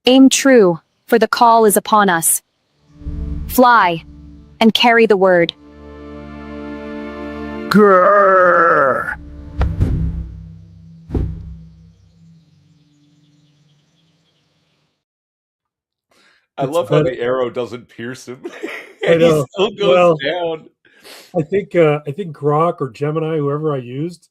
Aim true, for the call is upon us. Fly, and carry the word. Grrr. I love how the arrow doesn't pierce him. I And he know. still goes Well, down. I think Grok or Gemini, whoever I used,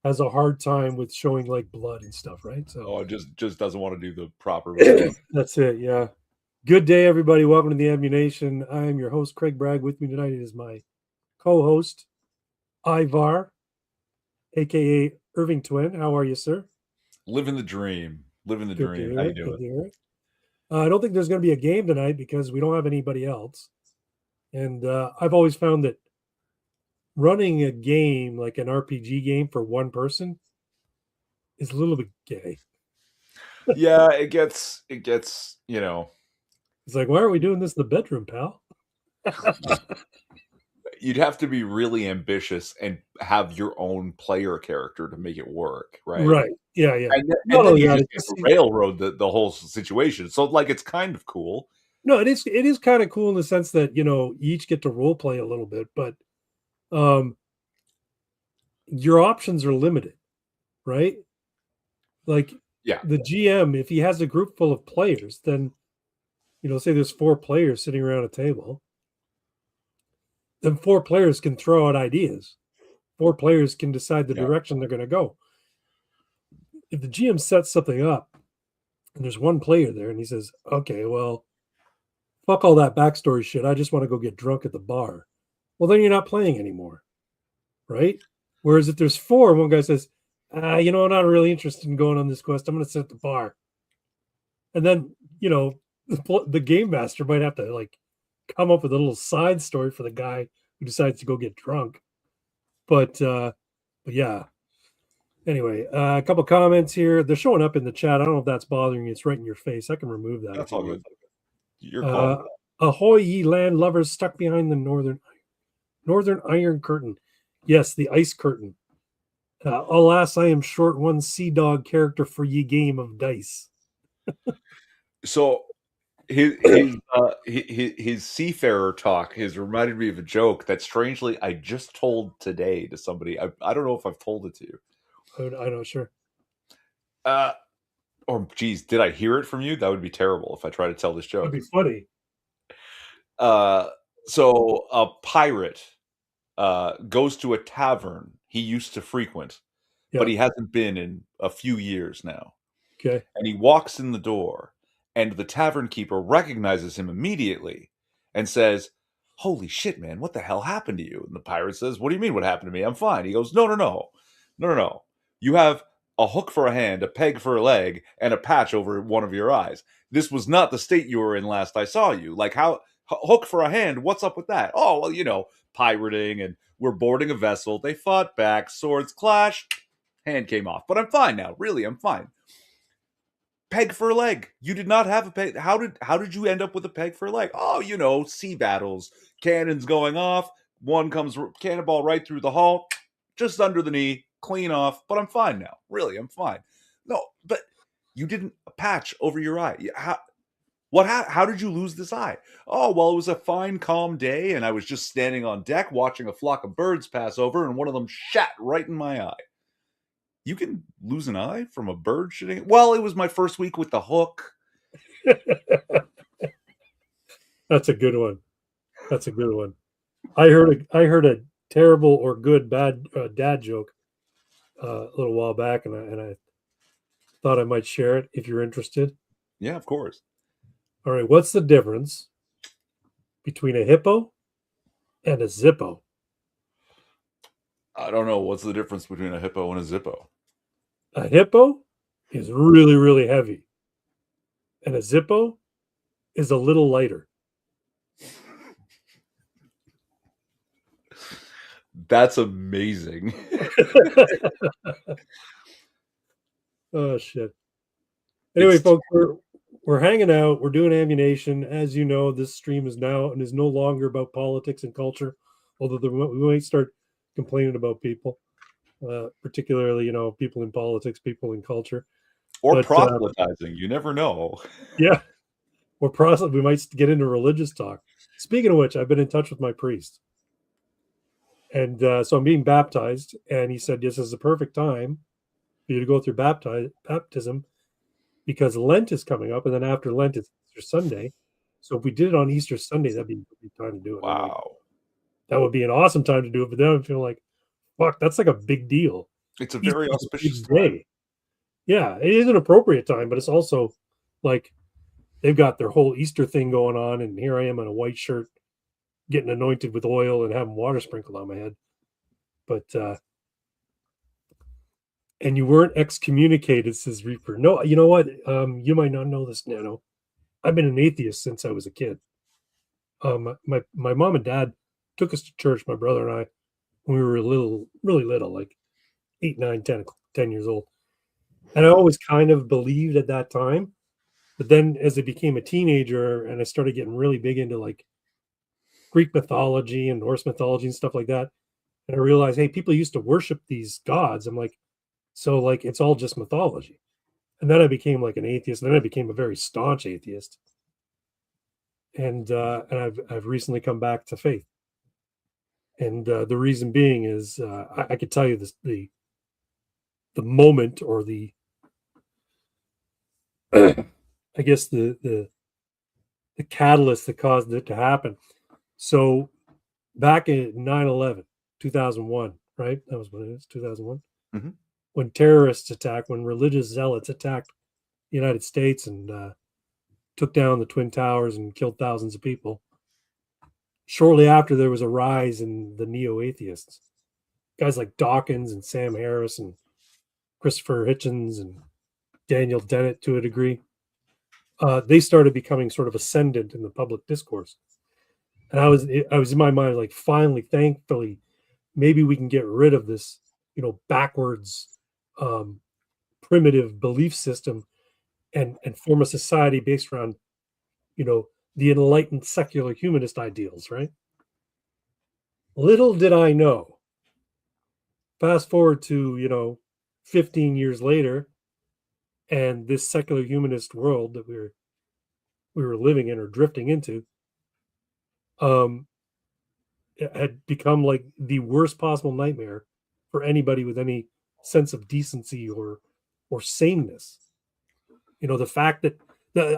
has a hard time with showing like blood and stuff, right? So Oh, it just doesn't want to do the proper video. that's it. Yeah. Good day, everybody. Welcome to the Ammunation. I'm your host, Craig Bragg. With me tonight is my co-host, Ivar, aka Irving Twin. How are you, sir? Living the dream. Living the Good to dream. hear How you it. Good doing? to hear it. I don't think there's going to be a game tonight because we don't have anybody else. And I've always found that running a game like an RPG game for one person is a little bit gay. Yeah, it gets, you know, It's like, why are we doing this in the bedroom, pal? you'd have to be really ambitious and have your own player character to make it work, right? Right. Yeah, yeah. And then only you that, just it get just to seems- railroad the whole situation. So like it's kind of cool. no, it is kind of cool in the sense that, you each get to role play a little bit, but your options are limited, right? Like Yeah. the GM, if he has a group full of players, then say there's 4 players sitting around a table, then 4 players can throw out ideas. 4 players can decide the direction they're going to go. If the GM sets something up and there's one player there and he says, okay, well, fuck all that backstory shit. I just want to go get drunk at the bar. Well, then you're not playing anymore, right? Whereas if there's 4, one guy says, I'm not really interested in going on this quest. I'm going to sit at the bar. And then, the game master might have to like come up with a little side story for the guy who decides to go get drunk. But yeah. Anyway, a couple comments here. They're showing up in the chat. I don't know if that's bothering you. It's right in your face. I can remove that. That's all good. You're calling. Ahoy, ye land lovers stuck behind the northern iron curtain. Yes, the ice curtain. Alas, I am short one sea dog character for ye game of dice. So his seafarer talk has reminded me of a joke that strangely I just told today to somebody. I don't know if I've told it to you. I'm not sure. Or geez, did I hear it from you? That would be terrible if I try to tell this joke. That'd be funny. So a pirate goes to a tavern he used to frequent, but he hasn't been in a few years now. Okay. And he walks in the door, and the tavern keeper recognizes him immediately and says, "Holy shit, man, what the hell happened to you?" And the pirate says, "What do you mean what happened to me? I'm fine." He goes, No. You have a hook for a hand, a peg for a leg, and a patch over one of your eyes. This was not the state you were in last I saw you. Like, how hook for a hand? What's up with that? Oh, well, pirating, and we're boarding a vessel. They fought back, swords clashed, hand came off. But I'm fine now. Really, I'm fine. Peg for a leg. You did not have a peg. How did you end up with a peg for a leg? Oh, sea battles, cannons going off. One comes cannonball right through the hull, just under the knee, clean off. But I'm fine now. Really, I'm fine. No, but you didn't patch over your eye. How did you lose this eye? Oh, well, it was a fine, calm day, and I was just standing on deck watching a flock of birds pass over, and one of them shat right in my eye. You can lose an eye from a bird shitting? Well, it was my first week with the hook. That's a good one. I heard a terrible or good bad dad joke a little while back, and I thought I might share it if you're interested. Yeah, of course. All right, what's the difference between a hippo and a zippo? I don't know. What's the difference between a hippo and a zippo? A hippo is really, really heavy, and a zippo is a little lighter. That's amazing. Oh shit. Anyway, folks, we're hanging out. We're doing Ammunation. As you know, this stream is now and is no longer about politics and culture, although we might start complaining about people, particularly people in politics, people in culture. Or But proselytizing. You never know. yeah, we might get into religious talk. Speaking of which, I've been in touch with my priest, and so I'm being baptized, and he said this is the perfect time for you to go through baptism because Lent is coming up, and then after Lent it's Easter Sunday. So if we did it on Easter Sunday, that'd be a good time to do it. I'm like, Wow. that would be an awesome time to do it. But then I feel like, fuck, that's like a big deal. It's a Easter very is a auspicious big time. day. Yeah, it is an appropriate time, but it's also like they've got their whole Easter thing going on, and here I am in a white shirt, getting anointed with oil and having water sprinkled on my head. But and you weren't excommunicated, says Reaper. No, you know what? You might not know this, Nano. I've been an atheist since I was a kid. My mom and dad took us to church, my brother and I, when we were really little, like 8, 9, 10 years old. And I always kind of believed at that time. But then as I became a teenager and I started getting really big into like Greek mythology and Norse mythology and stuff like that, and I realized, hey, people used to worship these gods. I'm like, so like it's all just mythology. And then I became like an atheist. And then I became a very staunch atheist. And I've recently come back to faith. And the reason being is I could tell you this, the moment or the I guess the catalyst that caused it to happen. So back in 9/11, 2001, right? That was what it is, 2001. Mhm. When terrorists attacked, when religious zealots attacked the United States and took down the Twin Towers and killed thousands of people. Shortly after, there was a rise in the neo-atheists. Guys like Dawkins and Sam Harris and Christopher Hitchens and Daniel Dennett to a degree. They started becoming sort of ascendant in the public discourse. And I was in my mind like, finally, thankfully, maybe we can get rid of this, backwards, primitive belief system and form a society based around, the enlightened secular humanist ideals, right? Little did I know. Fast forward to, 15 years later, and this secular humanist world that we were living in or drifting into, it had become like the worst possible nightmare for anybody with any sense of decency or sameness. The fact that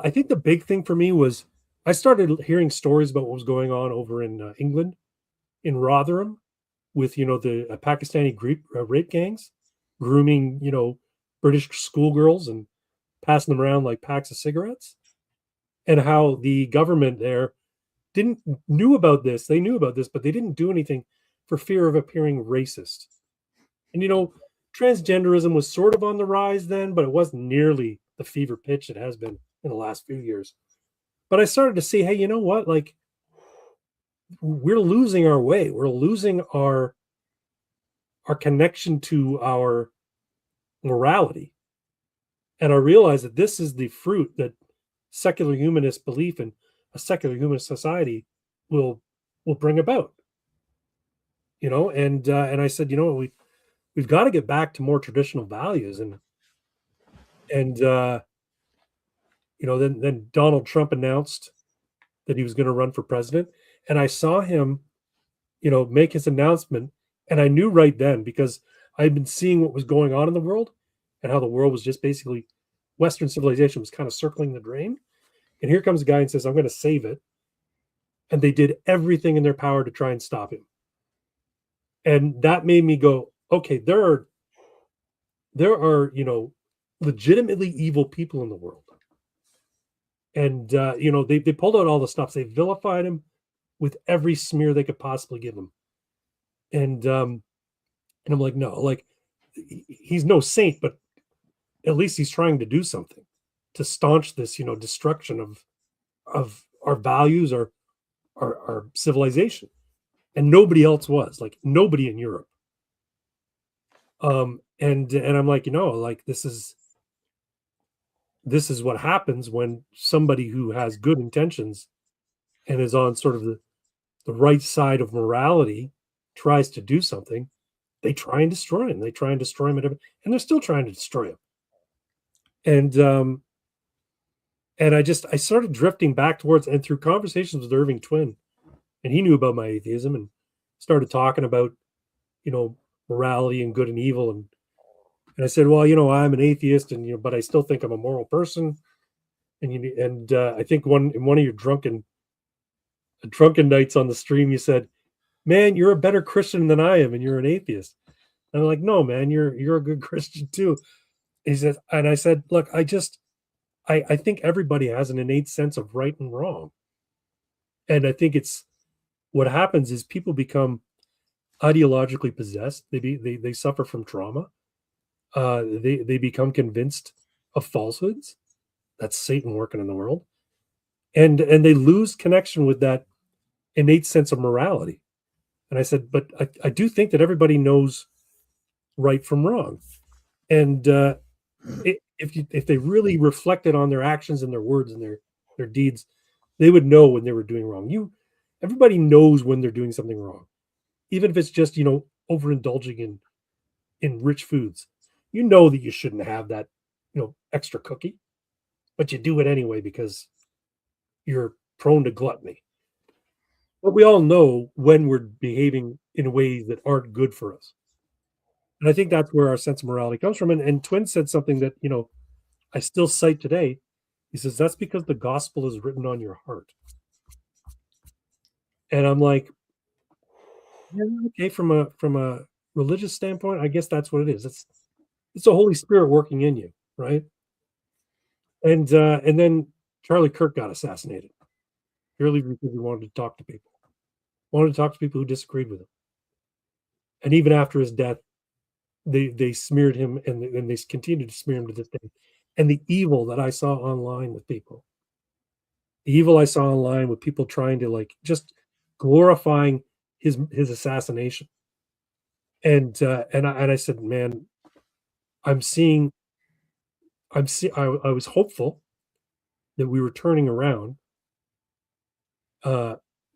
I think the big thing for me was I started hearing stories about what was going on over in England, in Rotherham, with the Pakistani rape gangs grooming British schoolgirls and passing them around like packs of cigarettes, and how the government there didn't knew about this. They knew about this, but they didn't do anything for fear of appearing racist. And transgenderism was sort of on the rise then, but it wasn't nearly the fever pitch it has been in the last few years. But I started to see, hey, you know what? Like, we're losing our way. We're losing our connection to our morality. And I realized that this is the fruit that secular humanist belief in a secular humanist society will bring about. And I said, we've got to get back to more traditional values, and then Donald Trump announced that he was going to run for president, and I saw him make his announcement, and I knew right then, because I'd been seeing what was going on in the world and how the world was just basically Western civilization was kind of circling the drain. And here comes a guy and says, I'm going to save it. And they did everything in their power to try and stop him. And that made me go, okay, there are legitimately evil people in the world. And they pulled out all the stops. They vilified him with every smear they could possibly give him. And I'm like, no, like, he's no saint, but at least he's trying to do something to staunch this, destruction of our values, our civilization. And nobody else was, like, nobody in Europe. And I'm like, like, this is what happens when somebody who has good intentions and is on sort of the right side of morality tries to do something. They try and destroy him. They try and destroy him, and they're still trying to destroy him. And I started drifting back towards, and through conversations with Irving Twin, and he knew about my atheism and started talking about, you know, morality and good and evil. And I said, well, you know, I'm an atheist, and but I still think I'm a moral person. And I think in one of your drunken nights on the stream, you said, "Man, you're a better Christian than I am, and you're an atheist." And I'm like, "No, man, you're a good Christian too." He said, and I said, "Look, I think everybody has an innate sense of right and wrong, and I think it's what happens is people become ideologically possessed. They suffer from trauma. They become convinced of falsehoods. That's Satan working in the world, and they lose connection with that innate sense of morality." And I said, "But I do think that everybody knows right from wrong, and if they really reflected on their actions and their words and their deeds, they would know when they were doing wrong. Everybody knows when they're doing something wrong, even if it's just overindulging in rich foods. You know that you shouldn't have that extra cookie, but you do it anyway because you're prone to gluttony. But we all know when we're behaving in ways that aren't good for us. And I think that's where our sense of morality comes from. And Twin said something that, I still cite today. He says, that's because the gospel is written on your heart. And I'm like, yeah, okay, from a religious standpoint, I guess that's what it is. It's the Holy Spirit working in you, right? And then Charlie Kirk got assassinated purely because he wanted to talk to people, who disagreed with him. And even after his death, they smeared him, and they continue to smear him to this day. And the evil that I saw online with people, trying to just glorifying his assassination. And I said, man, I'm seeing I was hopeful that we were turning around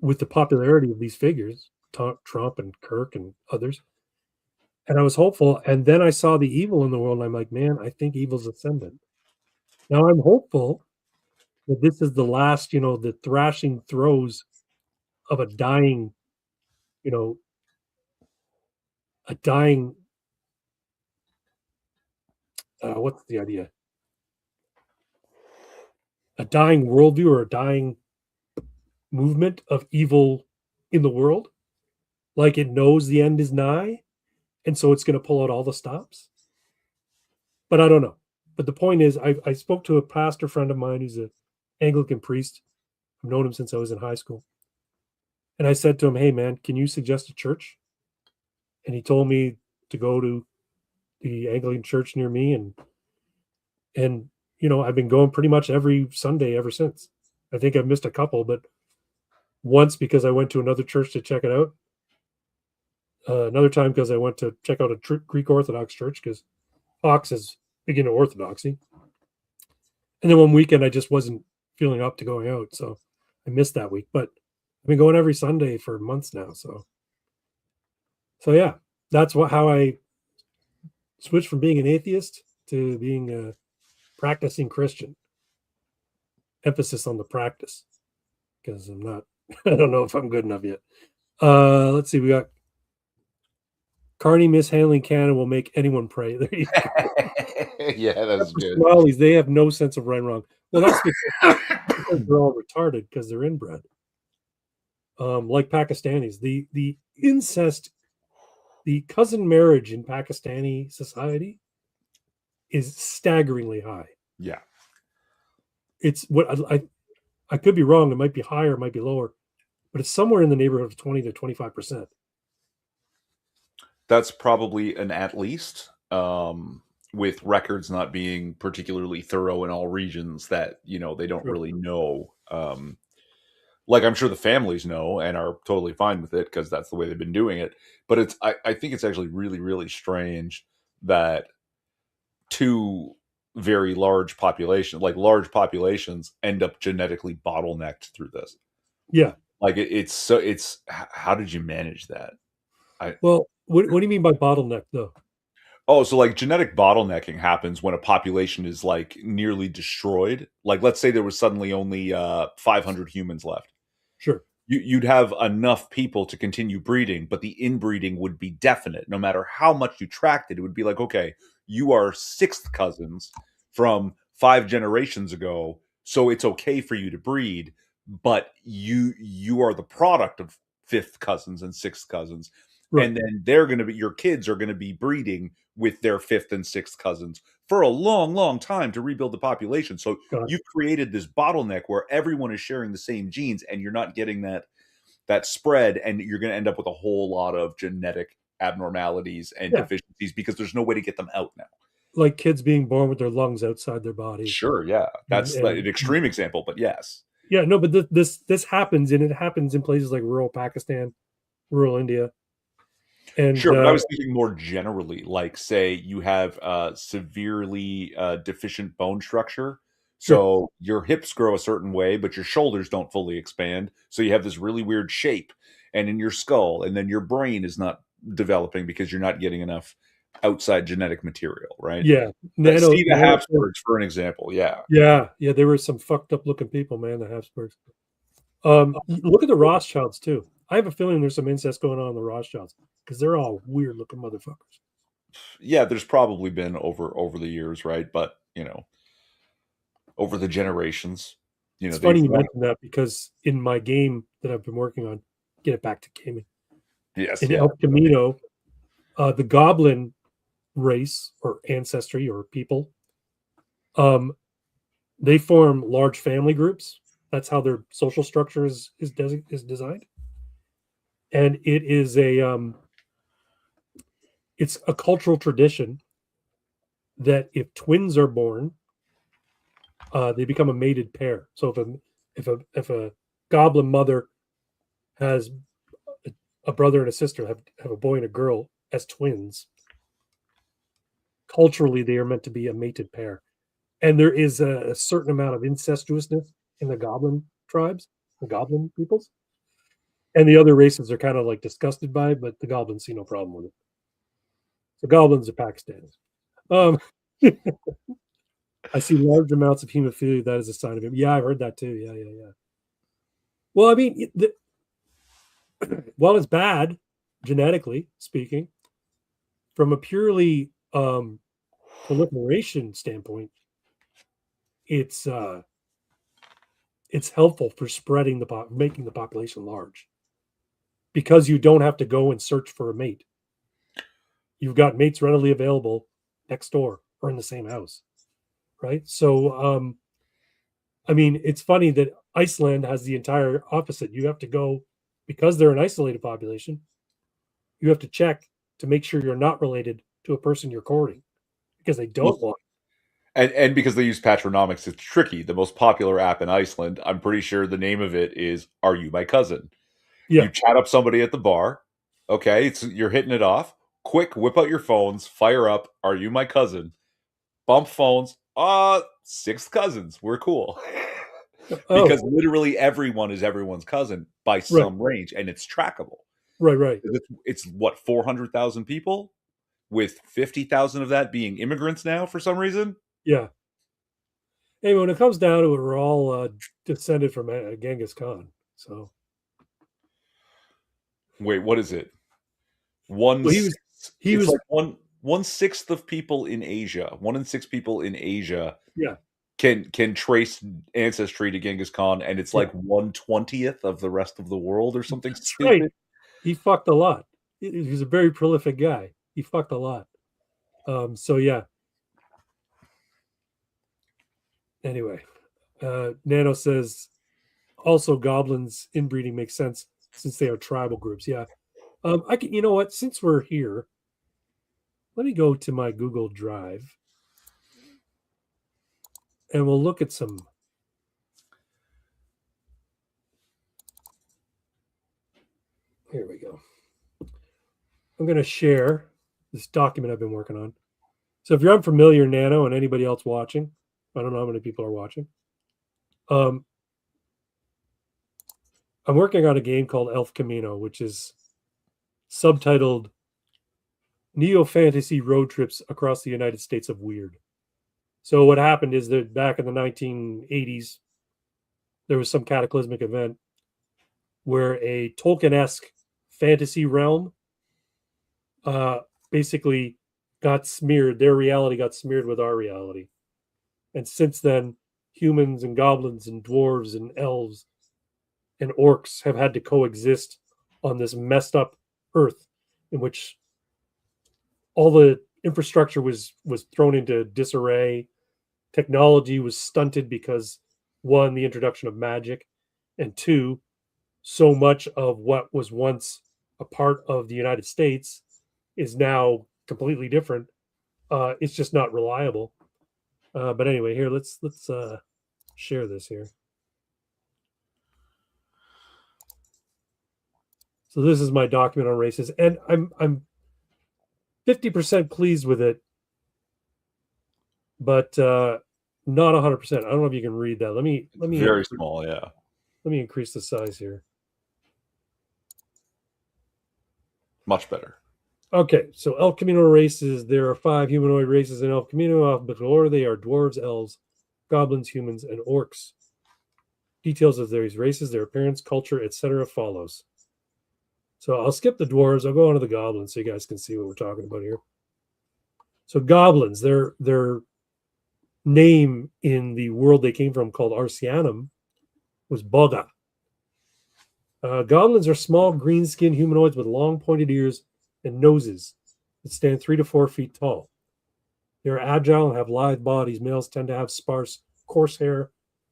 with the popularity of these figures, Trump and Kirk and others. And I was hopeful, and then I saw the evil in the world, and I'm like, man, I think evil's ascendant. Now I'm hopeful that this is the last, the thrashing throes of a dying, you know, a dying. What's the idea? A dying worldview or a dying movement of evil in the world. Like it knows the end is nigh, and so it's going to pull out all the stops. But I don't know. But the point is, I spoke to a pastor friend of mine who's an Anglican priest. I've known him since I was in high school. And I said to him, hey, man, can you suggest a church? And he told me to go to the Anglican church near me. And I've been going pretty much every Sunday ever since. I think I've missed a couple, but once because I went to another church to check it out. Another time because I went to check out a Greek Orthodox church because Ox is big into Orthodoxy. And then one weekend I just wasn't feeling up to going out, so I missed that week. But I've been going every Sunday for months now. So yeah, that's how I switched from being an atheist to being a practicing Christian. Emphasis on the practice because I'm not. I don't know if I'm good enough yet. Let's see. We got Carney mishandling Canada will make anyone pray. There you go. Yeah, that's good. Somalis, they have no sense of right and wrong. Well, that's because they're all retarded because they're inbred. Like Pakistanis, the incest, the cousin marriage in Pakistani society is staggeringly high. Yeah, it's what I could be wrong. It might be higher, it might be lower, but it's somewhere in the neighborhood of 20 to 25%. That's probably an at least. With records not being particularly thorough in all regions, that they don't really know. Like I'm sure the families know and are totally fine with it because that's the way they've been doing it. But I think it's actually really, really strange that two very large populations end up genetically bottlenecked through this. Yeah. Like how did you manage that? Well, what do you mean by bottleneck though? Oh, so like genetic bottlenecking happens when a population is like nearly destroyed. Like let's say there was suddenly only 500 humans left. Sure. You'd have enough people to continue breeding, but the inbreeding would be definite. No matter how much you tracked it, it would be like, okay, you are sixth cousins from 5 generations ago, so it's okay for you to breed, but you are the product of fifth cousins and sixth cousins. Right. And then they're going to be, your kids are going to be breeding with their fifth and sixth cousins for a long, long time to rebuild the population. So Got it. you've created this bottleneck where everyone is sharing the same genes and you're not getting that spread, and you're going to end up with a whole lot of genetic abnormalities and Yeah. deficiencies because there's no way to get them out now. Like kids being born with their lungs outside their body. Sure, yeah. That's And- an extreme example, but yes. Yeah, no, but this happens, and it happens in places like rural Pakistan, rural India. And Sure, but I was thinking more generally, like say you have severely deficient bone structure. So your hips grow a certain way, but your shoulders don't fully expand. So you have this really weird shape, and in your skull, and then your brain is not developing because you're not getting enough outside genetic material, right? yeah, See the Habsburgs for an example. Yeah. Yeah, there were some fucked up looking people, man. The Habsburgs. Look at the Rothschilds too. I have a feeling there's some incest going on in the Rothschilds because they're all weird looking motherfuckers. Yeah, there's probably been over the years, right? But over the generations, It's funny you mentioned that because in my game that I've been working on, get it back to gaming. Yes, In yeah. El Camino, the Goblin race or ancestry or people, they form large family groups. That's how their social structure is designed, and it's a cultural tradition that if twins are born, they become a mated pair. So if a goblin mother has a brother and a sister, have a boy and a girl as twins, culturally they are meant to be a mated pair. And there is a certain amount of incestuousness in the goblin tribes, the goblin peoples. And the other races are kind of like disgusted by it, but the goblins see no problem with it. So goblins are Pakistanis. I see large amounts of hemophilia. That is a sign of him. Yeah, I've heard that too. Yeah. Well, I mean, while it's bad, genetically speaking, from a purely proliferation standpoint, it's helpful for spreading making the population large because you don't have to go and search for a mate. You've got mates readily available next door or in the same house, right? So, I mean, it's funny that Iceland has the entire opposite. You have to go because they're an isolated population. You have to check to make sure you're not related to a person you're courting because they don't want. And because they use patronomics, it's tricky. The most popular app in Iceland, I'm pretty sure the name of it is "Are You My Cousin?" Yeah. You chat up somebody at the bar. Okay, you're hitting it off. Quick, whip out your phones, fire up "Are You My Cousin?" Bump phones. Sixth cousins. We're cool. Because literally everyone is everyone's cousin by some range, and it's trackable. Right. It's what, 400,000 people, with 50,000 of that being immigrants now for some reason. Yeah. Hey, when it comes down to it, we're all descended from Genghis Khan. So, wait, what is it? One. Well, he was like 1/6 of people in Asia. 1 in 6 people in Asia. Yeah. Can trace ancestry to Genghis Khan, and it's like 1/20th of the rest of the world or something stupid. Right. He fucked a lot. He's a very prolific guy. He fucked a lot. So yeah. Anyway, Nano says also goblins inbreeding makes sense since they are tribal groups. Yeah. I can. You know what? Since we're here, let me go to my Google Drive, and we'll look at some. Here we go. I'm going to share this document I've been working on. So if you're unfamiliar, Nano, and anybody else watching, I don't know how many people are watching. I'm working on a game called Elf Camino, which is subtitled neo-fantasy road trips across the United States of weird. So what happened is that back in the 1980s, there was some cataclysmic event where a Tolkien-esque fantasy realm uh, basically got smeared. Their reality got smeared with our reality. And since then, humans and goblins and dwarves and elves and orcs have had to coexist on this messed up earth in which all the infrastructure was thrown into disarray. Technology was stunted because one, the introduction of magic, and two, so much of what was once a part of the United States is now completely different. It's just not reliable. But anyway, here let's share this here. So this is my document on races, and I'm 50% pleased with it, but not 100%. I don't know if you can read that. Let me Very small, yeah. Let me increase the size here. Much better. Okay, so El Camino races. There are 5 humanoid races in El Camino. Alphabetical order. They are dwarves, elves, goblins, humans, and orcs. Details of these races, their appearance, culture, etc. follows. So I'll skip the dwarves. I'll go on to the goblins so you guys can see what we're talking about here. So goblins, their name in the world they came from, called Arcianum, was Boga. Goblins are small, green-skinned humanoids with long, pointed ears and noses that stand 3 to 4 feet tall. They are agile and have lithe bodies. Males tend to have sparse, coarse hair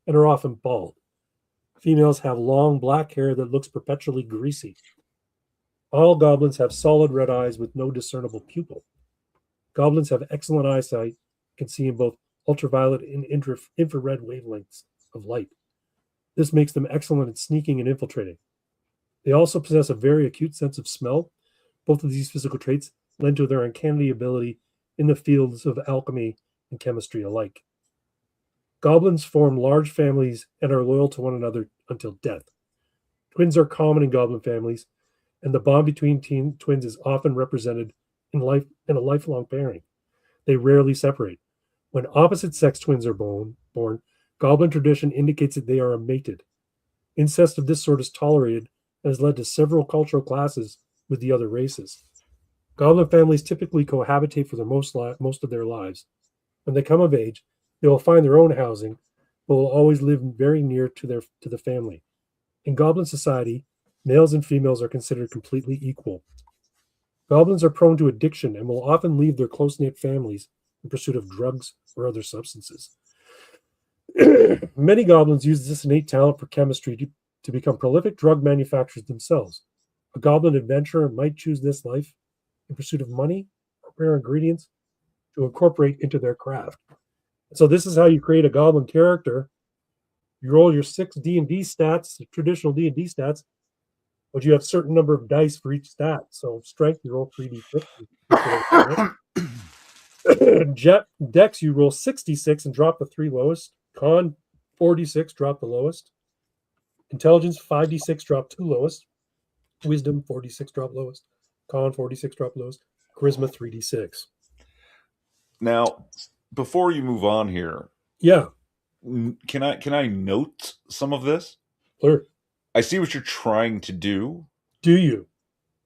and are often bald. Females have long, black hair that looks perpetually greasy. All goblins have solid red eyes with no discernible pupil. Goblins have excellent eyesight, can see in both ultraviolet and infrared wavelengths of light. This makes them excellent at sneaking and infiltrating. They also possess a very acute sense of smell. Both of these physical traits lend to their uncanny ability in the fields of alchemy and chemistry alike. Goblins form large families and are loyal to one another until death. Twins are common in goblin families, and the bond between twins is often represented in a lifelong pairing. They rarely separate. When opposite sex twins are born, goblin tradition indicates that they are mated. Incest of this sort is tolerated and has led to several cultural classes with the other races. Goblin families typically cohabitate for most of their lives. When they come of age, they will find their own housing, but will always live very near to the family. In goblin society, males and females are considered completely equal. Goblins are prone to addiction and will often leave their close-knit families in pursuit of drugs or other substances. Many goblins use this innate talent for chemistry to become prolific drug manufacturers themselves. A goblin adventurer might choose this life in pursuit of money or rare ingredients to incorporate into their craft. So this is how you create a goblin character. You roll your 6 D&D stats, traditional D&D stats, but you have a certain number of dice for each stat. So strength, you roll 3d6. Dex, you roll 66 and drop the 3 lowest. Con, 46, drop the lowest. Intelligence, 5d6, drop 2 lowest. Wisdom, 46, drop lowest. Con, 46, drop lowest. Charisma, 3d6. Now, before you move on here, Yeah, can I note some of this? sure. I see what you're trying to do. Do you?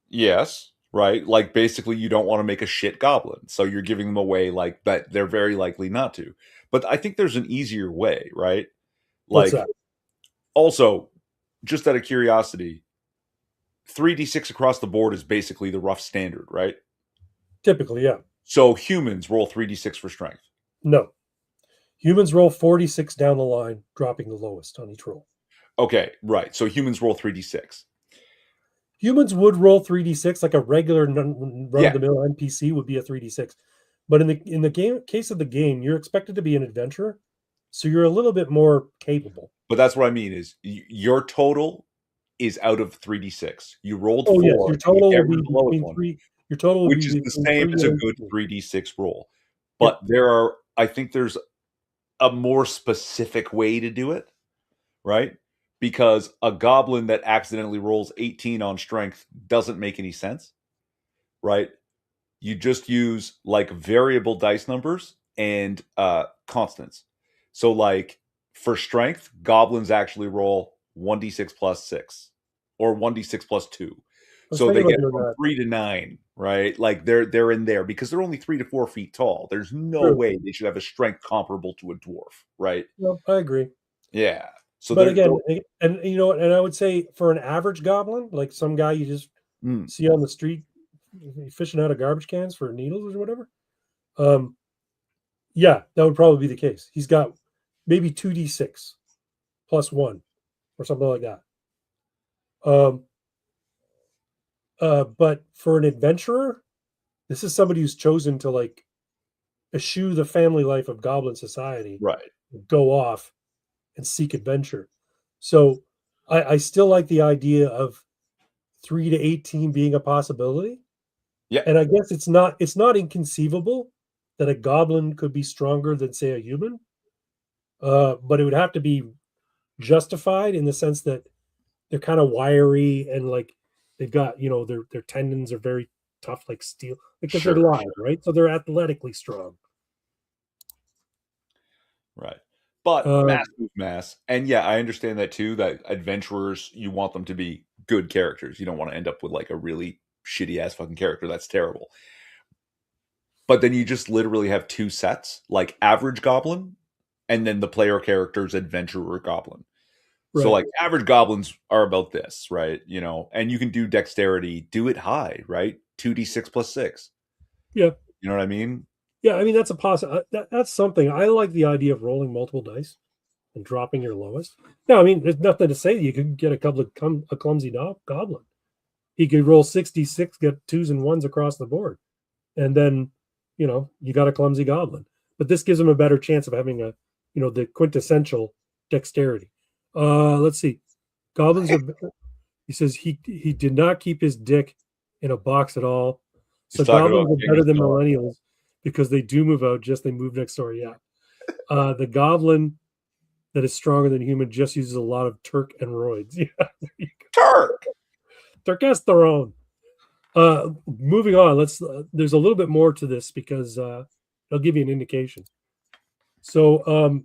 Yes, right? Like basically you don't want to make a shit goblin. So you're giving them away like that they're very likely not to. But I think there's an easier way, right? What's Like that? also, just out of curiosity, 3d6 across the board is basically the rough standard, right? Typically, yeah. So humans roll 3d6 for strength. No. Humans roll 46 down the line, dropping the lowest on each roll. Okay, right. So humans roll 3d6. Humans would roll 3d6 like a regular run-of-the-mill NPC would be a 3d6. But in the case of the game, you're expected to be an adventurer, so you're a little bit more capable. But that's what I mean is your total is out of 3d6. You rolled 4. Yes, your total will be the lowest between one, 3. Your total will which be is the same as a good 3d6 roll. But I think there's a more specific way to do it, right? Because a goblin that accidentally rolls 18 on strength doesn't make any sense, right? you just use like variable dice numbers and constants. So like for strength, goblins actually roll 1d6 plus 6 or 1d6 plus 2. I was So they thinking get about doing from that. 3 to 9, right? Like they're in there because they're only 3 to 4 feet tall. There's no True. way they should have a strength comparable to a dwarf, right? No, I agree. Yeah. So But they're again, and you know, and I would say for an average goblin, like some guy you just see on the street fishing out of garbage cans for needles or whatever, yeah, that would probably be the case. He's got maybe 2d6 plus 1 or something like that. But for an adventurer, this is somebody who's chosen to like eschew the family life of goblin society, right. go off and seek adventure. So I still like the idea of 3 to 18 being a possibility. Yeah. And I guess it's not inconceivable that a goblin could be stronger than say a human. But it would have to be justified in the sense that they're kind of wiry and like they've got, you know, their tendons are very tough like steel because they're Sure. live, right? So they're athletically strong. Right. But Um, mass move mass. And yeah, I understand that too, that adventurers, you want them to be good characters. You don't want to end up with like a really shitty ass fucking character. That's terrible. But then you just literally have two sets, like average goblin and then the player character's adventurer goblin. So right. like average goblins are about this, right? You know, and you can do dexterity, do it high, right? 2d6 plus 6. Yeah. You know what I mean? Yeah. I mean, that's a possible, that's something. I like the idea of rolling multiple dice and dropping your lowest. No, I mean, there's nothing to say that you could get a clumsy goblin. He could roll 66, get 2s and 1s across the board. And then, you know, you got a clumsy goblin. But this gives him a better chance of having a, you know, the quintessential dexterity. Let's see. Goblins are, he says he did not keep his dick in a box at all. He's So talking about goblins are King better of than Thor. millennials because they do move out, just they move next door. Yeah. The goblin that is stronger than human just uses a lot of Turk and roids. Yeah. Turk. Testosterone. Moving on, let's there's a little bit more to this because I'll give you an indication. So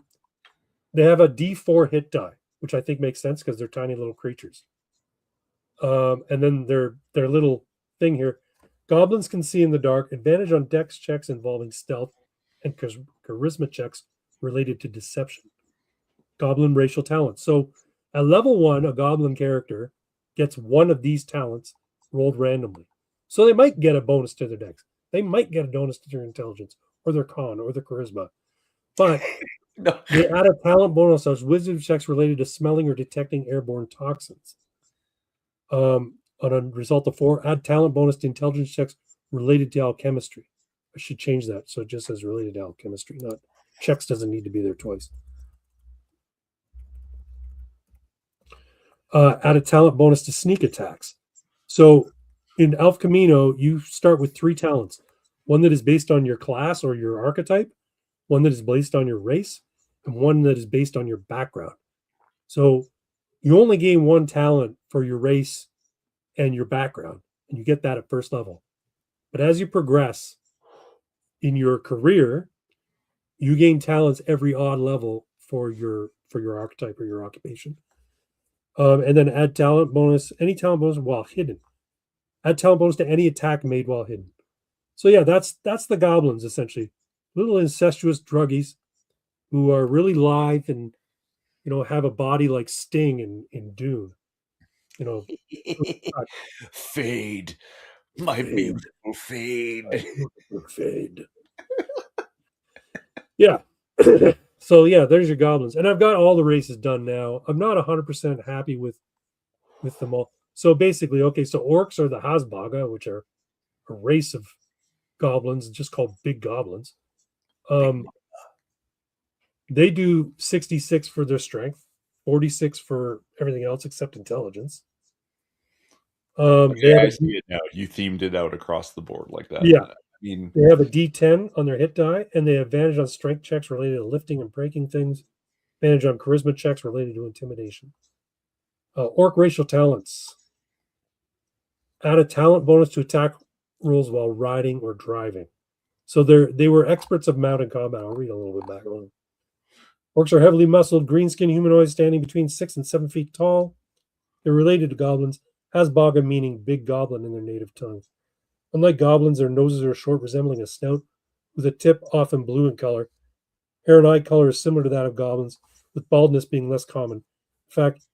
they have a D4 hit die, which I think makes sense because they're tiny little creatures. And then their little thing here. Goblins can see in the dark, advantage on dex checks involving stealth, and charisma checks related to deception. Goblin racial talents. So at level 1, a goblin character gets one of these talents rolled randomly. So they might get a bonus to their dex. They might get a bonus to their intelligence or their con or their charisma. But No. they add a talent bonus as wisdom checks related to smelling or detecting airborne toxins. On a result of 4, add talent bonus to intelligence checks related to alchemistry. I should change that so it just says related to alchemistry, not checks doesn't need to be there twice. Add a talent bonus to sneak attacks. So in Elf Camino, you start with 3 talents. One that is based on your class or your archetype, one that is based on your race, and one that is based on your background. So you only gain 1 talent for your race and your background, and you get that at first level. But as you progress in your career, you gain talents every odd level for your archetype or your occupation. And then add talent bonus, any talent bonus while hidden. Add talent bonus to any attack made while hidden. So yeah, that's the goblins essentially. Little incestuous druggies who are really lithe and you know have a body like Sting in Dune. You know, Fade. My fade, beautiful fade. fade. Yeah. So yeah, there's your goblins, and I've got all the races done now. I'm not 100% happy with them all. So basically, okay, so orcs are the Hasbaga, which are a race of goblins, just called big goblins. They do 66 for their strength, 46 for everything else except intelligence. They Yeah, have I a see it now. You themed it out across the board like that. yeah, I mean, they have a D10 on their hit die, and they have advantage on strength checks related to lifting and breaking things. Advantage on charisma checks related to intimidation. Orc racial talents. Add a talent bonus to attack rolls while riding or driving. So they were experts of mounted combat. I'll read a little bit back on. Orcs are heavily muscled, green-skinned humanoids standing between 6 and 7 feet tall. They're related to goblins, Hasbaga meaning big goblin in their native tongue. Unlike goblins, their noses are short, resembling a snout, with a tip often blue in color. Hair and eye color is similar to that of goblins, with baldness being less common. In fact,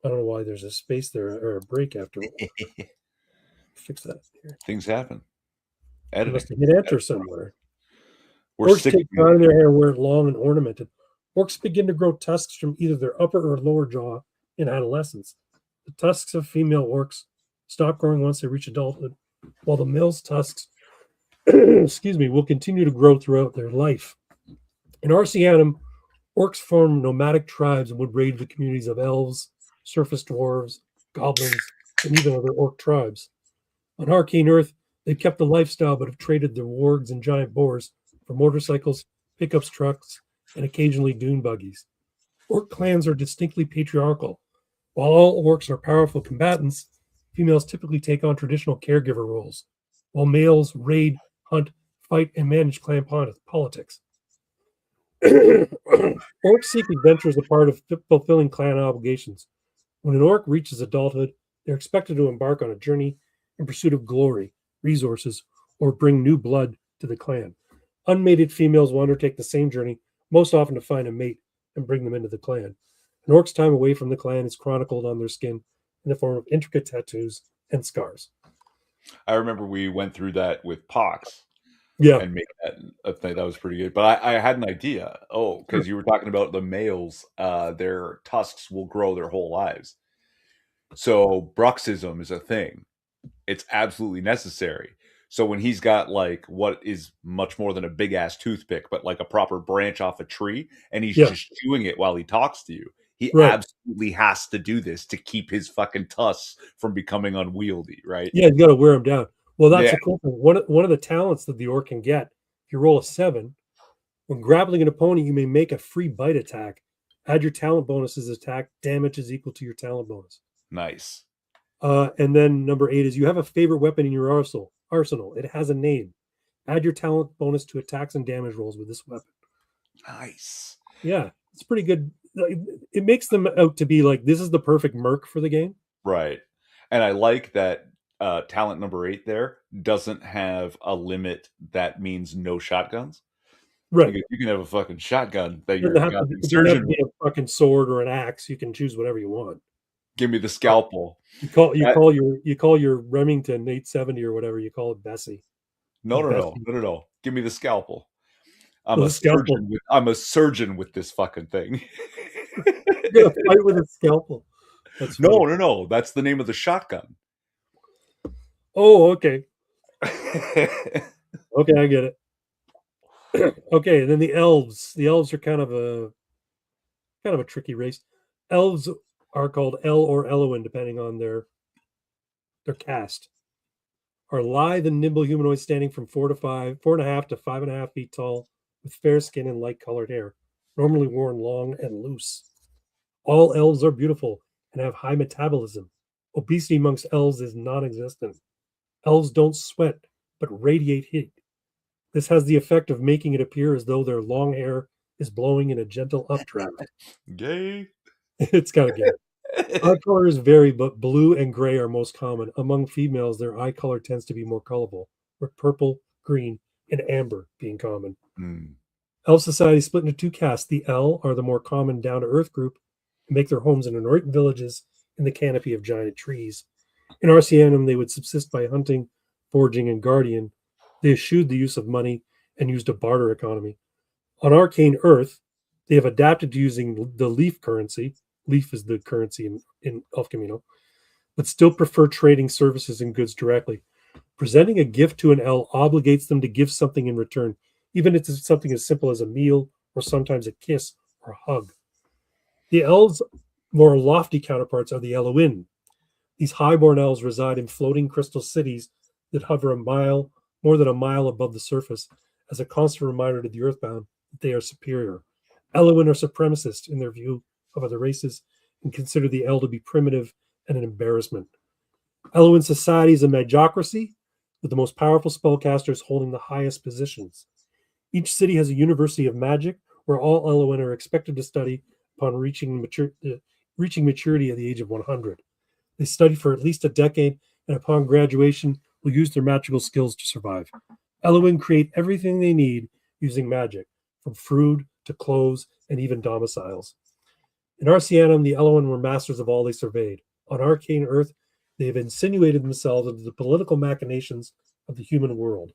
I don't know why there's a space there or a break after. Fix that here. Things happen. I Editing. must have hit enter somewhere. We're Orcs sick. take pride in their hair, wear it long and ornamented. Orcs begin to grow tusks from either their upper or lower jaw in adolescence. The tusks of female orcs stop growing once they reach adulthood, while the male's tusks, will continue to grow throughout their life. In Arceanum, orcs form nomadic tribes and would raid the communities of elves, surface dwarves, goblins, and even other orc tribes. On Arcane Earth, they've kept the lifestyle but have traded their wargs and giant boars for motorcycles, pickups trucks, and occasionally dune buggies. Orc clans are distinctly patriarchal. While all orcs are powerful combatants, females typically take on traditional caregiver roles, while males raid, hunt, fight, and manage clan politics. Orcs seek adventure as a part of fulfilling clan obligations. When an orc reaches adulthood, they're expected to embark on a journey in pursuit of glory, resources, or bring new blood to the clan. Unmated females will undertake the same journey, most often to find a mate and bring them into the clan. An orc's time away from the clan is chronicled on their skin in the form of intricate tattoos and scars. I remember we went through that with Pox. Yeah. And make that a thing. That was pretty good. But I had an idea. Oh, because you were talking about the males, their tusks will grow their whole lives. So bruxism is a thing. It's absolutely necessary. So when he's got like what is much more than a big ass toothpick, but like a proper branch off a tree, and he's just chewing it while he talks to you, he absolutely has to do this to keep his fucking tusks from becoming unwieldy, right? Yeah, you got to wear them down. Well, that's a cool thing. One of the talents that the orc can get, if you roll a 7, when grappling an opponent, you may make a free bite attack. Add your talent bonus as attack. Damage is equal to your talent bonus. Nice. And then number 8 is you have a favorite weapon in your arsenal. It has a name. Add your talent bonus to attacks and damage rolls with this weapon. Nice. Yeah, it's pretty good. It makes them out to be like, this is the perfect merc for the game. Right. And I like that talent number 8 there doesn't have a limit that means no shotguns. Right. Because you can have a fucking shotgun that you're a fucking sword or an axe. You can choose whatever you want. Give me the scalpel. You call your Remington 870 or whatever, you call it Bessie. No. Give me the scalpel. I'm a surgeon with this fucking thing. You're gonna fight with a scalpel. No. That's the name of the shotgun. Oh, okay. Okay, I get it. Okay, then the elves. The elves are kind of a tricky race. Elves are called El or Eloin, depending on their caste. Are lithe and nimble humanoids standing from 4.5 to 5.5 feet tall, with fair skin and light colored hair, normally worn long and loose. All elves are beautiful and have high metabolism. Obesity amongst elves is non-existent. Elves don't sweat, but radiate heat. This has the effect of making it appear as though their long hair is blowing in a gentle updraft. Gay. It's kind of gay. Eye colors vary, but blue and gray are most common. Among females, their eye color tends to be more colorful, with purple, green, and amber being common. Elf society is split into 2 castes. The El are the more common down-to-earth group and make their homes in inert villages in the canopy of giant trees. In Arceanum, they would subsist by hunting, foraging, and guardian. They eschewed the use of money and used a barter economy. On Arcane Earth, they have adapted to using the leaf currency. Leaf is the currency in El Camino, but still prefer trading services and goods directly. Presenting a gift to an El obligates them to give something in return, even if it's something as simple as a meal or sometimes a kiss or a hug. The Elves' more lofty counterparts are the Eloin. These highborn elves reside in floating crystal cities that hover more than a mile above the surface, as a constant reminder to the earthbound that they are superior. Eloin are supremacist in their view of other races and consider the El to be primitive and an embarrassment. Eloin society is a magocracy. with the most powerful spellcasters holding the highest positions. Each city has a university of magic where all Elwyn are expected to study upon reaching maturity at the age of 100. They study for at least a decade, and upon graduation, will use their magical skills to survive. Elwyn create everything they need using magic, from food to clothes and even domiciles. In Arceanum, the Elwyn were masters of all they surveyed. On Arcane Earth, they have insinuated themselves into the political machinations of the human world.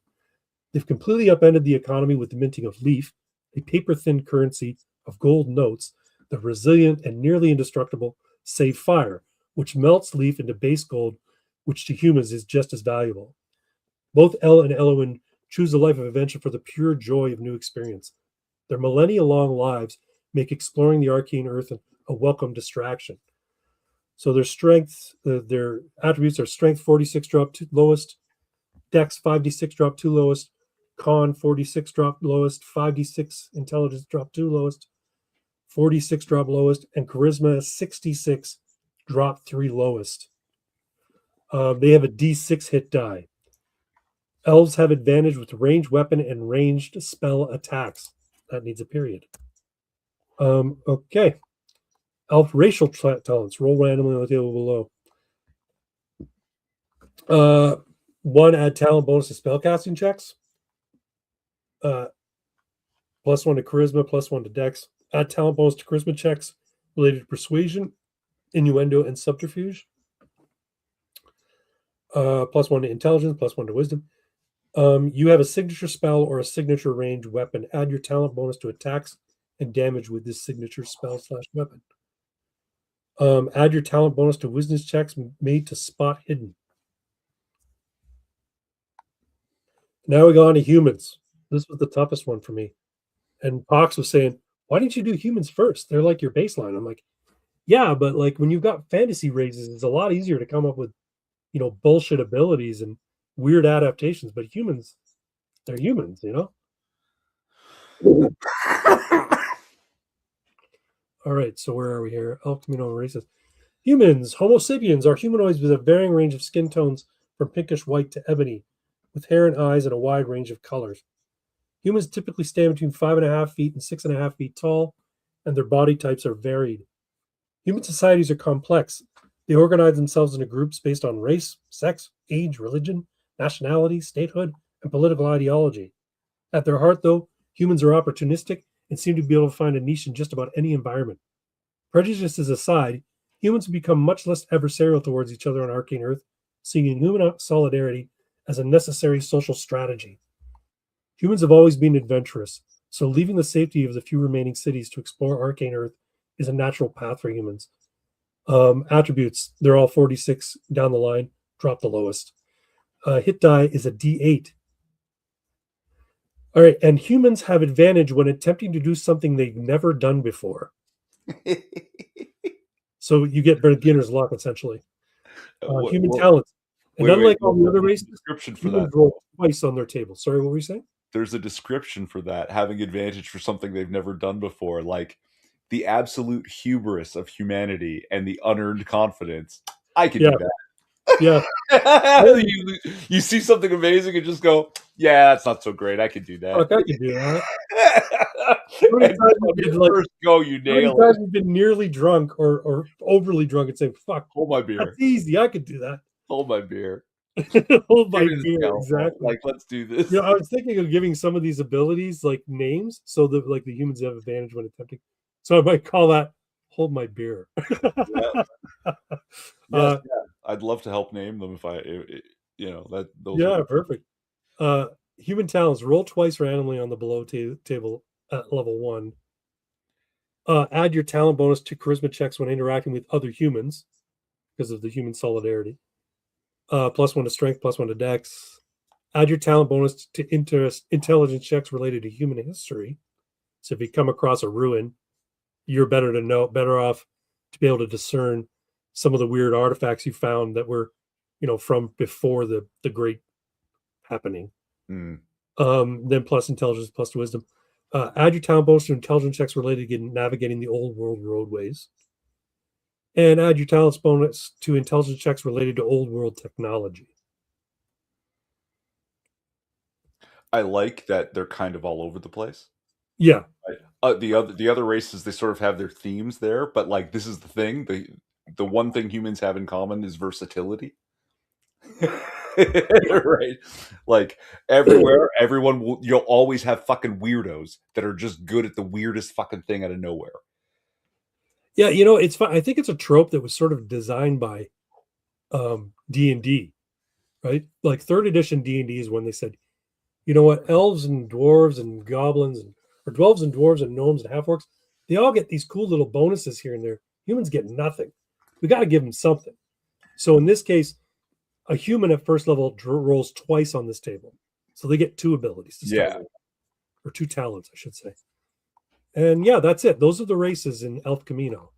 They've completely upended the economy with the minting of leaf, a paper-thin currency of gold notes that are resilient and nearly indestructible, save fire, which melts leaf into base gold, which to humans is just as valuable. Both El and Elwyn choose a life of adventure for the pure joy of new experience. Their millennia-long lives make exploring the arcane earth a welcome distraction. So their strengths, their attributes are strength 46 drop to lowest, dex 5d6 drop 2 lowest, con 46 drop lowest, 5d6 intelligence drop 2 lowest, 46 drop lowest, and charisma 66 drop 3 lowest. They have a d6 hit die. Elves have advantage with ranged weapon and ranged spell attacks. That needs a period. Okay. Elf racial talents. Roll randomly on the table below. 1, add talent bonus to spellcasting checks. +1 to charisma, +1 to dex. Add talent bonus to charisma checks related to persuasion, innuendo, and subterfuge. +1 to intelligence, +1 to wisdom. You have a signature spell or a signature ranged weapon. Add your talent bonus to attacks and damage with this signature spell/weapon. Add your talent bonus to wisdom checks made to spot hidden. Now we go on to humans. This was the toughest one for me. And Pox was saying, why didn't you do humans first? They're like your baseline. I'm like, yeah, but like when you've got fantasy races, it's a lot easier to come up with, bullshit abilities and weird adaptations. But humans, they're humans, All right, so where are we here? Elk Camino races. Humans, Homo sapiens, are humanoids with a varying range of skin tones from pinkish white to ebony, with hair and eyes and a wide range of colors. Humans typically stand between 5.5 feet and 6.5 feet tall, and their body types are varied. Human societies are complex. They organize themselves into groups based on race, sex, age, religion, nationality, statehood, and political ideology. At their heart, though, humans are opportunistic and seem to be able to find a niche in just about any environment. Prejudices aside, humans have become much less adversarial towards each other on Arcane Earth, seeing human solidarity as a necessary social strategy. Humans have always been adventurous, so leaving the safety of the few remaining cities to explore Arcane Earth is a natural path for humans. Attributes, they're all 46 down the line, drop the lowest. Hit die is a D8. All right, and humans have advantage when attempting to do something they've never done before. So you get beginner's luck, essentially. Human talents. And unlike all the other races, description for humans that. roll twice on their table. Sorry, what were you saying? There's a description for that, having advantage for something they've never done before, like the absolute hubris of humanity and the unearned confidence. I can do that. Yeah. you see something amazing and just go, yeah, that's not so great. I can do that. Look, I can do that. First go, you nail it. You've been nearly drunk or overly drunk and say, fuck, hold my beer. That's easy. I could do that. Hold my beer. Hold my beer. Exactly. Like, let's do this. I was thinking of giving some of these abilities like names so that like the humans have advantage when attempting. So I might call that hold my beer. Yeah. I'd love to help name them if those perfect. Human talents, roll twice randomly on the below table at level 1. Add your talent bonus to charisma checks when interacting with other humans because of the human solidarity. +1 to strength, +1 to dex. Add your talent bonus to intelligence checks related to human history. So if you come across a ruin, you're better off to be able to discern some of the weird artifacts you found that were, from before the great happening. Then plus intelligence, plus to wisdom. Add your talent bonus to intelligence checks related to navigating the old world roadways. And add your talents bonus to intelligence checks related to old world technology. I like that they're kind of all over the place. Yeah, The other races, they sort of have their themes there, but like this is the thing, the one thing humans have in common is versatility. Right? Like everywhere, you'll always have fucking weirdos that are just good at the weirdest fucking thing out of nowhere. yeah. You know, it's fun. I think it's a trope that was sort of designed by D&D, right? Like third edition D&D is when they said, you know what, elves and dwarves and goblins or dwarves and dwarves and gnomes and half orcs, they all get these cool little bonuses here and there. Humans get nothing. We got to give them something. So in this case, a human at first level rolls twice on this table, so they get 2 abilities to start with, or 2 talents, I should say. And yeah, that's it. Those are the races in Elf Camino.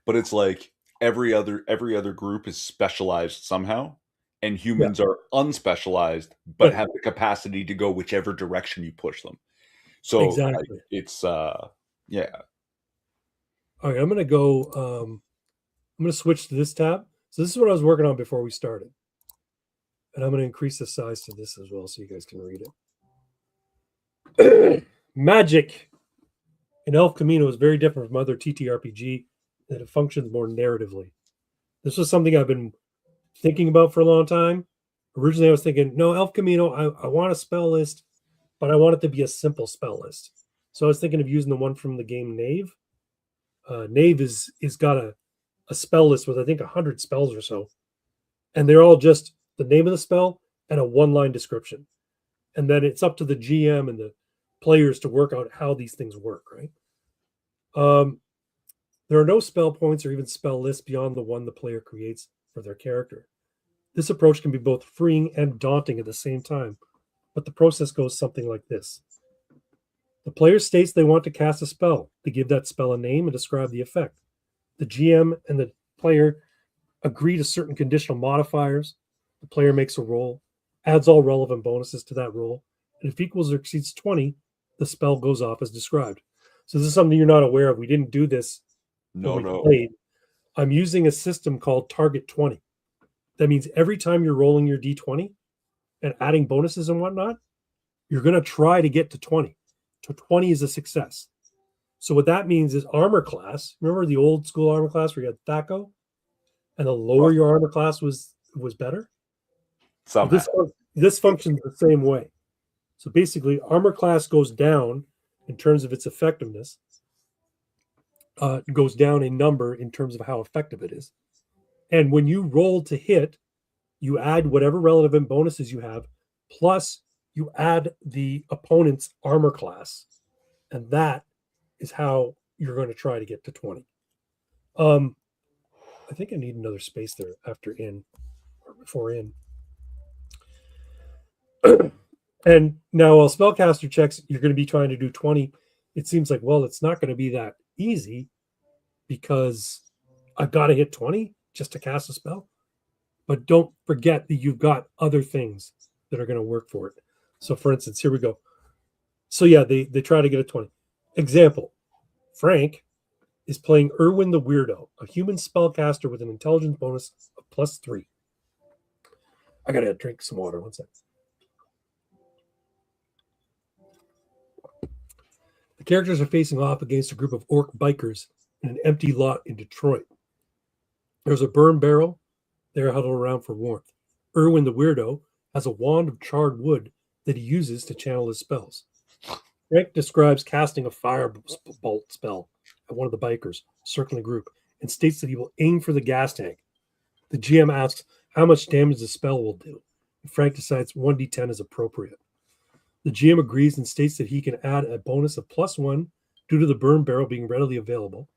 But it's like every other group is specialized somehow, and humans are unspecialized, but Right. have the capacity to go whichever direction you push them. So Exactly. it's yeah. All right, I'm going to go. I'm going to switch to this tab. So this is what I was working on before we started. And I'm going to increase the size to this as well so you guys can read it. Magic in Elf Camino is very different from other TTRPG, that it functions more narratively. This was something I've been thinking about for a long time. Originally, I was thinking, no, Elf Camino, I want a spell list, but I want it to be a simple spell list. So I was thinking of using the one from the game Knave. Knave is got a spell list with, I think, 100 spells or so. And they're all just the name of the spell and a one-line description. And then it's up to the GM and the players to work out how these things work, right? There are no spell points or even spell lists beyond the one the player creates for their character. This approach can be both freeing and daunting at the same time, but the process goes something like this. The player states they want to cast a spell. They give that spell a name and describe the effect. The GM and the player agree to certain conditional modifiers. The player makes a roll, adds all relevant bonuses to that roll, and if equals or exceeds 20, the spell goes off as described. So this is something you're not aware of. We didn't do this when we played. I'm using a system called Target 20. That means every time you're rolling your D20 and adding bonuses and whatnot, you're going to try to get to 20. So 20 is a success. So what that means is armor class. Remember the old school armor class where you had THACO? And the lower your armor class was better? Somehow. This functions the same way. So basically, armor class goes down in terms of its effectiveness. Goes down in number in terms of how effective it is. And when you roll to hit, you add whatever relevant bonuses you have, plus you add the opponent's armor class. And that is how you're going to try to get to 20. I think I need another space there after in or before in. And now while spellcaster checks, you're going to be trying to do 20. It seems like, well, it's not going to be that easy because I've got to hit 20 just to cast a spell. But don't forget that you've got other things that are going to work for it. So for instance, here we go. So yeah, they try to get a 20. Example, Frank is playing Erwin the Weirdo, a human spellcaster with an intelligence bonus of +3. I got to drink some water. One second. The characters are facing off against a group of orc bikers in an empty lot in Detroit. There's a burn barrel. They're huddled around for warmth. Erwin the Weirdo has a wand of charred wood that he uses to channel his spells. Frank describes casting a firebolt spell at one of the bikers, circling the group, and states that he will aim for the gas tank. The GM asks how much damage the spell will do, and Frank decides 1d10 is appropriate. The GM agrees and states that he can add a bonus of +1 due to the burn barrel being readily available,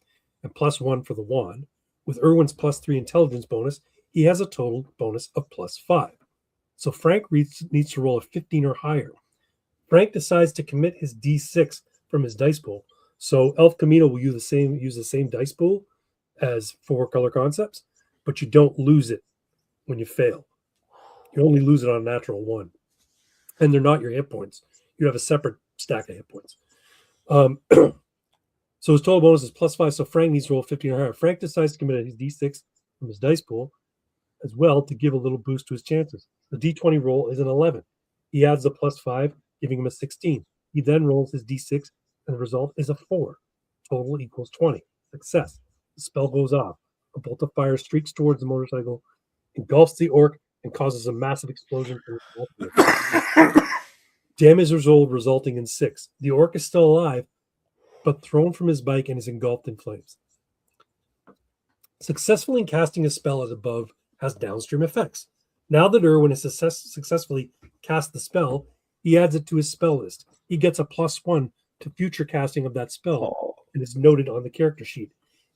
and +1 for the wand. With Erwin's +3 intelligence bonus, he has a total bonus of +5. So Frank needs to roll a 15 or higher. Frank decides to commit his D6 from his dice pool. So Elf Camino will use the same dice pool as 4-color concepts, but you don't lose it when you fail. You only lose it on a natural 1. And they're not your hit points. You have a separate stack of hit points. So his total bonus is +5, so Frank needs to roll 15 or higher. Frank decides to commit his D6 from his dice pool as well to give a little boost to his chances. The D20 roll is an 11. He adds a +5 giving him a 16. He then rolls his d6, and the result is a 4. Total equals 20. Success. The spell goes off. A bolt of fire streaks towards the motorcycle, engulfs the orc, and causes a massive explosion. Damage is rolled, resulting in 6. The orc is still alive, but thrown from his bike and is engulfed in flames. Successfully casting a spell as above has downstream effects. Now that Erwin has successfully cast the spell, he adds it to his spell list. He gets a +1 to future casting of that spell and is noted on the character sheet.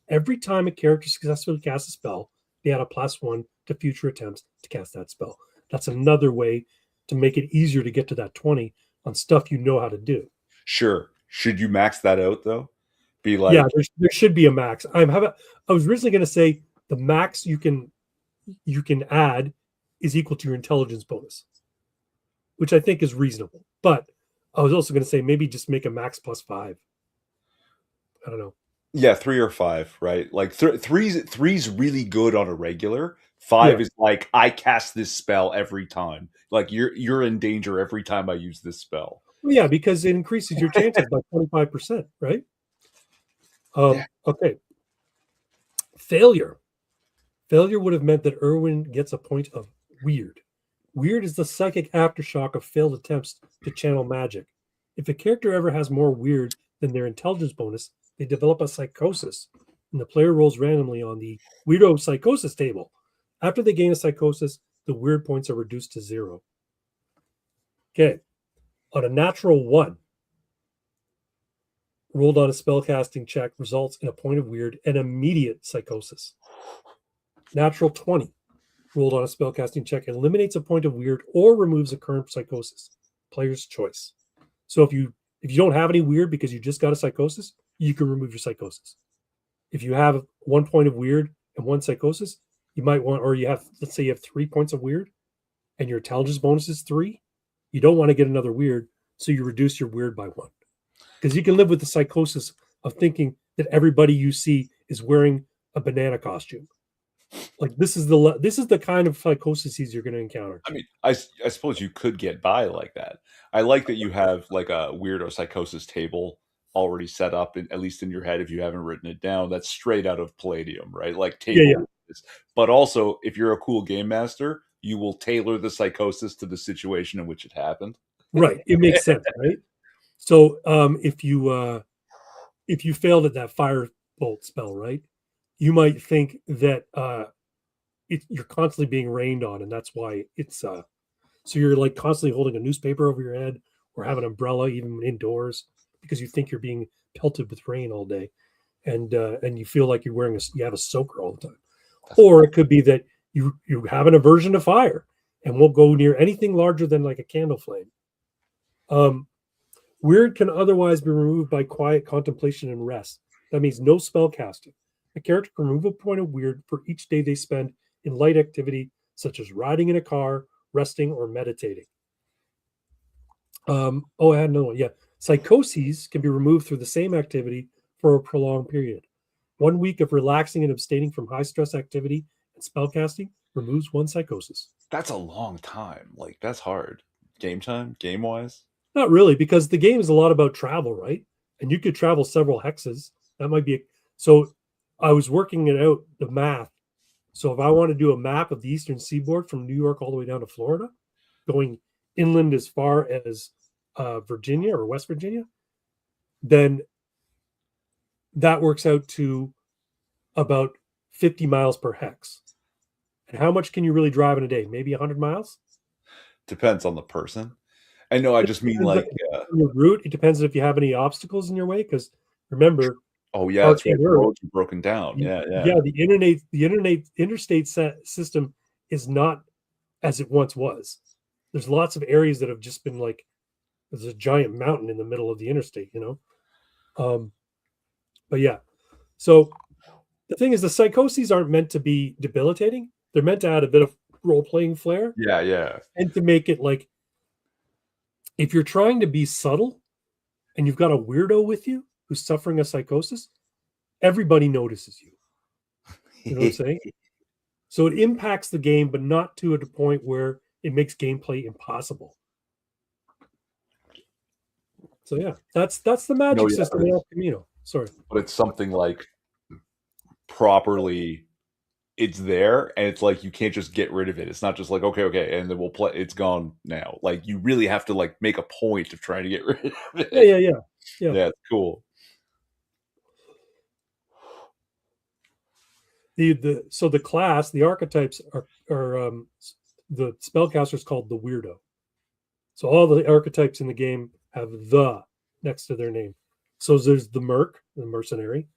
Every time a character successfully casts a spell, they add a +1 to future attempts to cast that spell. That's another way to make it easier to get to that 20 on stuff you know how to do. Sure. Should you max that out though? Be like, yeah, there should be a max. I was originally going to say the max you can add is equal to your intelligence bonus, which I think is reasonable. But I was also going to say maybe just make a max +5. I don't know. Yeah, 3 or 5, right? Like three's really good on a regular. 5 is like I cast this spell every time. Like you're in danger every time I use this spell. Well, yeah, because it increases your chances by 25%, right? Okay. Failure. Failure would have meant that Erwin gets a point of weird. Weird is the psychic aftershock of failed attempts to channel magic. If a character ever has more weird than their intelligence bonus, they develop a psychosis, and the player rolls randomly on the weirdo psychosis table. After they gain a psychosis, the weird points are reduced to 0. Okay. On a natural 1, rolled on a spellcasting check results in a point of weird and immediate psychosis. Natural 20, rolled on a spellcasting check, eliminates a point of weird or removes a current psychosis. Player's choice. So if you don't have any weird because you just got a psychosis, you can remove your psychosis. If you have 1 point of weird and 1 psychosis, you might want, or you have, let's say you have 3 points of weird and your intelligence bonus is 3, you don't want to get another weird, so you reduce your weird by 1. Because you can live with the psychosis of thinking that everybody you see is wearing a banana costume. Like this is the kind of psychosis you're going to encounter. I mean, I suppose you could get by like that. I like that you have like a weirdo psychosis table already set up, at least in your head if you haven't written it down. That's straight out of Palladium, right? Like table. Yeah. But also, if you're a cool game master, you will tailor the psychosis to the situation in which it happened. Right. It makes sense, right? So if you failed at that firebolt spell, right, you might think that you're constantly being rained on, and that's why it's so you're like constantly holding a newspaper over your head or have an umbrella even indoors because you think you're being pelted with rain all day, and you feel like you're you have a soaker all the time. Or it could be that you have an aversion to fire and won't go near anything larger than like a candle flame. Weird can otherwise be removed by quiet contemplation and rest. That means no spell casting. A character can remove a point of weird for each day they spend in light activity, such as riding in a car, resting, or meditating. I had another one. Yeah. Psychoses can be removed through the same activity for a prolonged period. 1 week of relaxing and abstaining from high-stress activity and spellcasting removes 1 psychosis. That's a long time. Like, that's hard. Game time? Game-wise? Not really, because the game is a lot about travel, right? And you could travel several hexes. That might be... So I was working it out, the math. So if I want to do a map of the eastern seaboard from New York all the way down to Florida, going inland as far as Virginia or West Virginia, then that works out to about 50 miles per hex. And how much can you really drive in a day? Maybe 100 miles? Depends on the person. I know, I just mean like... your route, it depends if you have any obstacles in your way, because remember... Oh, yeah, that's right. The roads are broken down. Yeah. The interstate system is not as it once was. There's lots of areas that have just been like, there's a giant mountain in the middle of the interstate, But yeah. So the thing is, the psychoses aren't meant to be debilitating. They're meant to add a bit of role-playing flair. Yeah. And to make it like, if you're trying to be subtle and you've got a weirdo with you who's suffering a psychosis, everybody notices you. You know what I'm saying? So it impacts the game, but not to a point where it makes gameplay impossible. So yeah, that's the magic yeah, system in El Camino. Sorry. But it's something like properly, it's there, and it's like you can't just get rid of it. It's not just like okay, and then we'll play. It's gone now. Like you really have to like make a point of trying to get rid of it. Yeah. Yeah, it's cool. So the class, the archetypes are the spellcasters called the weirdo. So all the archetypes in the game have the next to their name. So there's the merc, the mercenary.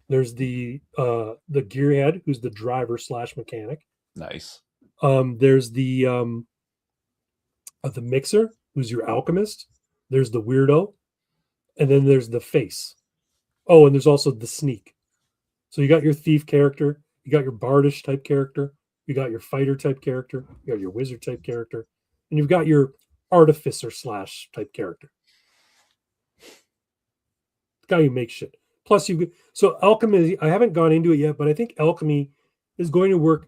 There's the gearhead, who's the driver / mechanic. Nice. There's the mixer, who's your alchemist. There's the weirdo, and then there's the face. Oh, and there's also the sneak. So you got your thief character, you got your bardish type character, you got your fighter type character, you got your wizard type character, and you've got your artificer / type character. The guy who makes shit. Plus so alchemy, I haven't gone into it yet, but I think alchemy is going to work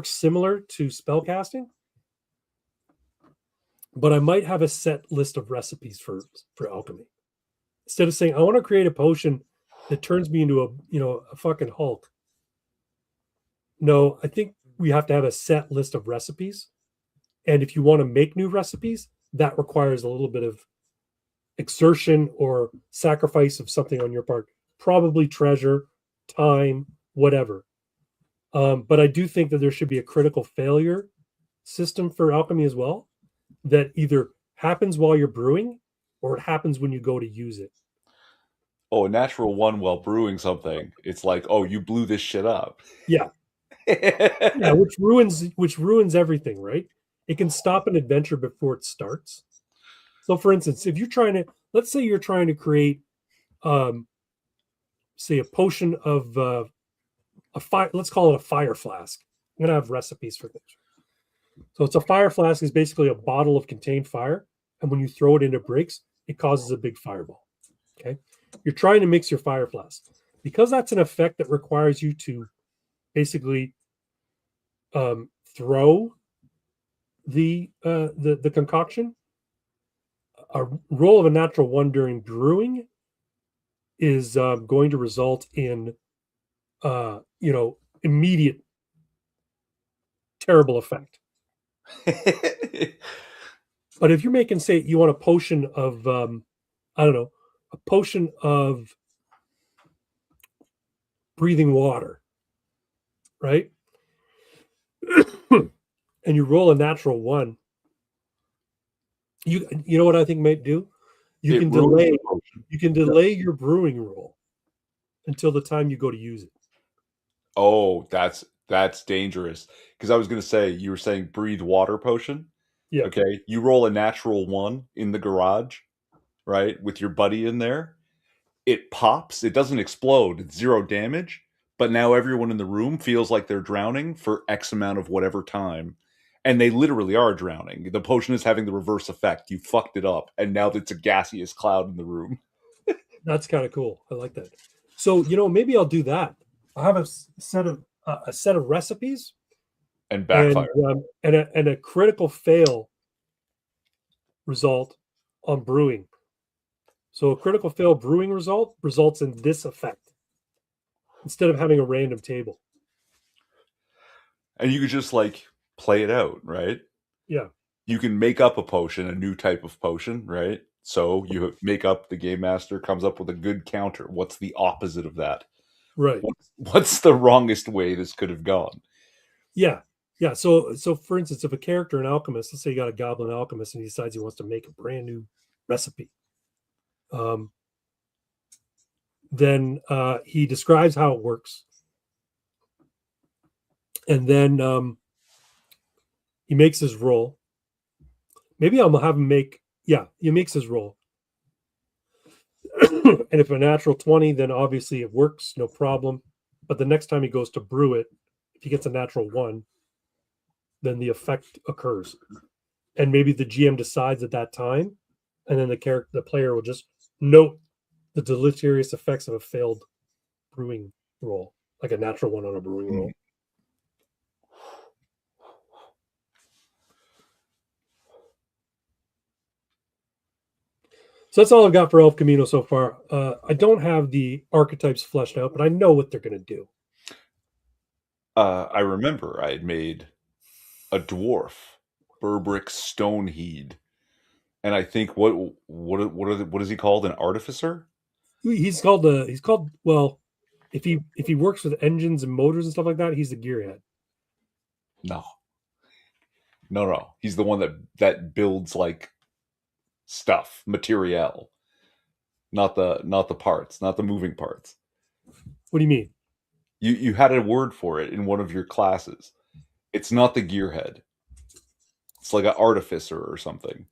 similar to spellcasting. But I might have a set list of recipes for alchemy. Instead of saying I want to create a potion that turns me into a fucking Hulk. No, I think we have to have a set list of recipes. And if you want to make new recipes, that requires a little bit of exertion or sacrifice of something on your part. Probably treasure, time, whatever. But I do think that there should be a critical failure system for alchemy as well, that either happens while you're brewing or it happens when you go to use it. Oh, a natural one while brewing something. It's like, oh, you blew this shit up. Yeah. Yeah, which ruins everything, right? It can stop an adventure before it starts. So for instance, if let's say you're trying to create say a potion of a fire, let's call it a fire flask. I'm gonna have recipes for things. So it's a fire flask is basically a bottle of contained fire, and when you throw it into breaks, it causes a big fireball. Okay, you're trying to mix your fire flask because that's an effect that requires you to basically throw the concoction. A roll of a natural one during brewing is going to result in immediate terrible effect. But if you're making, say, you want a potion of a potion of breathing water, right? And you roll a natural one, you know what I think might do? You can delay your brewing roll until the time you go to use it. Oh, that's dangerous. Because I was going to say, you were saying breathe water potion. Yeah. Okay. You roll a natural one in the garage, right? With your buddy in there. It pops. It doesn't explode. It's 0 damage. But now everyone in the room feels like they're drowning for X amount of whatever time. And they literally are drowning. The potion is having the reverse effect. You fucked it up. And now it's a gaseous cloud in the room. That's kind of cool. I like that. So, maybe I'll do that. I'll have a set of recipes And backfire. and a critical fail result on brewing. So a critical fail brewing result results in this effect instead of having a random table. And you could just like play it out, right? Yeah. You can make up a potion, a new type of potion, right? So you make up, the game master comes up with a good counter. What's the opposite of that? Right. What's the wrongest way this could have gone? Yeah. Yeah. So for instance, if a character, an alchemist, let's say you got a goblin alchemist and he decides he wants to make a brand new recipe. Then he describes how it works. And then he makes his roll. Maybe I'll have him he makes his roll. And if a natural 20, then obviously it works, no problem. But the next time he goes to brew it, if he gets a natural 1, then the effect occurs. And maybe the GM decides at that time, and then the player will just note the deleterious effects of a failed brewing roll, like a natural 1 on a brewing roll. So that's all I've got for El Camino so far. I don't have the archetypes fleshed out, but I know what they're going to do. I remember I had made a dwarf, Burbrick Stoneheed, and I think what is he called? An artificer? He's called well, if he works with engines and motors and stuff like that, he's the gearhead. No. He's the one that builds like stuff, material, not the parts, not the moving parts. What do you mean? You had a word for it in one of your classes. It's not the gearhead. It's like an artificer or something.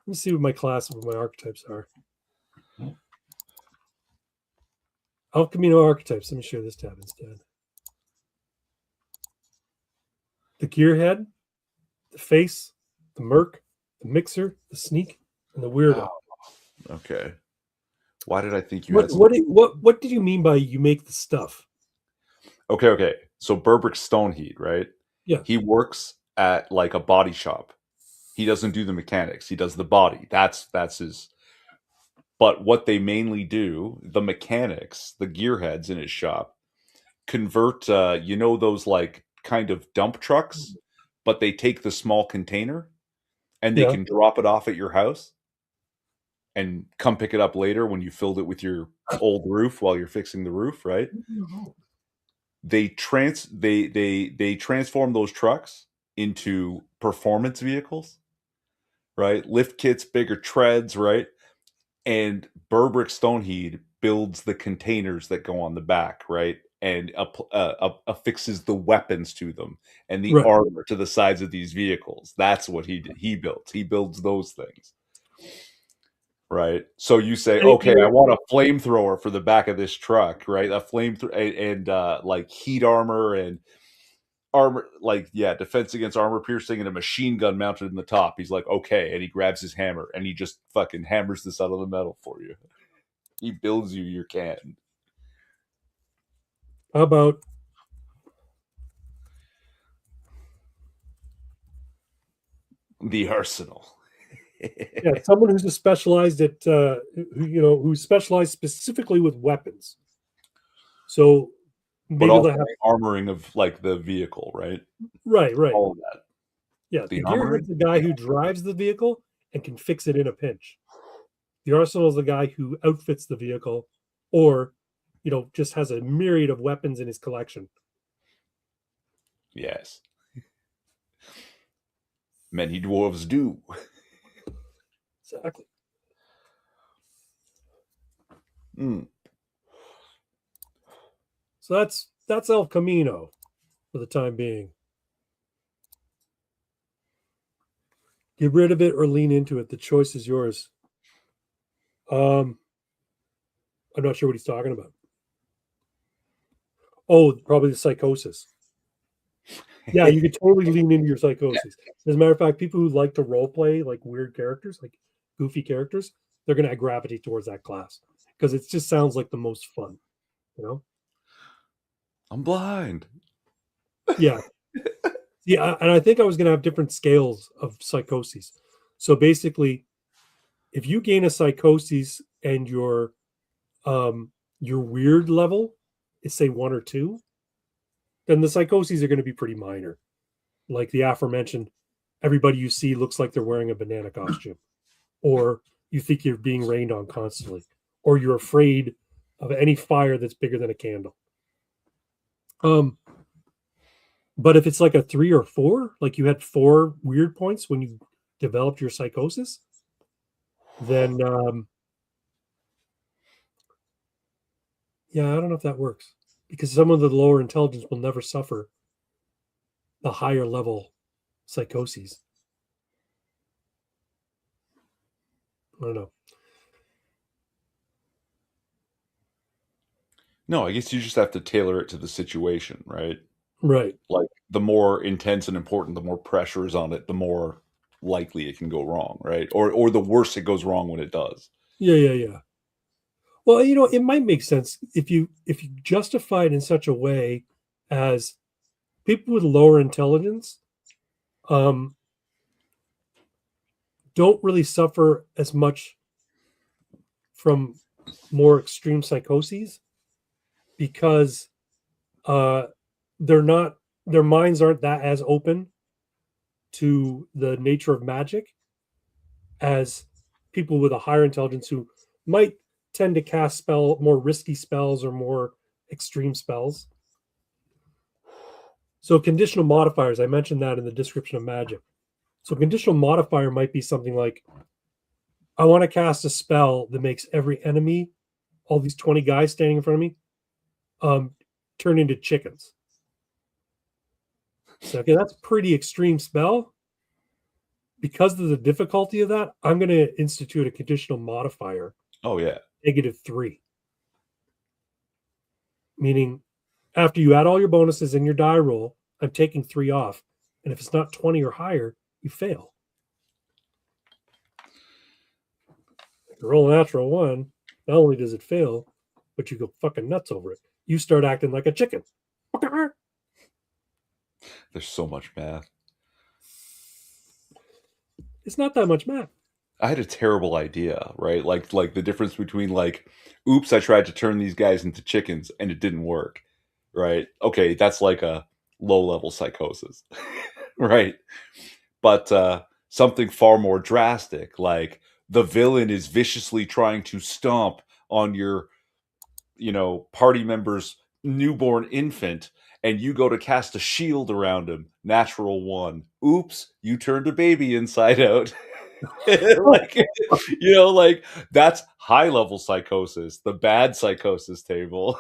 Let me see what my archetypes are. El Camino archetypes. Let me share this tab instead. The gearhead, the face, the merc, the mixer, the sneak, and the weirdo. Oh, okay. Why did I think you what, had some... what did you mean by you make the stuff? Okay. So Burbrick Stoneheed, right? Yeah. He works at like a body shop. He doesn't do the mechanics. He does the body. That's his. But what they mainly do, the mechanics, the gearheads in his shop, convert, those like kind of dump trucks, but they take the small container and they can drop it off at your house and come pick it up later when you filled it with your old roof while you're fixing the roof, right? They transform those trucks into performance vehicles, right? Lift kits, bigger treads, right? And Burbrick Stoneheed builds the containers that go on the back, right? And affixes the weapons to them and the armor to the sides of these vehicles. That's what he did. He builds those things. Right. So you say, okay, I want a flamethrower for the back of this truck, right? A flamethrower and like heat armor and armor, like, defense against armor piercing and a machine gun mounted in the top. He's like, okay. And he grabs his hammer and he just fucking hammers this out of the metal for you. He builds you your can. How about the arsenal? Yeah, someone who's specialized at who's specialized specifically with weapons. So but also the armoring of like the vehicle, right? Right. All of that. Yeah, the gearhead's the guy who drives the vehicle and can fix it in a pinch. The arsenal is the guy who outfits the vehicle, or just has a myriad of weapons in his collection. Yes, many dwarves do. Exactly. So that's El Camino for the time being. Get rid of it or lean into it. The choice is yours. I'm not sure what he's talking about. Oh, probably the psychosis. Yeah, you could totally lean into your psychosis. As a matter of fact, people who like to role play like weird characters, like goofy characters, they're going to gravitate towards that class because it just sounds like the most fun. I'm blind. Yeah. Yeah, and I think I was going to have different scales of psychoses. So basically, if you gain a psychosis and your weird level is say 1 or 2, then the psychoses are going to be pretty minor. Like the aforementioned, everybody you see looks like they're wearing a banana costume, or you think you're being rained on constantly, or you're afraid of any fire that's bigger than a candle. But if it's like a 3 or 4, like you had 4 weird points when you developed your psychosis, then I don't know if that works, because some of the lower intelligence will never suffer the higher level psychoses. I don't know. No, I guess you just have to tailor it to the situation, right? Right. Like the more intense and important, the more pressure is on it, the more likely it can go wrong, right? Or the worse it goes wrong when it does. Yeah. Well, it might make sense if you justify it in such a way as people with lower intelligence don't really suffer as much from more extreme psychoses because their minds aren't that as open to the nature of magic as people with a higher intelligence who might tend to cast more risky spells or more extreme spells. So conditional modifiers, I mentioned that in the description of magic. So conditional modifier might be something like, I want to cast a spell that makes every enemy, all these 20 guys standing in front of me, turn into chickens. So, okay, that's a pretty extreme spell. Because of the difficulty of that, I'm going to institute a conditional modifier. Oh, yeah. -3. Meaning, after you add all your bonuses in your die roll, I'm taking 3 off. And if it's not 20 or higher, you fail. If you roll a natural 1, not only does it fail, but you go fucking nuts over it. You start acting like a chicken. There's so much math. It's not that much math. I had a terrible idea, right? Like the difference between like, oops, I tried to turn these guys into chickens and it didn't work, right? Okay, that's like a low-level psychosis, right? But something far more drastic, like the villain is viciously trying to stomp on your, party member's newborn infant, and you go to cast a shield around him. Natural 1. Oops, you turned a baby inside out. like like that's high level psychosis, the bad psychosis table.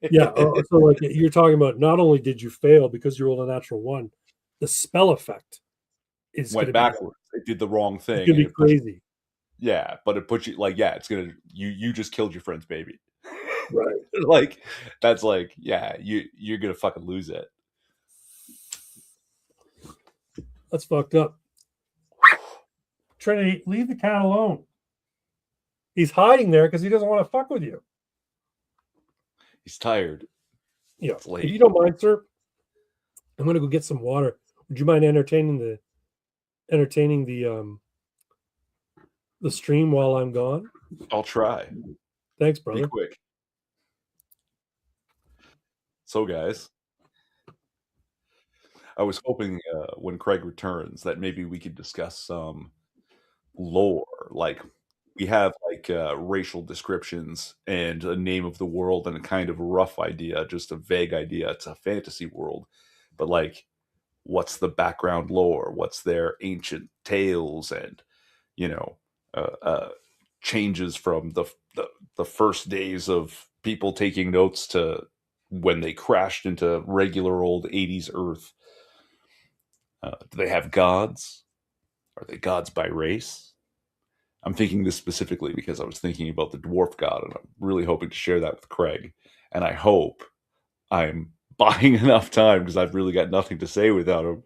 Yeah, so like you're talking about, not only did you fail because you rolled a natural 1, the spell effect is Went backwards. It did the wrong thing. It's gonna be crazy. Yeah, but it puts you like, yeah, it's gonna you just killed your friend's baby. Right. Like that's like, yeah, you're gonna fucking lose it. That's fucked up. Trinity, leave the cat alone. He's hiding there because he doesn't want to fuck with you. He's tired. Yeah. If you don't mind, sir, I'm gonna go get some water. Would you mind entertaining the stream while I'm gone? I'll try. Thanks, brother. Be quick. So, guys, I was hoping when Craig returns that maybe we could discuss some lore. Like, we have like racial descriptions and a name of the world and a kind of rough idea, just a vague idea. It's a fantasy world, but like, what's the background lore? What's their ancient tales and changes from the first days of people taking notes to when they crashed into regular old 80s Earth? Do they have gods? Are they gods by race? I'm thinking this specifically because I was thinking about the dwarf god, and I'm really hoping to share that with Craig. And I hope I'm buying enough time, because I've really got nothing to say without him,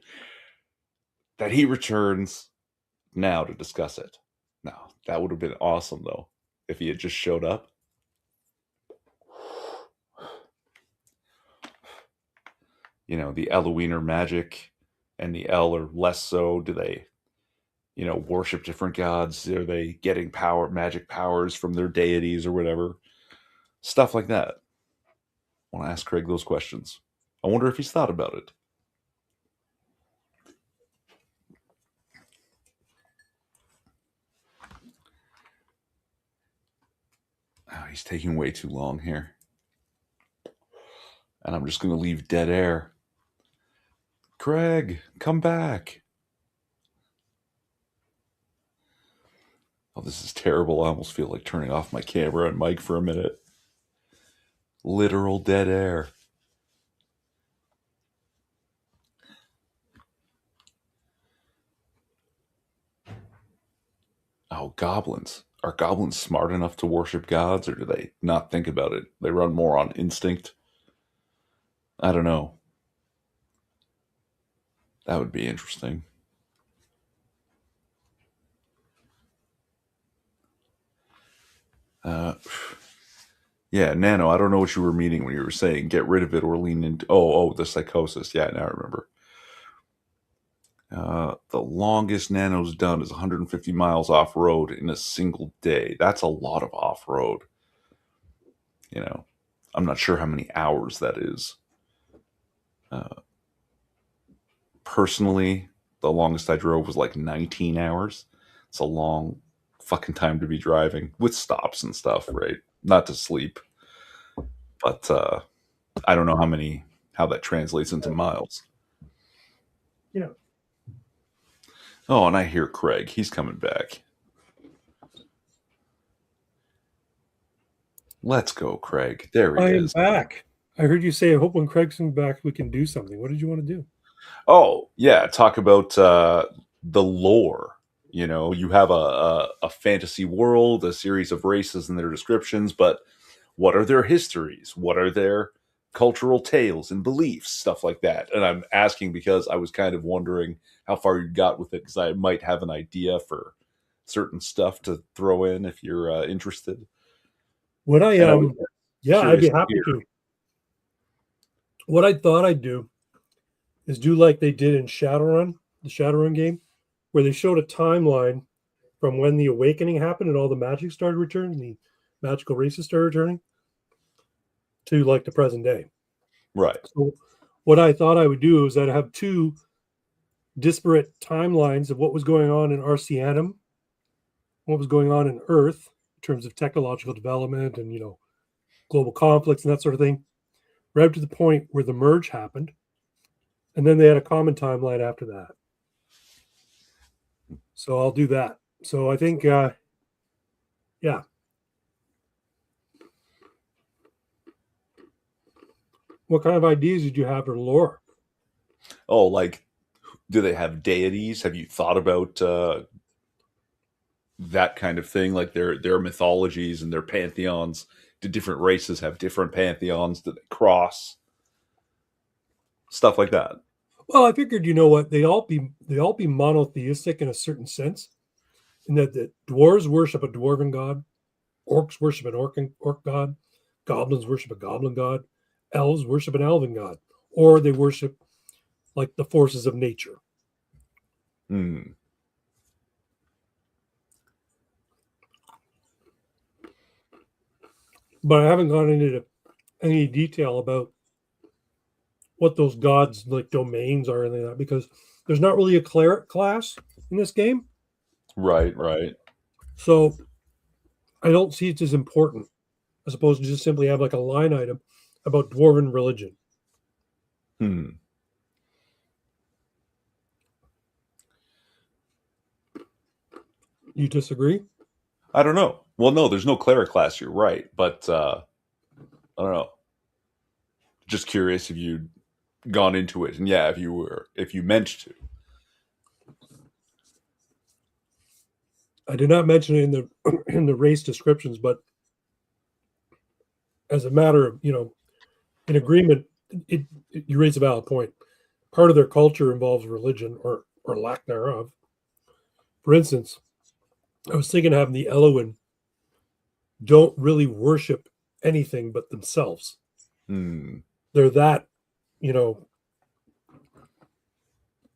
that he returns now to discuss it. Now, that would have been awesome, though, if he had just showed up. The Elohim are magic, and the El are less so. Do they, worship different gods? Are they getting magic powers from their deities or whatever? Stuff like that. I want to ask Craig those questions. I wonder if he's thought about it. Oh, he's taking way too long here. And I'm just going to leave dead air. Craig, come back. Oh, this is terrible. I almost feel like turning off my camera and mic for a minute. Literal dead air. Oh, goblins. Are goblins smart enough to worship gods, or do they not think about it? They run more on instinct? I don't know. That would be interesting. Yeah, Nano, I don't know what you were meaning when you were saying get rid of it or lean into... Oh, the psychosis. Yeah, now I remember. The longest Nano's done is 150 miles off road in a single day. That's a lot of off road. You know, I'm not sure how many hours that is. Personally, the longest I drove was like 19 hours. It's a long fucking time to be driving with stops and stuff, right? Not to sleep, but I don't know how that translates into miles. You know, Oh, and I hear Craig. He's coming back. Let's go, Craig. There he I am is. back. I heard you say, I hope when Craig's back, we can do something. What did you want to do? Oh, yeah. Talk about the lore. You know, you have a fantasy world, a series of races and their descriptions, but what are their histories? What are their cultural tales and beliefs? Stuff like that. And I'm asking because I was kind of wondering how far you got with it, because I might have an idea for certain stuff to throw in if you're interested. What I And I was yeah, I'd curious be to happy hear. to. What I thought I'd do is do like they did in Shadowrun, the Shadowrun game, where they showed a timeline from when the awakening happened and all the magic started returning, the magical races started returning, to like the present day. Right. So what I thought I would do is I'd have two disparate timelines of what was going on in Arceanum, what was going on in Earth in terms of technological development and global conflicts and that sort of thing, right up to the point where the merge happened, and then they had a common timeline after that. So I'll do that. So I think, yeah. What kind of ideas did you have for lore? Oh, like, do they have deities? Have you thought about that kind of thing? Like their mythologies and their pantheons. Do different races have different pantheons? Do they cross? Stuff like that. Well, I figured, you know what, they all be monotheistic in a certain sense, in that the dwarves worship a dwarven god, orcs worship an orc god, goblins worship a goblin god, elves worship an elven god, or they worship like the forces of nature. Hmm. But I haven't gone into any detail about what those gods like domains are and anything like that, because there's not really a cleric class in this game. Right, right. So I don't see it as important as opposed to just simply have like a line item about dwarven religion. Hmm. You disagree? I don't know. Well, no, there's no cleric class. You're right, but I don't know. Just curious if you'd gone into it, and yeah, if you meant to. I did not mention it in the in the race descriptions, but as a matter of in agreement, you raise a valid point. Part of their culture involves religion or lack thereof. For instance, I was thinking having the Elohim don't really worship anything but themselves. Hmm. They're that, you know,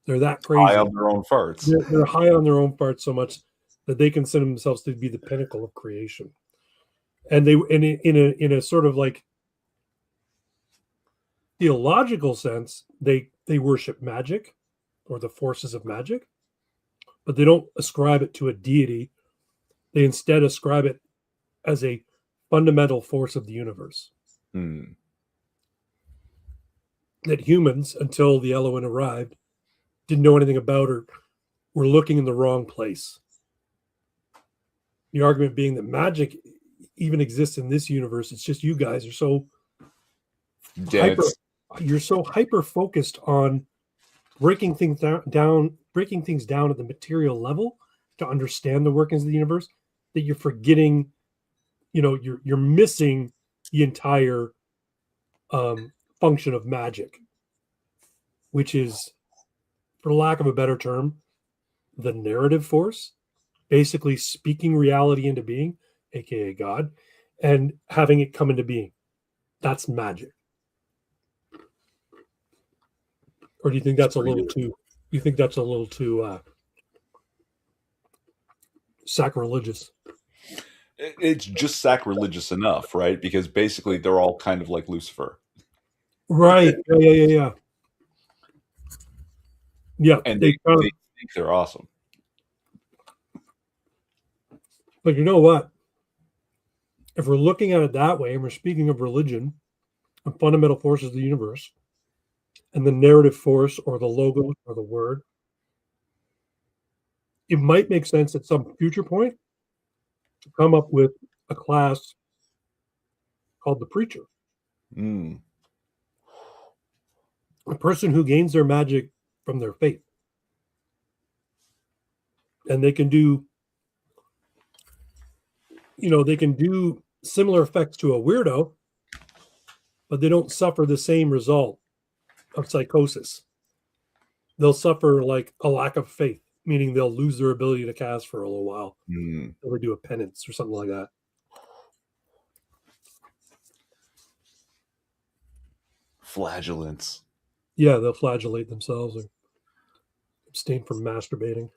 they're that High crazy. on their own farts. They're high on their own parts so much that they consider themselves to be the pinnacle of creation. And they, in a sort of like theological sense, they worship magic or the forces of magic, but they don't ascribe it to a deity. They instead ascribe it as a fundamental force of the universe. Hmm. That humans, until the Elohim arrived, didn't know anything about, or were looking in the wrong place. The argument being that magic even exists in this universe. It's just you guys are so hyper. Dance. You're so hyper focused on breaking things down, breaking things down at the material level to understand the workings of the universe, that you're forgetting. You're missing the entire function of magic, which is, for lack of a better term, the narrative force, basically speaking reality into being, aka God, and having it come into being. That's magic. Or do you think that's a little too You think that's a little too sacrilegious? It's just sacrilegious enough, right? Because basically they're all kind of like Lucifer. Right. Yeah. Yeah. And They they kind of, think they're awesome. but you know what? If we're looking at it that way, and we're speaking of religion and fundamental forces of the universe, and the narrative force or the logo or the word, it might make sense at some future point to come up with a class called the preacher, Mm. a person who gains their magic from their faith. And they can do, they can do similar effects to a weirdo, but they don't suffer the same result of psychosis. They'll suffer like a lack of faith, meaning they'll lose their ability to cast for a little while. Mm. Or do a penance or something like that. Flagellants. Yeah, they'll flagellate themselves or abstain from masturbating.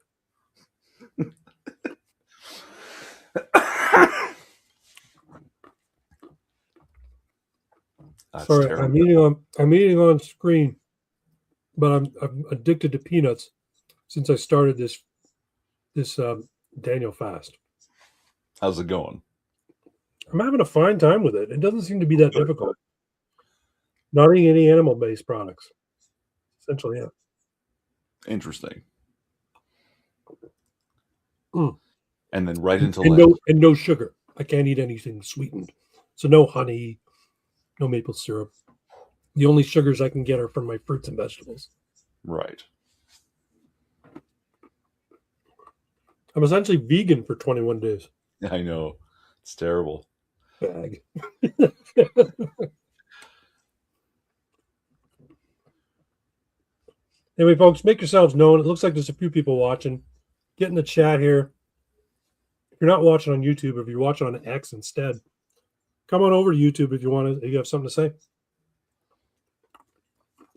That's Sorry, terrible. I'm eating on screen, but I'm addicted to peanuts since I started this Daniel fast. How's it going? I'm having a fine time with it. It doesn't seem to be that Good. difficult. Not eating any animal-based products. Essentially, yeah. Interesting. Mm. And then right into and no sugar. I can't eat anything sweetened. So no honey, no maple syrup. The only sugars I can get are from my fruits and vegetables. Right. I'm essentially vegan for 21 days. I know. It's terrible. Bag. Anyway, folks, make yourselves known. It looks like there's a few people watching. Get in the chat here. If you're not watching on YouTube, if you're watching on X instead, come on over to YouTube if you want to. If you have something to say.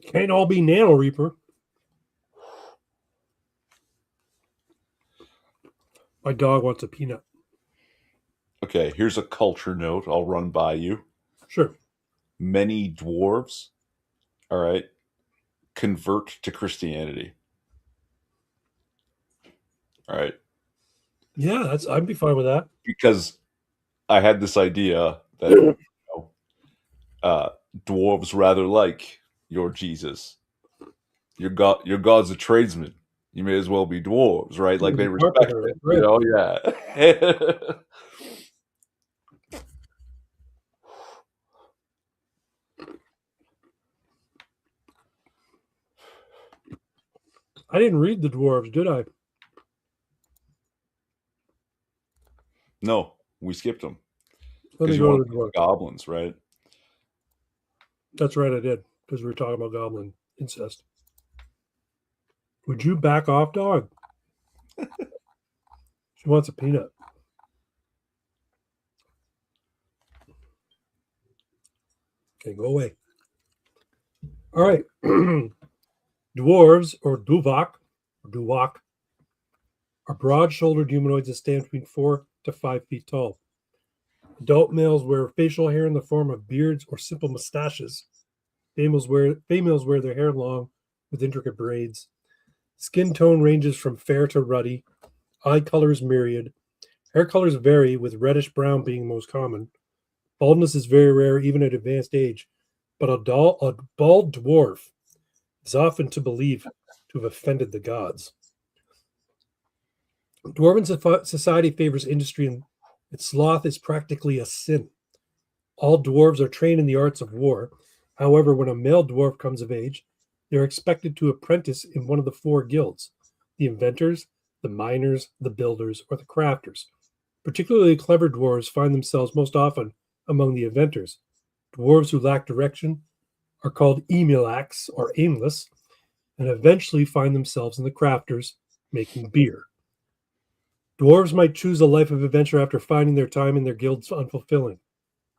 Can't all be Nano Reaper. My dog wants a peanut. Okay, here's a culture note I'll run by you. Sure. Many dwarves, all right, convert to Christianity. All right. Yeah, I'd be fine with that. Because I had this idea that dwarves rather like your Jesus. Your God's a tradesman. You may as well be dwarves, right? Like they respect it. Right. Yeah. I didn't read the dwarves, did I? No, we skipped them. Let me go to the dwarves. Goblins, right? That's right, I did, because we were talking about goblin incest. Would you back off, dog? She wants a peanut. Okay, go away. All right. Dwarves, or duvok, are broad-shouldered humanoids that stand between 4 to 5 feet tall. Adult males wear facial hair in the form of beards or simple mustaches. Females wear their hair long with intricate braids. Skin tone ranges from fair to ruddy. Eye colors myriad. Hair colors vary, with reddish brown being most common. Baldness is very rare, even at advanced age, but a bald dwarf is often to believe to have offended the gods. Dwarven society favors industry, and sloth is practically a sin. All dwarves are trained in the arts of war. However, when a male dwarf comes of age, they are expected to apprentice in one of the 4 guilds: the inventors, the miners, the builders, or the crafters. Particularly clever dwarves find themselves most often among the inventors. Dwarves who lack direction are called emulax, or aimless, and eventually find themselves in the crafters making beer. Dwarves might choose a life of adventure after finding their time in their guilds unfulfilling.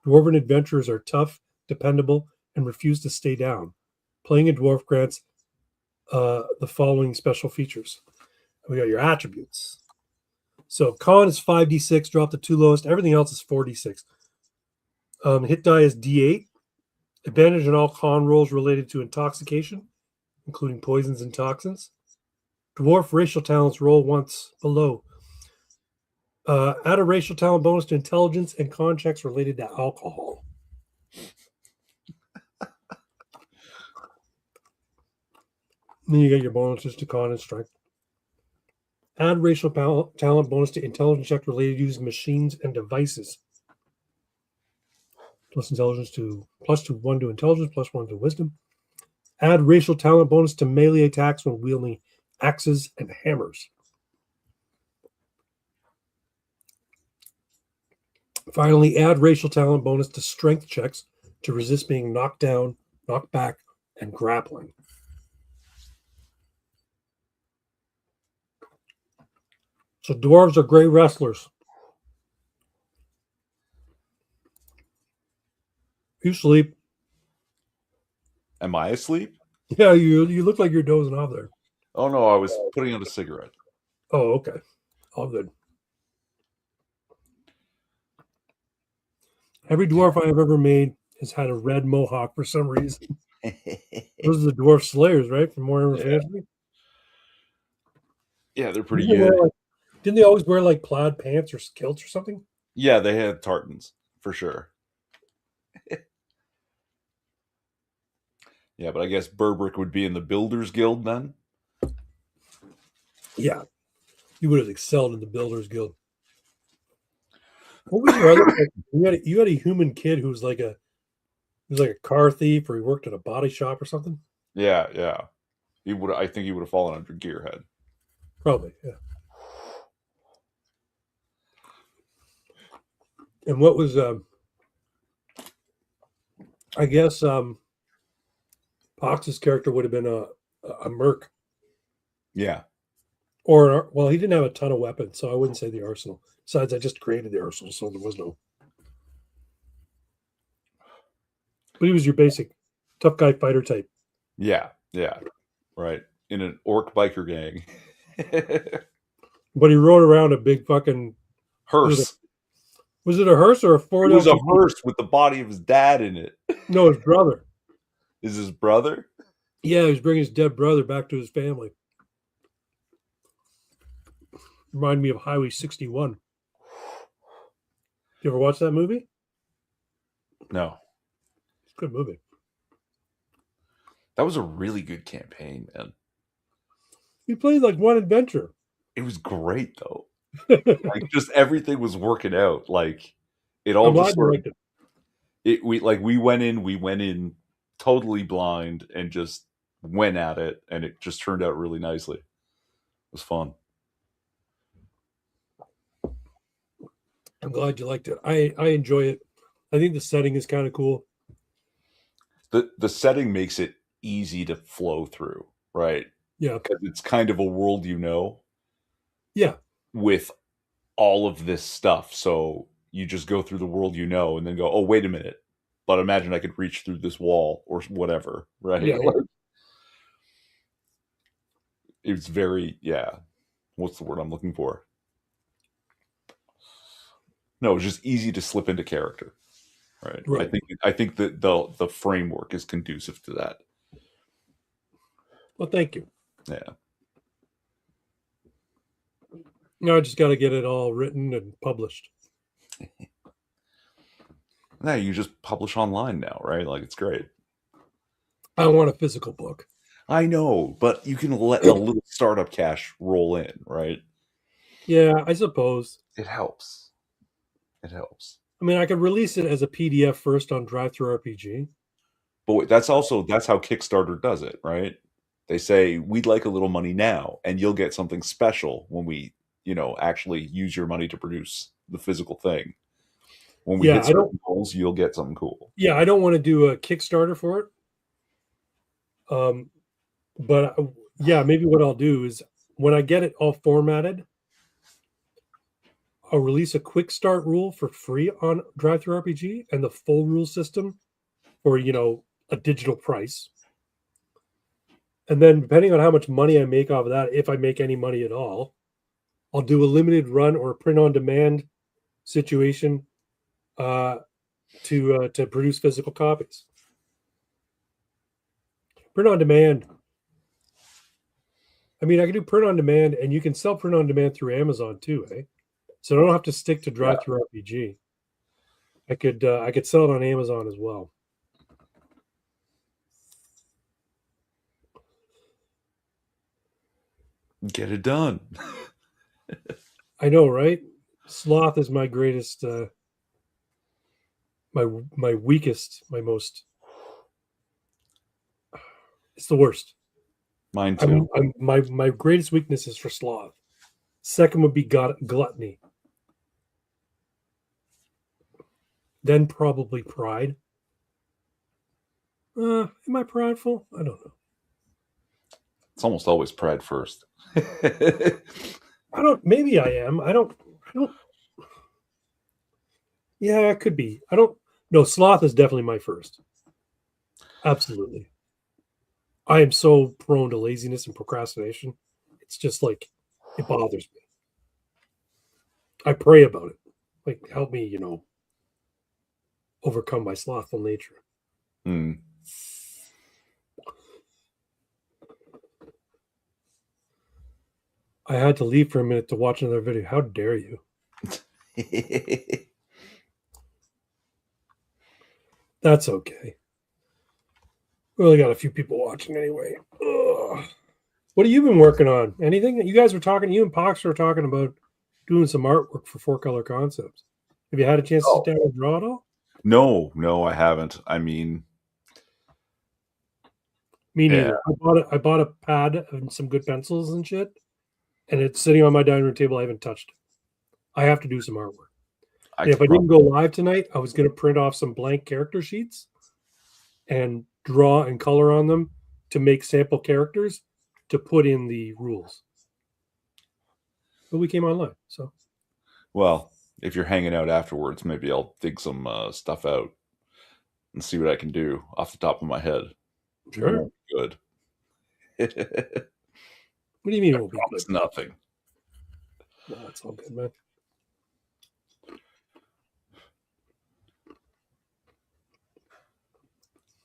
Dwarven adventurers are tough, dependable, and refuse to stay down. Playing a dwarf grants the following special features. We got your attributes. So con is 5d6, drop the 2 lowest. Everything else is 4d6. Hit die is d8. Advantage in all con rolls related to intoxication, including poisons and toxins. Dwarf racial talents roll once below. Add a racial talent bonus to intelligence and con checks related to alcohol. Then you get your bonuses to con and strength. Add racial talent bonus to intelligence check related to using machines and devices. Plus 1 to intelligence, plus 1 to wisdom. Add racial talent bonus to melee attacks when wielding axes and hammers. Finally, add racial talent bonus to strength checks to resist being knocked down, knocked back, and grappling. So dwarves are great wrestlers. You sleep. Am I asleep? Yeah, you look like you're dozing off there. Oh no, I was putting out a cigarette. Oh, okay. All good. Every dwarf I have ever made has had a red mohawk for some reason. Those are the dwarf slayers, right? From Warhammer Fantasy. Yeah, they're pretty good. Didn't they always wear like plaid pants or kilts or something? Yeah, they had tartans for sure. Yeah, but I guess Burbrick would be in the Builders Guild then. Yeah, you would have excelled in the Builders Guild. What was your other? You had a human kid who was like a car thief, or he worked at a body shop or something. Yeah. He would. I think he would have fallen under Gearhead. Probably, yeah. And what was I guess Pox's character would have been a merc. Yeah. Or well, he didn't have a ton of weapons, so I wouldn't say the arsenal. Besides, I just created the arsenal, so there was no. But he was your basic tough guy fighter type. Yeah. Right. In an orc biker gang. But he rode around a big fucking hearse. Was it a hearse or a Ford? It was a hearse with the body of his dad in it. No, his brother. Is his brother? Yeah, he was bringing his dead brother back to his family. Remind me of Highway 61. You ever watch that movie? No. It's a good movie. That was a really good campaign, man. He played like one adventure. It was great though. Like just everything was working out. Like it all just sort of, we went in totally blind and just went at it, and it just turned out really nicely. It was fun. I'm glad you liked it. I enjoy it. I think the setting is kind of cool. The setting makes it easy to flow through, right? Yeah. Because it's kind of a world Yeah. With all of this stuff. So you just go through the world and then go, oh, wait a minute. But imagine I could reach through this wall or whatever, right? Yeah. It's very, what's the word I'm looking for? No, it's just easy to slip into character, right? I think that the framework is conducive to that. Well, thank you. Yeah. No, I just got to get it all written and published. No, you just publish online now, right? Like, it's great. I want a physical book. I know, but you can let a little startup cash roll in, right? Yeah, I suppose. It helps. I mean, I could release it as a PDF first on DriveThruRPG. But that's how Kickstarter does it, right? They say, we'd like a little money now, and you'll get something special when we, actually use your money to produce the physical thing. When we hit certain goals, you'll get something cool. Yeah, I don't want to do a Kickstarter for it. But maybe what I'll do is when I get it all formatted, I'll release a quick start rule for free on DriveThruRPG and the full rule system for, a digital price. And then depending on how much money I make off of that, if I make any money at all, I'll do a limited run or a print on demand situation to produce physical copies. Print on demand. I mean, I can do print on demand, and you can sell print on demand through Amazon too, eh? So I don't have to stick to Drive Through RPG. I could sell it on Amazon as well. Get it done. I know, right? Sloth is my greatest, my weakest, my most. It's the worst. Mine too. My greatest weakness is for sloth. Second would be gluttony. Then probably pride. Am I prideful? I don't know. It's almost always pride first. I don't. Maybe I am. I don't. Yeah, it could be. I don't. No, sloth is definitely my first. Absolutely. I am so prone to laziness and procrastination. It's just like it bothers me. I pray about it. Like, help me, overcome my slothful nature. Mm. I had to leave for a minute to watch another video. How dare you? That's okay. We only got a few people watching anyway. Ugh. What have you been working on? Anything? You guys were talking, you and Pox were talking about doing some artwork for Four Color Concepts. Have you had a chance to sit down and draw it all? No, I haven't. I mean, Me neither. I bought a pad and some good pencils and shit, and it's sitting on my dining room table. I haven't touched it. I have to do some artwork. If I didn't go live tonight, I was going to print off some blank character sheets and draw and color on them to make sample characters to put in the rules. But we came online, so. Well, if you're hanging out afterwards, maybe I'll dig some stuff out and see what I can do off the top of my head. Sure. It won't be good. What do you mean it won't be good? Nothing. No, it's all good, man.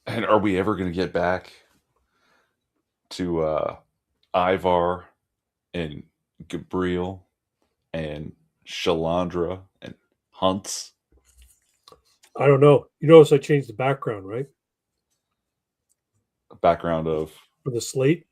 And are we ever going to get back to Ivar and Gabriel and Shalandra and Hunts? I don't know. You notice I changed the background, right? Background of For the slate.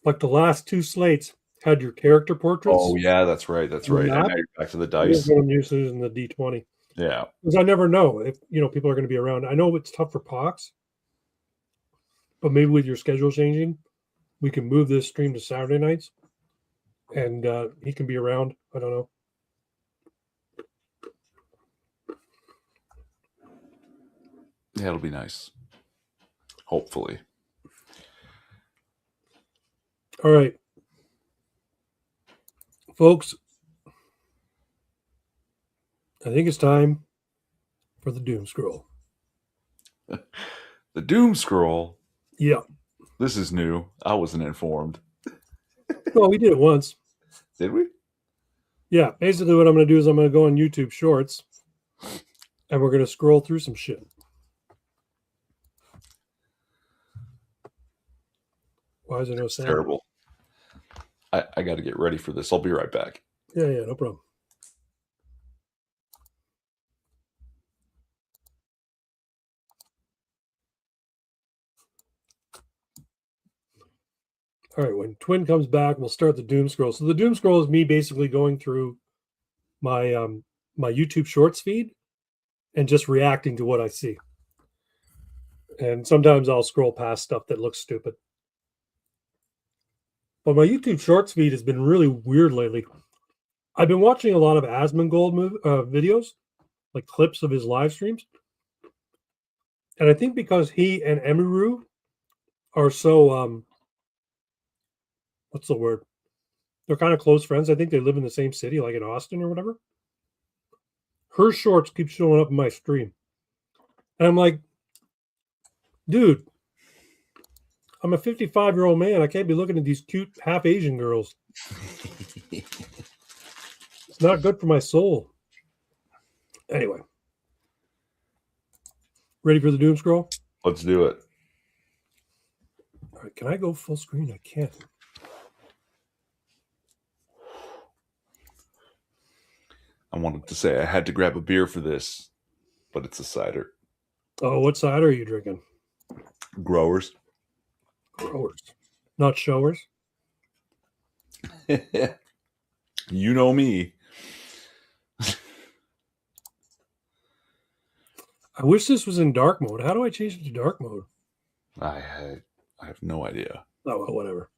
Like the last two slates had your character portraits. Oh yeah, that's right. That's right. And now you're back to the dice. I'm using the D20. Yeah. Because I never know if people are going to be around. I know it's tough for Pox, but maybe with your schedule changing, we can move this stream to Saturday nights, and he can be around. I don't know. Yeah, it'll be nice. Hopefully. All right, folks. I think it's time for the Doom Scroll. The Doom Scroll? Yeah. This is new. I wasn't informed. Well, we did it once. Did we? Yeah. Basically, what I'm going to do is I'm going to go on YouTube Shorts, and we're going to scroll through some shit. Why is there no sound? Terrible. I got to get ready for this. I'll be right back. Yeah, no problem. All right, when Twin comes back, we'll start the Doom Scroll. So the Doom Scroll is me basically going through my my YouTube Shorts feed and just reacting to what I see. And sometimes I'll scroll past stuff that looks stupid. But my YouTube Shorts feed has been really weird lately. I've been watching a lot of Asmongold videos, like clips of his live streams. And I think because he and Emiru are so, what's the word? They're kind of close friends. I think they live in the same city, like in Austin or whatever. Her shorts keep showing up in my stream. And I'm like, dude, I'm a 55-year-old man. I can't be looking at these cute half Asian girls. It's not good for my soul. Anyway. Ready for the doom scroll? Let's do it. All right, can I go full screen? I can't. I wanted to say I had to grab a beer for this, but it's a cider. Oh, what cider are you drinking? Growers. Growers. Not showers? You know me. I wish this was in dark mode. How do I change it to dark mode? I have no idea. Oh, well, whatever.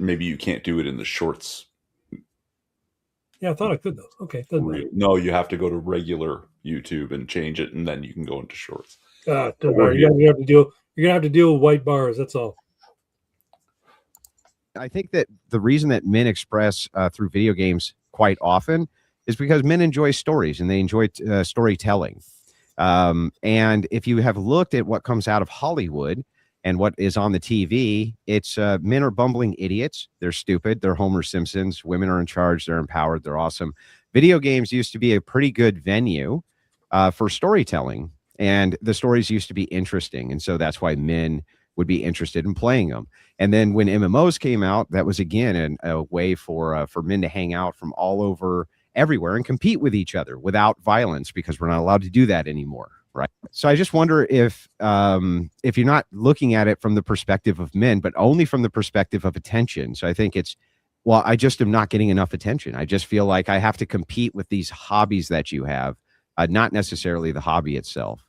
Maybe you can't do it in the shorts. Yeah, I thought I could, though. Okay, doesn't matter. No, you have to go to regular YouTube and change it, and then you can go into shorts. Doesn't matter. You're gonna have to deal with white bars. That's all. I think that the reason that men express through video games quite often is because men enjoy stories and they enjoy storytelling. And if you have looked at what comes out of Hollywood and what is on the TV, it's men are bumbling idiots. They're stupid. They're Homer Simpsons. Women are in charge. They're empowered. They're awesome. Video games used to be a pretty good venue for storytelling, and the stories used to be interesting. And so that's why men would be interested in playing them. And then when MMOs came out, that was again a way for men to hang out from all over everywhere and compete with each other without violence, because we're not allowed to do that anymore, right? So I just wonder if you're not looking at it from the perspective of men, but only from the perspective of attention. So I think it's, well, I just am not getting enough attention. I just feel like I have to compete with these hobbies that you have, not necessarily the hobby itself.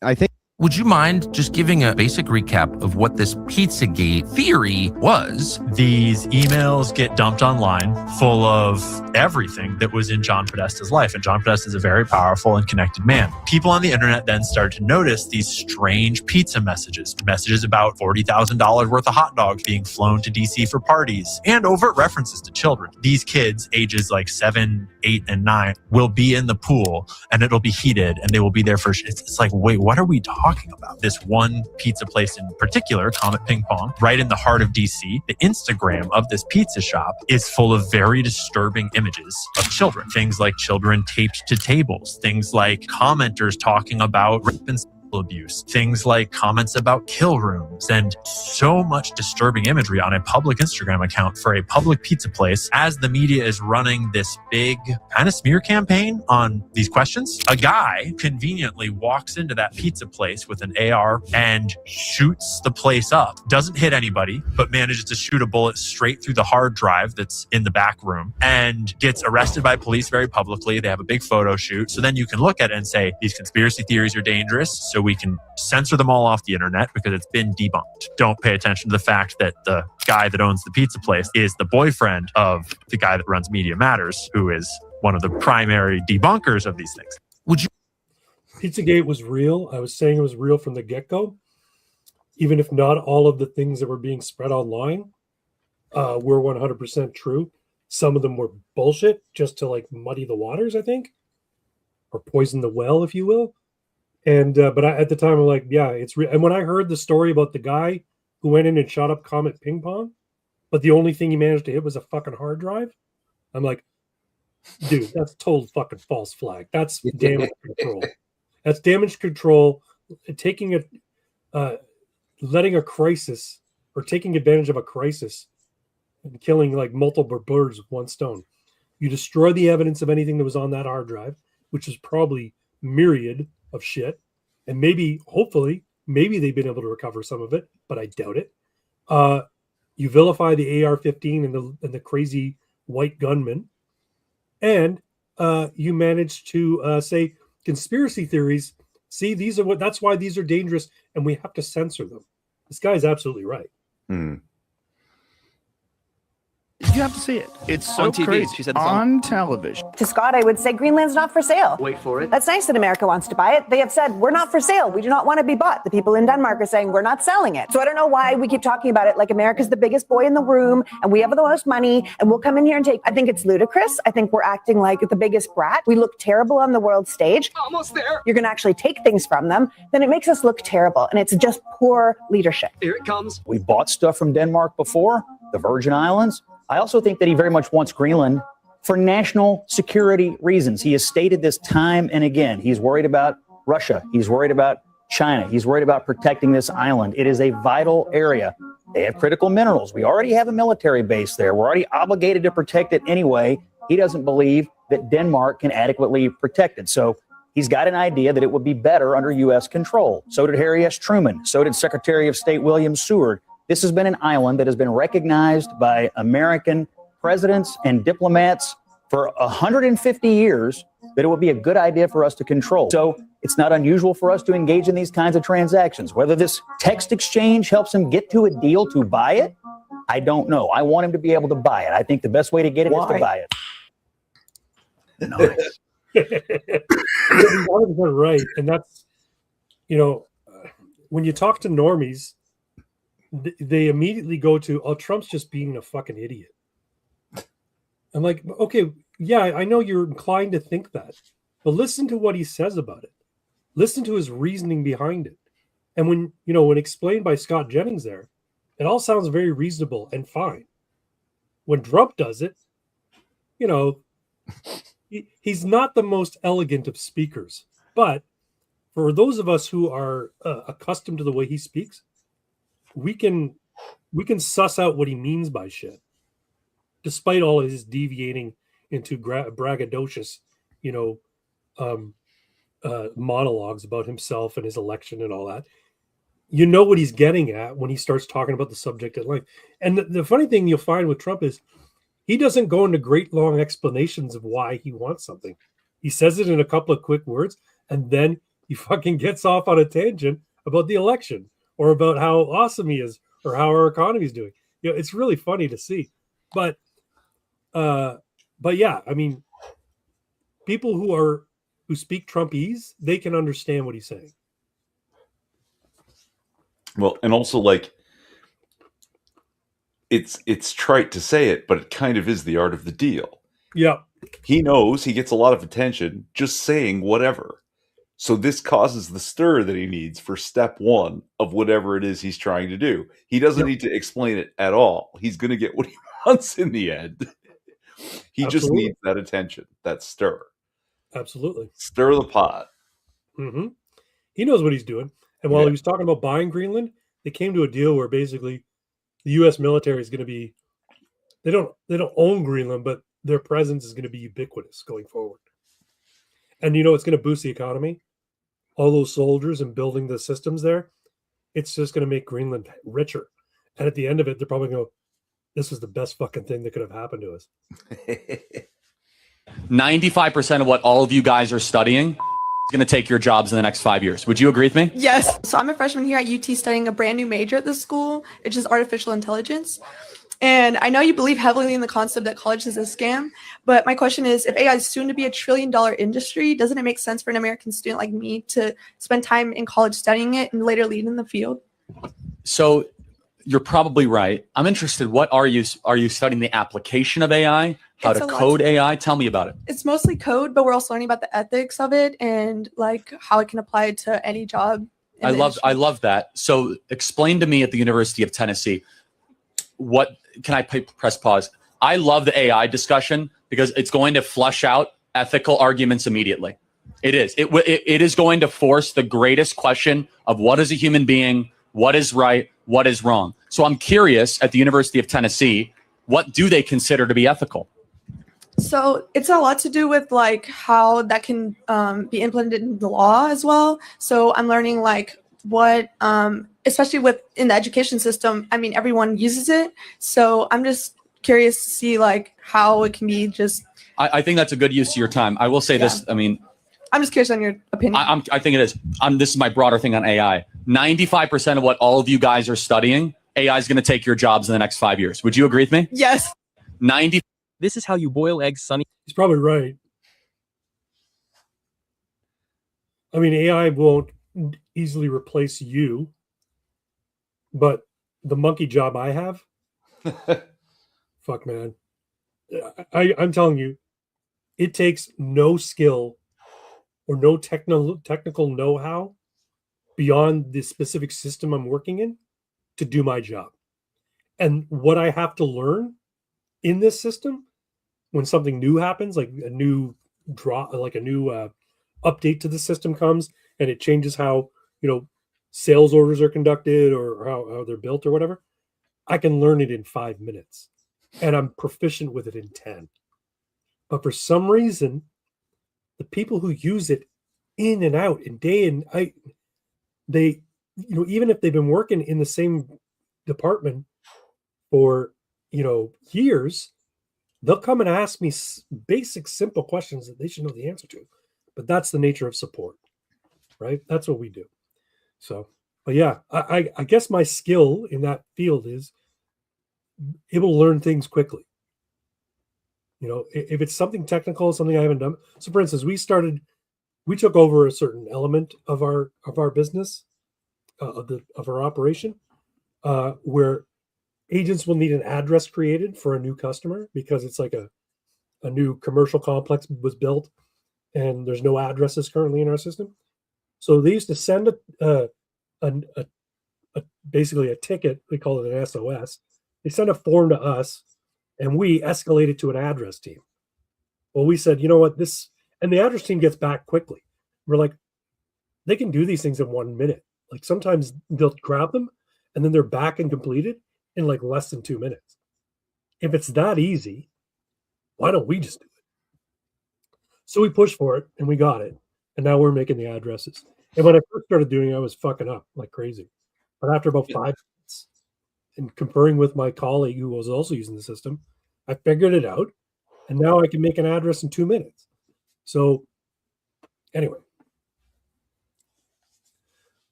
I think. Would you mind just giving a basic recap of what this Pizzagate theory was? These emails get dumped online full of everything that was in John Podesta's life. And John Podesta is a very powerful and connected man. People on the internet then started to notice these strange pizza messages about $40,000 worth of hot dogs being flown to DC for parties, and overt references to children. These kids, ages like 7, 8, and 9, will be in the pool and it'll be heated and they will be there for, it's like, wait, what are we talking about? This one pizza place in particular, Comet Ping Pong, right in the heart of DC, the Instagram of this pizza shop is full of very disturbing images of children. Things like children taped to tables, things like commenters talking about rape and abuse, things like comments about kill rooms, and so much disturbing imagery on a public Instagram account for a public pizza place. As the media is running this big kind of smear campaign on these questions, a guy conveniently walks into that pizza place with an AR and shoots the place up. Doesn't hit anybody, but manages to shoot a bullet straight through the hard drive that's in the back room, and gets arrested by police very publicly. They have a big photo shoot. So then you can look at it and say, these conspiracy theories are dangerous, so we can censor them all off the internet because it's been debunked. Don't pay attention to the fact that the guy that owns the pizza place is the boyfriend of the guy that runs Media Matters, who is one of the primary debunkers of these things. Would you? Pizzagate was real. I was saying it was real from the get-go. Even if not all of the things that were being spread online were 100% true. Some of them were bullshit just to like muddy the waters, I think, or poison the well, if you will. And but at the time, I'm like, yeah, it's real. And when I heard the story about the guy who went in and shot up Comet Ping Pong, but the only thing he managed to hit was a fucking hard drive, I'm like, dude, that's total fucking false flag. That's damage control. That's damage control. Taking letting a crisis or taking advantage of a crisis and killing like multiple birds with one stone. You destroy the evidence of anything that was on that hard drive, which is probably myriad of shit, and maybe, hopefully, maybe they've been able to recover some of it, but I doubt it. You vilify the AR-15 and the crazy white gunman, and you manage to say conspiracy theories. See, that's why these are dangerous, and we have to censor them. This guy's absolutely right. You have to see it. It's so On TV. crazy. She said this on television. To Scott, I would say Greenland's not for sale. Wait for it. That's nice that America wants to buy it. They have said, we're not for sale. We do not want to be bought. The people in Denmark are saying, we're not selling it. So I don't know why we keep talking about it like America's the biggest boy in the room and we have the most money and we'll come in here and take. I think it's ludicrous. I think we're acting like the biggest brat. We look terrible on the world stage. Almost there. You're going to actually take things from them. Then it makes us look terrible. And it's just poor leadership. Here it comes. We bought stuff from Denmark before, the Virgin Islands. I also think that he very much wants Greenland for national security reasons. He has stated this time and again. He's worried about Russia. He's worried about China. He's worried about protecting this island. It is a vital area. They have critical minerals. We already have a military base there. We're already obligated to protect it anyway. He doesn't believe that Denmark can adequately protect it. So he's got an idea that it would be better under U.S. control. So did Harry S. Truman. So did Secretary of State William Seward. This has been an island that has been recognized by American presidents and diplomats for 150 years that it would be a good idea for us to control. So it's not unusual for us to engage in these kinds of transactions. Whether this text exchange helps him get to a deal to buy it, I don't know. I want him to be able to buy it. I think the best way to get it is to buy it. Nice. You're 100% right. And that's, when you talk to normies, they immediately go to, oh, Trump's just being a fucking idiot. I'm like, okay, yeah, I know you're inclined to think that, but listen to what he says about it. Listen to his reasoning behind it. And when explained by Scott Jennings there, it all sounds very reasonable and fine. When Trump does it, he's not the most elegant of speakers, but for those of us who are accustomed to the way he speaks, we can suss out what he means by shit, despite all his deviating into braggadocious, monologues about himself and his election and all that. You know what he's getting at when he starts talking about the subject at length. And the funny thing you'll find with Trump is he doesn't go into great long explanations of why he wants something. He says it in a couple of quick words, and then he fucking gets off on a tangent about the election or about how awesome he is or how our economy is doing. It's really funny to see. But yeah, I mean, people who speak Trumpese, they can understand what he's saying. Well, and also it's trite to say it, but it kind of is the art of the deal. Yeah. He knows he gets a lot of attention just saying whatever. So this causes the stir that he needs for step one of whatever it is he's trying to do. He doesn't need to explain it at all. He's going to get what he wants in the end. He just needs that attention, that stir. Absolutely. Stir the pot. Mm-hmm. He knows what he's doing. And while he was talking about buying Greenland, they came to a deal where basically the U.S. military is going to be, they don't own Greenland, but their presence is going to be ubiquitous going forward. And it's going to boost the economy. All those soldiers and building the systems there, it's just going to make Greenland richer. And at the end of it, they're probably going to go, this was the best fucking thing that could have happened to us. 95% of what all of you guys are studying is going to take your jobs in the next 5 years. Would you agree with me? Yes. So I'm a freshman here at UT studying a brand new major at this school. It's just artificial intelligence. And I know you believe heavily in the concept that college is a scam, but my question is, if AI is soon to be $1 trillion industry, doesn't it make sense for an American student like me to spend time in college studying it and later lead in the field? So you're probably right. I'm interested. What are you studying the application of AI? How to code AI? Tell me about it. It's mostly code, but we're also learning about the ethics of it and like how it can apply to any job. I love that. So explain to me at the University of Tennessee, what can I press pause? I love the AI discussion because it's going to flush out ethical arguments immediately. It is. It is going to force the greatest question of what is a human being, what is right, what is wrong. So I'm curious, at the University of Tennessee, what do they consider to be ethical? So it's a lot to do with like how that can be implemented in the law as well. So I'm learning like what, especially in the education system, I mean, everyone uses it. So I'm just curious to see like how it can be just. I think that's a good use of your time. I will say this. I mean, I'm just curious on your opinion. I think it is. This is my broader thing on AI. 95% of what all of you guys are studying, AI is going to take your jobs in the next 5 years. Would you agree with me? Yes. 90. This is how you boil eggs, Sonny. He's probably right. I mean, AI won't easily replace you, but the monkey job I have, fuck, man. I'm telling you, it takes no skill or no technical know-how beyond the specific system I'm working in to do my job. And what I have to learn in this system when something new happens, like a new update to the system comes and it changes how, sales orders are conducted or how they're built or whatever, I can learn it in 5 minutes and I'm proficient with it in 10. But for some reason, the people who use it in and out and day and night, they, even if they've been working in the same department for, years, they'll come and ask me basic, simple questions that they should know the answer to. But that's the nature of support, right? That's what we do. So, but yeah, I guess my skill in that field is able to learn things quickly. If it's something technical, something I haven't done. So, for instance, we took over a certain element of our business, of our operation, where agents will need an address created for a new customer because it's like a new commercial complex was built and there's no addresses currently in our system. So they used to send basically a ticket. We call it an SOS. They send a form to us and we escalate it to an address team. Well, we said, you know what, and the address team gets back quickly. We're like, they can do these things in 1 minute. Like sometimes they'll grab them and then they're back and completed in like less than 2 minutes. If it's that easy, why don't we just do it? So we pushed for it and we got it. And now we're making the addresses. And when I first started doing it, I was fucking up like crazy. But after about 5 minutes and conferring with my colleague who was also using the system, I figured it out. And now I can make an address in 2 minutes. So anyway.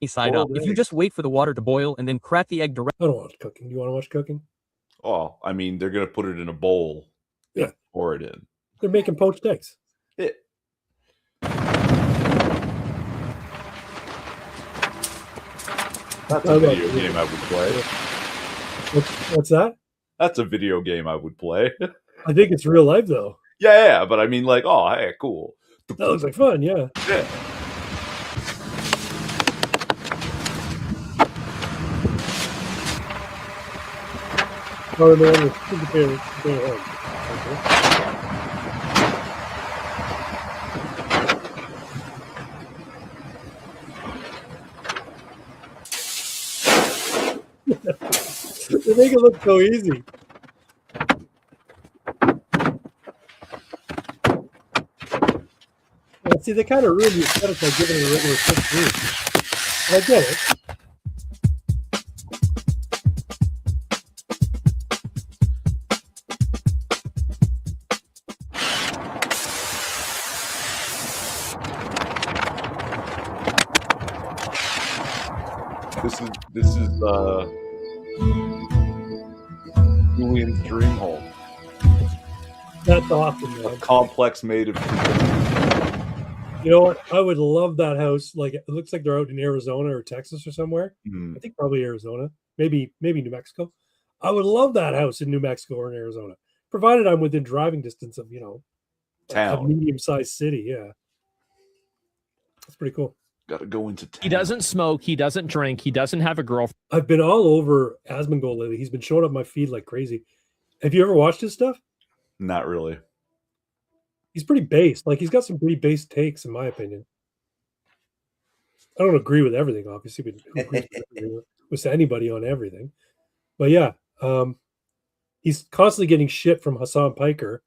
Side up. If you just wait for the water to boil and then crack the egg directly. I don't watch cooking. Do you want to watch cooking? Oh, I mean, they're going to put it in a bowl. Yeah. Pour it in. They're making poached eggs. That's a video game I would play. What's that? That's a video game I would play. I think it's real life, though. Yeah, but I mean, like, oh, hey, cool. That looks like fun, yeah. Yeah. Oh, man, they make it look so easy. Well, see, they kind of ruined the aesthetic by giving it a regular 6 I get it. This is Julian's dream home. That's awesome, man. A complex made of. You know what? I would love that house. Like it looks like they're out in Arizona or Texas or somewhere. I think probably Arizona, maybe New Mexico. I would love that house in New Mexico or in Arizona, provided I'm within driving distance of town, a medium-sized city. Yeah, that's pretty cool. Got to go into town. He doesn't smoke. He doesn't drink. He doesn't have a girlfriend. I've been all over Asmongold lately. He's been showing up my feed like crazy. Have you ever watched his stuff? Not really. He's pretty based. Like he's got some pretty based takes, in my opinion. I don't agree with everything, obviously, but who agrees with anybody on everything? But yeah, he's constantly getting shit from Hassan Piker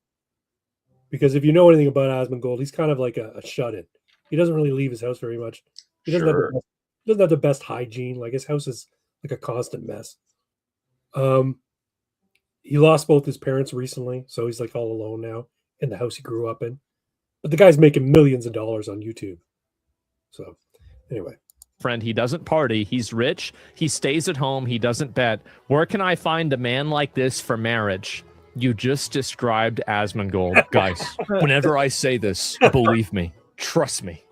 because if you know anything about Asmongold, he's kind of like a shut-in. He doesn't really leave his house very much. He doesn't have the best hygiene. Like his house is like a constant mess. He lost both his parents recently, so he's like all alone now in the house he grew up in. But the guy's making millions of dollars on YouTube. So anyway. Friend, he doesn't party. He's rich. He stays at home. He doesn't bet. Where can I find a man like this for marriage? You just described Asmongold. Guys, whenever I say this, believe me, trust me.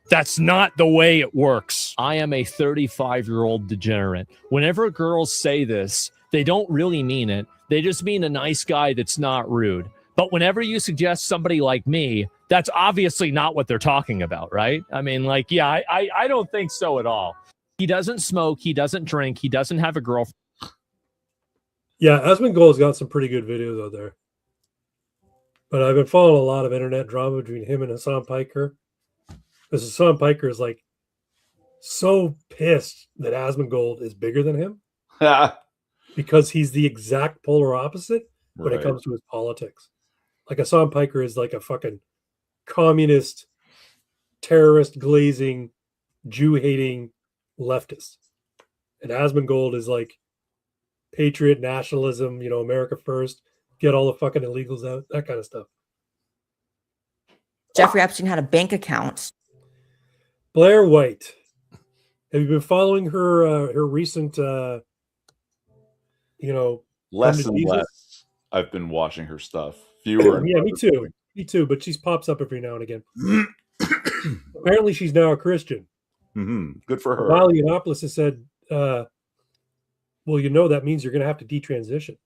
That's not the way it works. I am a 35-year-old degenerate. Whenever girls say this, they don't really mean it. They just mean a nice guy that's not rude. But whenever you suggest somebody like me, that's obviously not what they're talking about, right? I mean, like, yeah, I don't think so at all. He doesn't smoke. He doesn't drink. He doesn't have a girlfriend. Yeah, Asmongold's got some pretty good videos out there. But I've been following a lot of internet drama between him and Hassan Piker. Because Hassan Piker is like so pissed that Asmongold is bigger than him because he's the exact polar opposite when it comes to his politics. Like Hassan Piker is like a fucking communist, terrorist, glazing, Jew-hating leftist. And Asmongold is like patriot, nationalism, America first, get all the fucking illegals out, that kind of stuff. Jeffrey Epstein had a bank account. Blair White. Have you been following her her recent less and less. I've been watching her stuff. Fewer. Yeah, me too. Me too, but she pops up every now and again. Apparently she's now a Christian. Good for her. Val Yiannopoulos has said, well, that means you're going to have to detransition.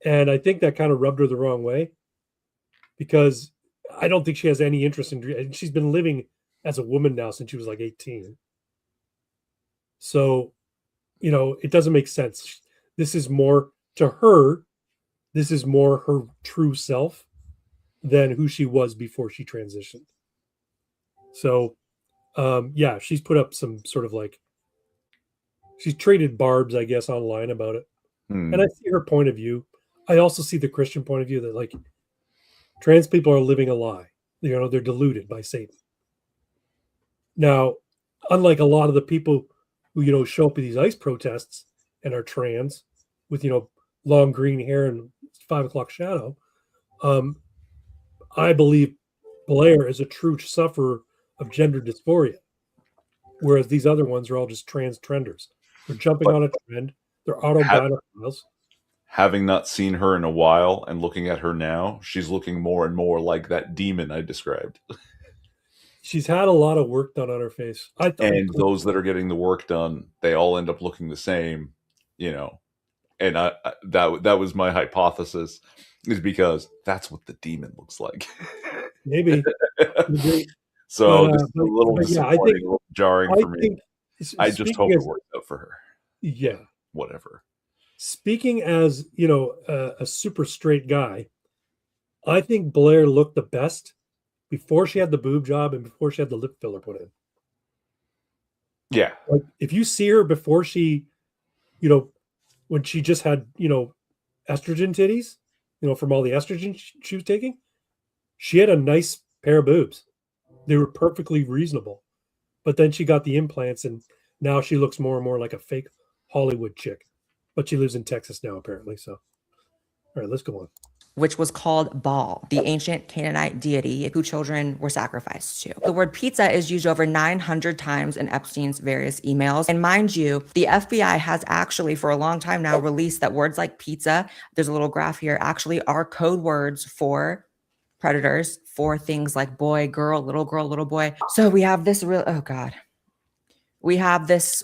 And I think that kind of rubbed her the wrong way because I don't think she has any interest in. She's been living as a woman now since she was like 18. So, it doesn't make sense. This is more to her. This is more her true self than who she was before she transitioned. So, yeah, she's put up some sort of like, she's traded barbs, I guess, online about it. And I see her point of view. I also see the Christian point of view that like trans people are living a lie. They're deluded by Satan. Now, unlike a lot of the people who, show up at these ICE protests and are trans with, long green hair and 5 o'clock shadow, I believe Blair is a true sufferer of gender dysphoria, whereas these other ones are all just trans trenders. They're jumping on a trend. They're autobionophiles. Having not seen her in a while and looking at her now, she's looking more and more like that demon I described. She's had a lot of work done on her face. And those that are getting the work done, they all end up looking the same, And that was my hypothesis, is because that's what the demon looks like. Maybe. So just a little disappointing, a little jarring for me. I just hope it works out for her. Yeah. Whatever. Speaking as, a super straight guy, I think Blair looked the best before she had the boob job and before she had the lip filler put in. Yeah. Like if you see her before she, when she just had, estrogen titties, from all the estrogen she was taking, she had a nice pair of boobs. They were perfectly reasonable. But then she got the implants and now she looks more and more like a fake Hollywood chick. But she lives in Texas now, apparently. So, all right, let's go on. Which was called Baal, the ancient Canaanite deity who children were sacrificed to. The word pizza is used over 900 times in Epstein's various emails. And mind you, the FBI has actually for a long time now released that words like pizza, there's a little graph here, actually are code words for predators, for things like boy, girl, little boy. So we have this we have this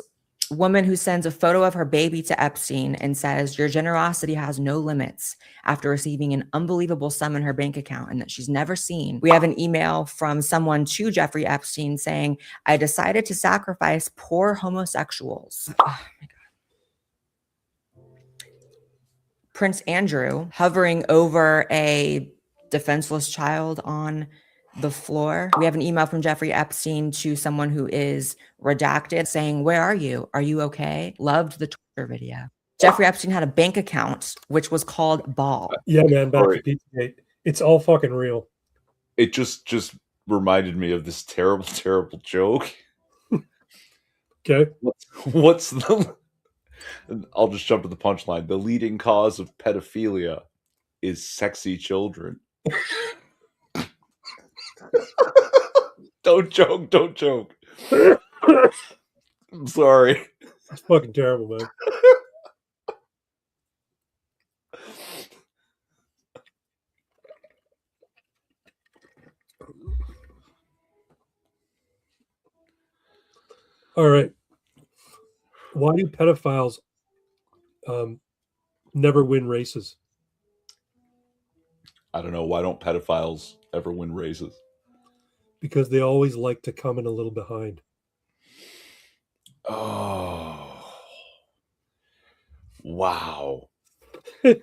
woman who sends a photo of her baby to Epstein and says, your generosity has no limits, after receiving an unbelievable sum in her bank account and that she's never seen. We have an email from someone to Jeffrey Epstein saying, I decided to sacrifice poor homosexuals. Oh my God. Prince Andrew hovering over a defenseless child on the floor. We have an email from Jeffrey Epstein to someone who is redacted saying, where are you? Are you okay? Loved the Twitter video. Jeffrey Epstein had a bank account, which was called Baal. Yeah, man, back to Pizzagate. It's all fucking real. It just reminded me of this terrible, terrible joke. Okay. What's the... I'll just jump to the punchline. The leading cause of pedophilia is sexy children. Don't joke. I'm sorry. It's fucking terrible, man. All right. Why do pedophiles never win races? I don't know. Why don't pedophiles ever win races? Because they always like to come in a little behind. Oh. Wow. Wow.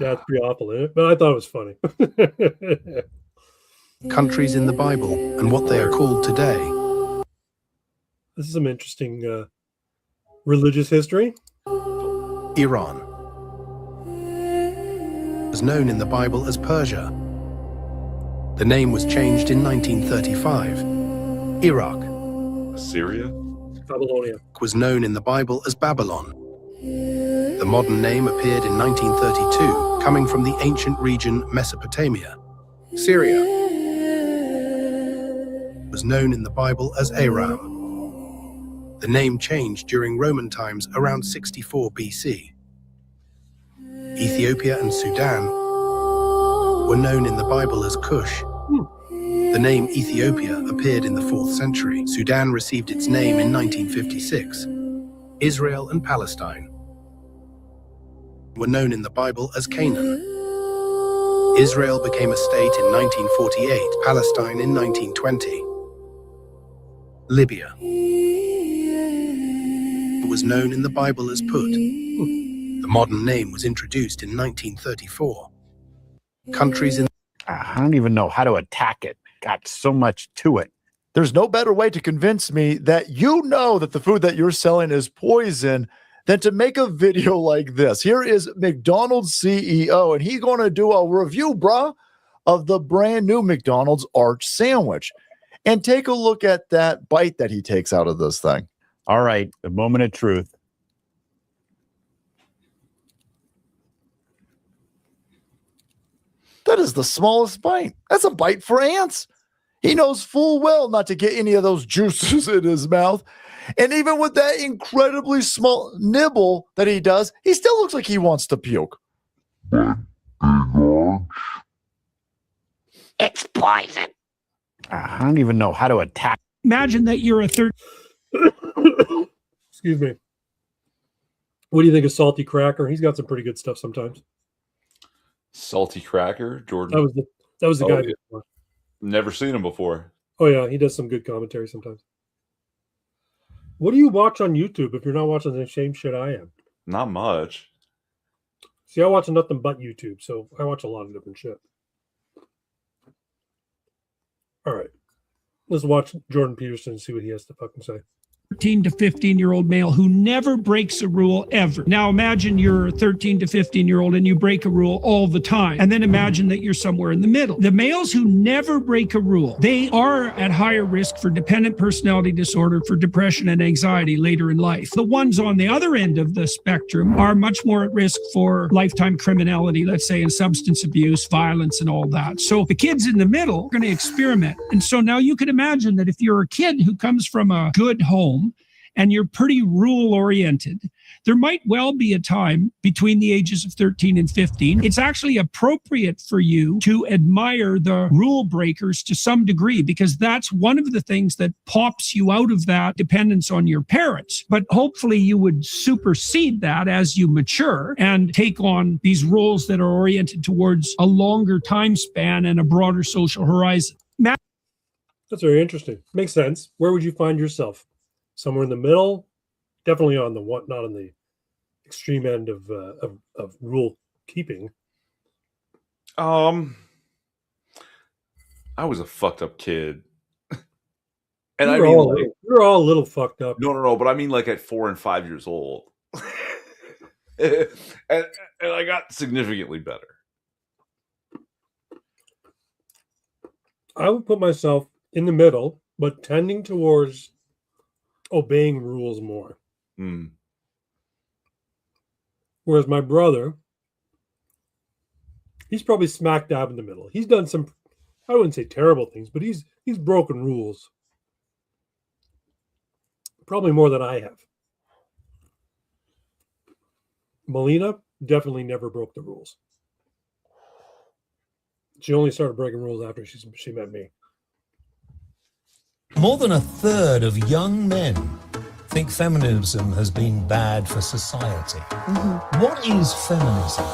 Yeah, it's pretty awful, isn't it? But I thought it was funny. Countries in the Bible and what they are called today. This is some interesting religious history. Iran was known in the Bible as Persia. The name was changed in 1935. Iraq Syria? Babylonia was known in the Bible as Babylon. The modern name appeared in 1932, coming from the ancient region Mesopotamia. Syria was known in the Bible as Aram. The name changed during Roman times around 64 BC. Ethiopia and Sudan were known in the Bible as Cush. The name Ethiopia appeared in the 4th century. Sudan received its name in 1956. Israel and Palestine were known in the Bible as Canaan. Israel became a state in 1948, Palestine in 1920. Libya was known in the Bible as Put. The modern name was introduced in 1934. Countries in... I don't even know how to attack it. Got so much to it. There's no better way to convince me that you know that the food that you're selling is poison than to make a video like this. Here is McDonald's CEO, and he's going to do a review, bruh, of the brand new McDonald's Arch Sandwich. And take a look at that bite that he takes out of this thing. All right, the moment of truth. That is the smallest bite. That's a bite for ants. He knows full well not to get any of those juices in his mouth. And even with that incredibly small nibble that he does, he still looks like he wants to puke. It's poison. I don't even know how to attack. Imagine that you're a third. Excuse me. What do you think of Salty Cracker? He's got some pretty good stuff sometimes. Salty Cracker? Jordan? That was the guy yeah. before. Never seen him before. Oh, yeah. He does some good commentary sometimes. What do you watch on YouTube if you're not watching the same shit I am? Not much. See, I watch nothing but YouTube, so I watch a lot of different shit. All right. Let's watch Jordan Peterson and see what he has to fucking say. 13 to 15-year-old male who never breaks a rule ever. Now imagine you're a 13 to 15-year-old and you break a rule all the time. And then imagine that you're somewhere in the middle. The males who never break a rule, they are at higher risk for dependent personality disorder, for depression and anxiety later in life. The ones on the other end of the spectrum are much more at risk for lifetime criminality, let's say, and substance abuse, violence, and all that. So the kids in the middle are going to experiment. And so now you can imagine that if you're a kid who comes from a good home, and you're pretty rule-oriented, there might well be a time between the ages of 13 and 15. It's actually appropriate for you to admire the rule breakers to some degree, because that's one of the things that pops you out of that dependence on your parents. But hopefully you would supersede that as you mature and take on these roles that are oriented towards a longer time span and a broader social horizon. Matt? That's very interesting. Makes sense. Where would you find yourself? Somewhere in the middle, definitely on the one, not on the extreme end of rule keeping. I was a fucked up kid, and I mean, like, we're all a little fucked up. No, but I mean, like at 4 and 5 years old, and I got significantly better. I would put myself in the middle, but tending towards obeying rules more. Whereas my brother, he's probably smack dab in the middle. He's done some, I wouldn't say terrible things, but he's broken rules. Probably more than I have. Melina definitely never broke the rules. She only started breaking rules after she met me. More than a third of young men think feminism has been bad for society. What is feminism?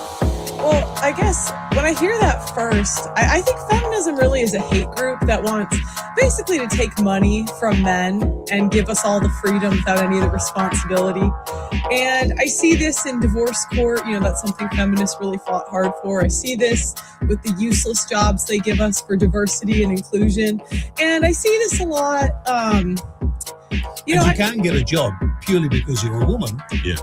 Well, I guess when I hear that first, I think feminism really is a hate group that wants basically to take money from men and give us all the freedom without any of the responsibility. And I see this in divorce court. You know, that's something feminists really fought hard for. I see this with the useless jobs they give us for diversity and inclusion. And I see this a lot. You can't get a job purely because you're a woman,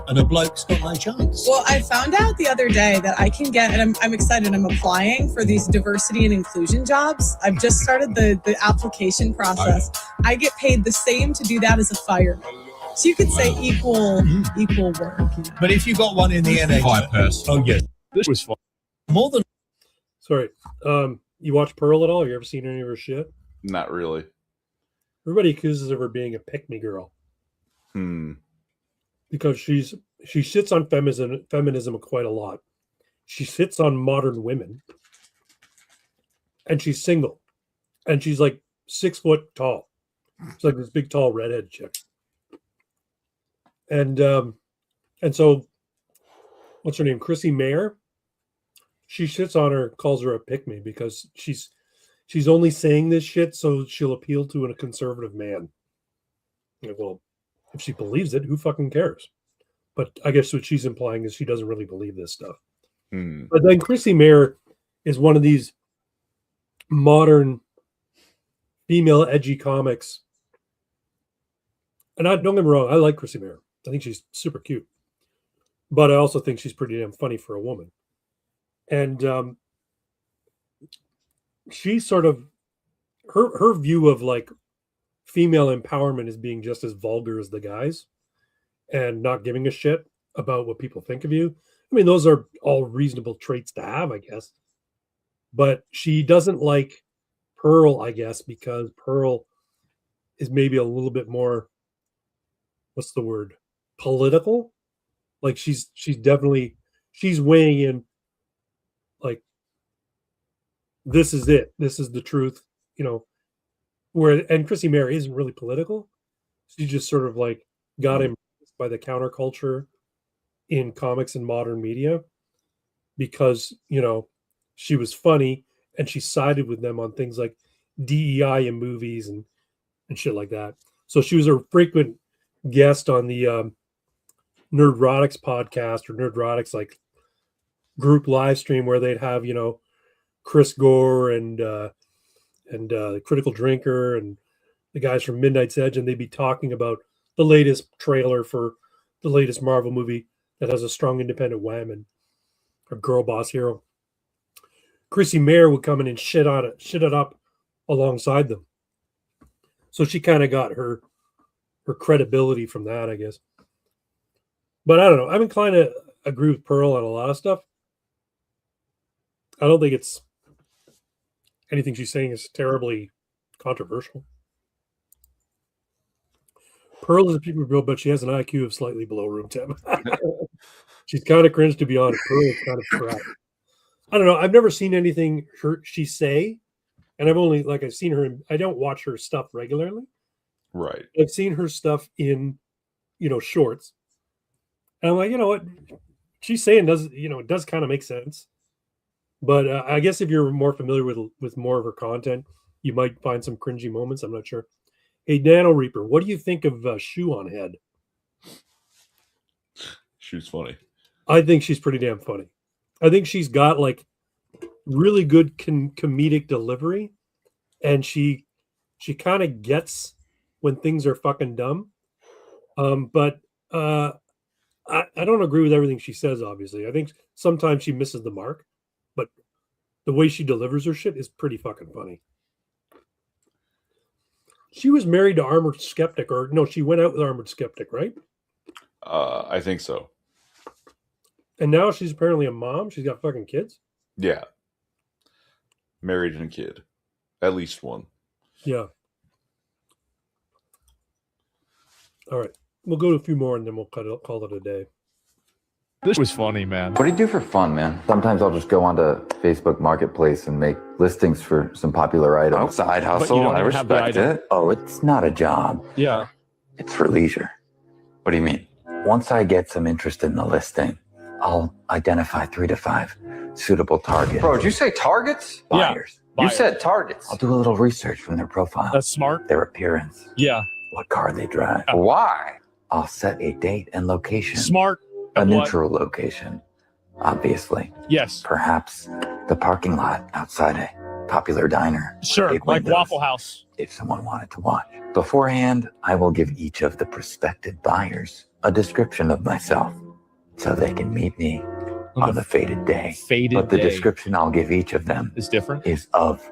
and a bloke's got no chance. Well, I found out the other day that I can get, and I'm excited, I'm applying for these diversity and inclusion jobs. I've just started the application process. I get paid the same to do that as a fireman. So you could say equal work. But if you got one in the NHS, oh yeah, This was fun. more than Sorry. You watch Pearl at all? You ever seen any of her shit? Not really. Everybody accuses of her being a pick-me girl because she sits on feminism quite a lot. She sits on modern women, and she's single, and she's like 6 foot tall. It's like this big, tall redhead chick. And so, what's her name? Chrissy Mayer. She sits on her, calls her a pick-me because she's only saying this shit so she'll appeal to a conservative man. Like, well, if she believes it, who fucking cares? But I guess what she's implying is she doesn't really believe this stuff. But then Chrissy Mayer is one of these modern female edgy comics. And don't get me wrong, I like Chrissy Mayer. I think she's super cute. But I also think she's pretty damn funny for a woman. And she sort of her view of like female empowerment is being just as vulgar as the guys and not giving a shit about what people think of you. I mean, those are all reasonable traits to have, I guess. But she doesn't like Pearl, I guess, because Pearl is maybe a little bit more, what's the word? Political. Like she's weighing in like, this is it. This is the truth, and Chrissy Mayer isn't really political. She just sort of like got embraced by the counterculture in comics and modern media because, she was funny and she sided with them on things like DEI in movies and shit like that. So she was a frequent guest on the Nerdrotics podcast or Nerdrotics like group live stream where they'd have, Chris Gore and Critical Drinker and the guys from Midnight's Edge, and they'd be talking about the latest trailer for the latest Marvel movie that has a strong independent woman or girl boss hero. Chrissy Mayer would come in and shit it up alongside them. So she kind of got her credibility from that, I guess. But I don't know. I'm inclined to agree with Pearl on a lot of stuff. I don't think it's anything she's saying is terribly controversial. Pearl is a people girl, but she has an IQ of slightly below room temp. She's kind of cringe, to be honest. Pearl is kind of crap. I don't know. I've never seen anything she say, and I've seen her. I don't watch her stuff regularly. Right. I've seen her stuff in, shorts, and I'm like, what she's saying does kind of make sense. But I guess if you're more familiar with more of her content, you might find some cringy moments. I'm not sure. Hey, Nano Reaper, what do you think of Shoe on Head? Shoe's funny. I think she's pretty damn funny. I think she's got like really good comedic delivery, and she kind of gets when things are fucking dumb. But I don't agree with everything she says. Obviously, I think sometimes she misses the mark. But the way she delivers her shit is pretty fucking funny. She was married to Armored Skeptic, or no, she went out with Armored Skeptic, right? I think so. And now she's apparently a mom. She's got fucking kids. Yeah. Married and a kid. At least one. Yeah. All right. We'll go to a few more and then we'll call it a day. This was funny, man. What do you do for fun, man? Sometimes I'll just go onto Facebook Marketplace and make listings for some popular items. Oh, side hustle. I respect it. Oh, it's not a job. Yeah. It's for leisure. What do you mean? Once I get some interest in the listing, I'll identify 3 to 5 suitable targets. Bro, did you say targets? Buyers. You said targets. I'll do a little research from their profile. That's smart. Their appearance. Yeah. What car they drive. Why? I'll set a date and location. Smart. A neutral location, obviously. Yes. Perhaps the parking lot outside a popular diner. Sure, Big like windows, Waffle House. If someone wanted to watch. Beforehand, I will give each of the prospective buyers a description of myself so they can meet me on the fated day. But the description I'll give each of them is different. Is of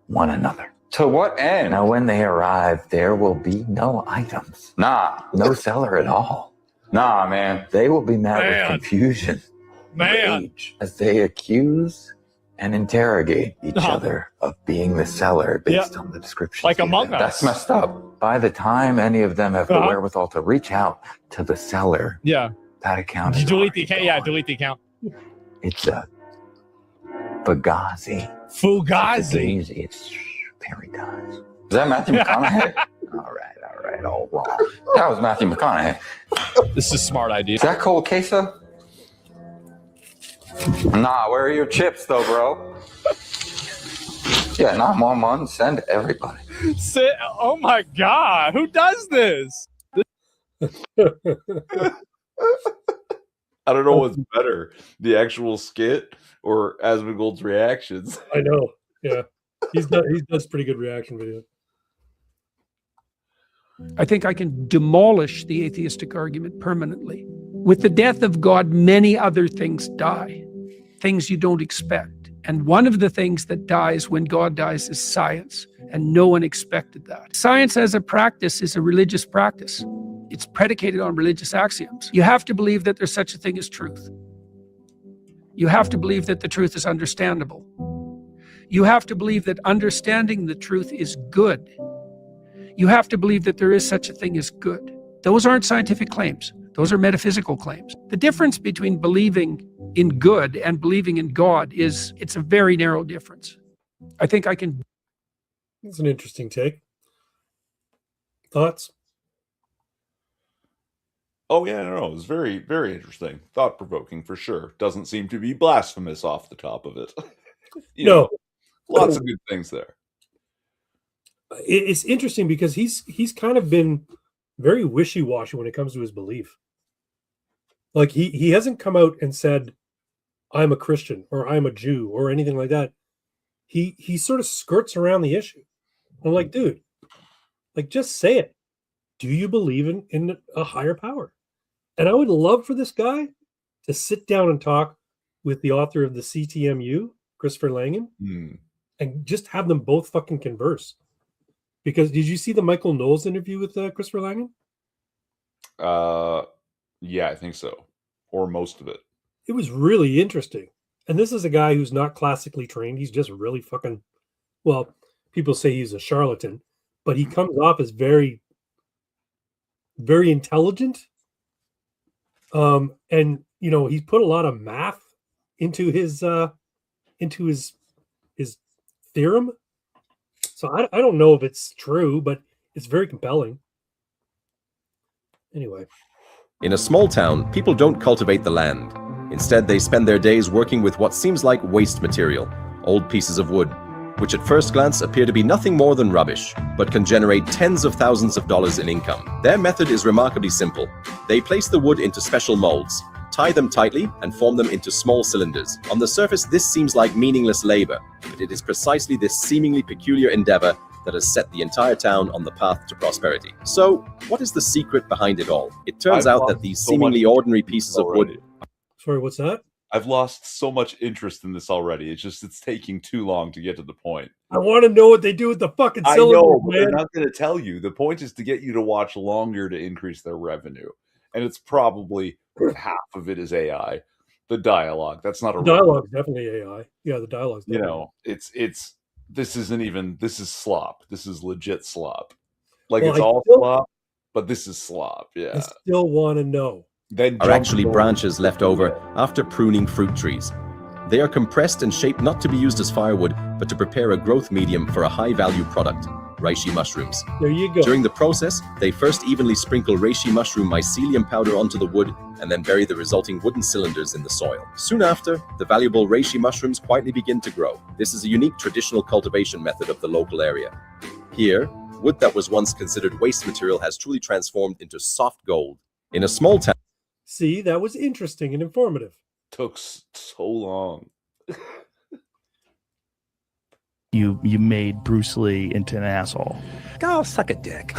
one another. To what end? Now, when they arrive, there will be no items. Nah. No seller at all. Nah, man. They will be met with confusion, rage, as they accuse and interrogate each other of being the seller based on the description. Like Among Us. That's messed up. By the time any of them have the wherewithal to reach out to the seller, that account is delete the account. Yeah, delete the account. It's a Fugazi. Fugazi. It's paradise. Is that Matthew McConaughey? All right, all wrong. That was Matthew McConaughey. This is a smart idea. Is that cold queso? Nah, where are your chips though, bro? Yeah, 911, send to everybody. Oh my God, who does this? I don't know what's better, the actual skit or Asmongold's reactions. I know. Yeah. He does pretty good reaction videos. I think I can demolish the atheistic argument permanently. With the death of God, many other things die, things you don't expect. And one of the things that dies when God dies is science, and no one expected that. Science as a practice is a religious practice. It's predicated on religious axioms. You have to believe that there's such a thing as truth. You have to believe that the truth is understandable. You have to believe that understanding the truth is good. You have to believe that there is such a thing as good. Those aren't scientific claims. Those are metaphysical claims. The difference between believing in good and believing in God it's a very narrow difference. I think I can. That's an interesting take. Thoughts? Oh yeah, no, it was very, very interesting. Thought-provoking for sure. Doesn't seem to be blasphemous off the top of it. No. Lots of good things there. It's interesting because he's kind of been very wishy-washy when it comes to his belief. Like he hasn't come out and said, I'm a Christian or I'm a Jew or anything like that. He sort of skirts around the issue. I'm like, dude, like just say it. Do you believe in a higher power? And I would love for this guy to sit down and talk with the author of the CTMU, Christopher Langan, and just have them both fucking converse. Because did you see the Michael Knowles interview with Christopher Langan? Yeah, I think so. Or most of it. It was really interesting. And this is a guy who's not classically trained. He's just really fucking, well, people say he's a charlatan, but he comes off as very, very intelligent. And you know, he's put a lot of math into his theorem. So I don't know if it's true, but it's very compelling. Anyway. In a small town, people don't cultivate the land. Instead, they spend their days working with what seems like waste material, old pieces of wood, which at first glance appear to be nothing more than rubbish, but can generate tens of thousands of dollars in income. Their method is remarkably simple. They place the wood into special molds, tie them tightly, and form them into small cylinders. On the surface, this seems like meaningless labor, but it is precisely this seemingly peculiar endeavor that has set the entire town on the path to prosperity. So, what is the secret behind it all? It turns out that these seemingly ordinary pieces of wood... Sorry, what's that? I've lost so much interest in this already. It's taking too long to get to the point. I want to know what they do with the fucking I cylinders, know, but man. they're not going to tell you. The point is to get you to watch longer to increase their revenue. And it's probably half of it is AI. The dialogue, that's not a dialogue. Definitely AI. Yeah, the dialogue's you definitely. know, this is slop. This is legit slop. Like Well, it's I all still- slop, but this is slop. Yeah. I still want to know. are actually branches left over after pruning fruit trees. They are compressed and shaped not to be used as firewood, but to prepare a growth medium for a high-value product, reishi mushrooms. There you go. During the process, they first evenly sprinkle reishi mushroom mycelium powder onto the wood and then bury the resulting wooden cylinders in the soil. Soon after, the valuable reishi mushrooms quietly begin to grow. This is a unique traditional cultivation method of the local area. Here, wood that was once considered waste material has truly transformed into soft gold. In a small town... See, that was interesting and informative. Took so long. You made Bruce Lee into an asshole. Go suck a dick.